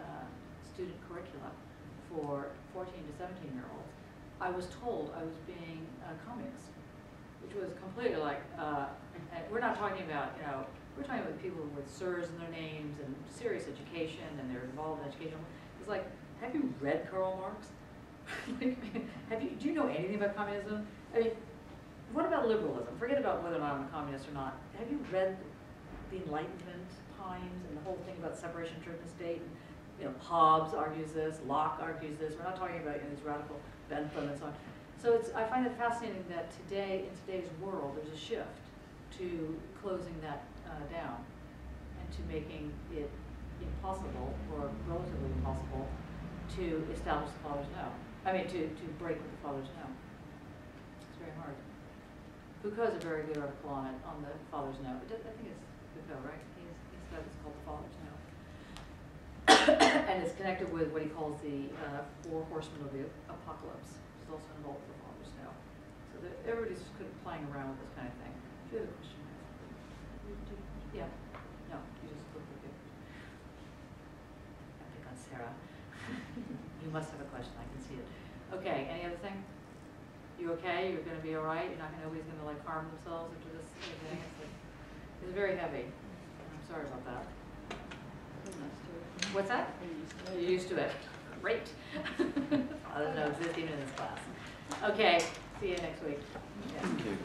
student curricula for 14 to 17-year-olds, I was told I was being a communist, which was completely like, we're not talking about, you know, we're talking about people with SIRs in their names and serious education and they're involved in education. It's like, have you read Karl Marx? Do you know anything about communism? I mean, what about liberalism? Forget about whether or not I'm a communist or not. Have you read the Enlightenment times and the whole thing about separation of church and state? And, you know, Hobbes argues this, Locke argues this. We're not talking about, you know, these radical Bentham and so on. So I find it fascinating that today, in today's world, there's a shift to closing that down and to making it impossible or relatively impossible to establish the father's no. I mean, to break with the father's no. It's very hard. Foucault has a very good article on it, on the father's no. I think it's Foucault, right? He's got it's called the father's no. And it's connected with what he calls the four horsemen of the apocalypse, which is also involved with the father's no. So everybody's kind of playing around with this kind of thing. Do you have a question? Yeah. No, you just look at it. I pick on Sarah. You must have a question. I can see it. Okay. Any other thing? You okay? You're going to be all right? You're not going to nobody's going to like harm themselves after this thing? It's very heavy. I'm sorry about that. What's that? You're used to it. Great. I don't know, 15 minutes class. Okay. See you next week. Yeah. Thank you.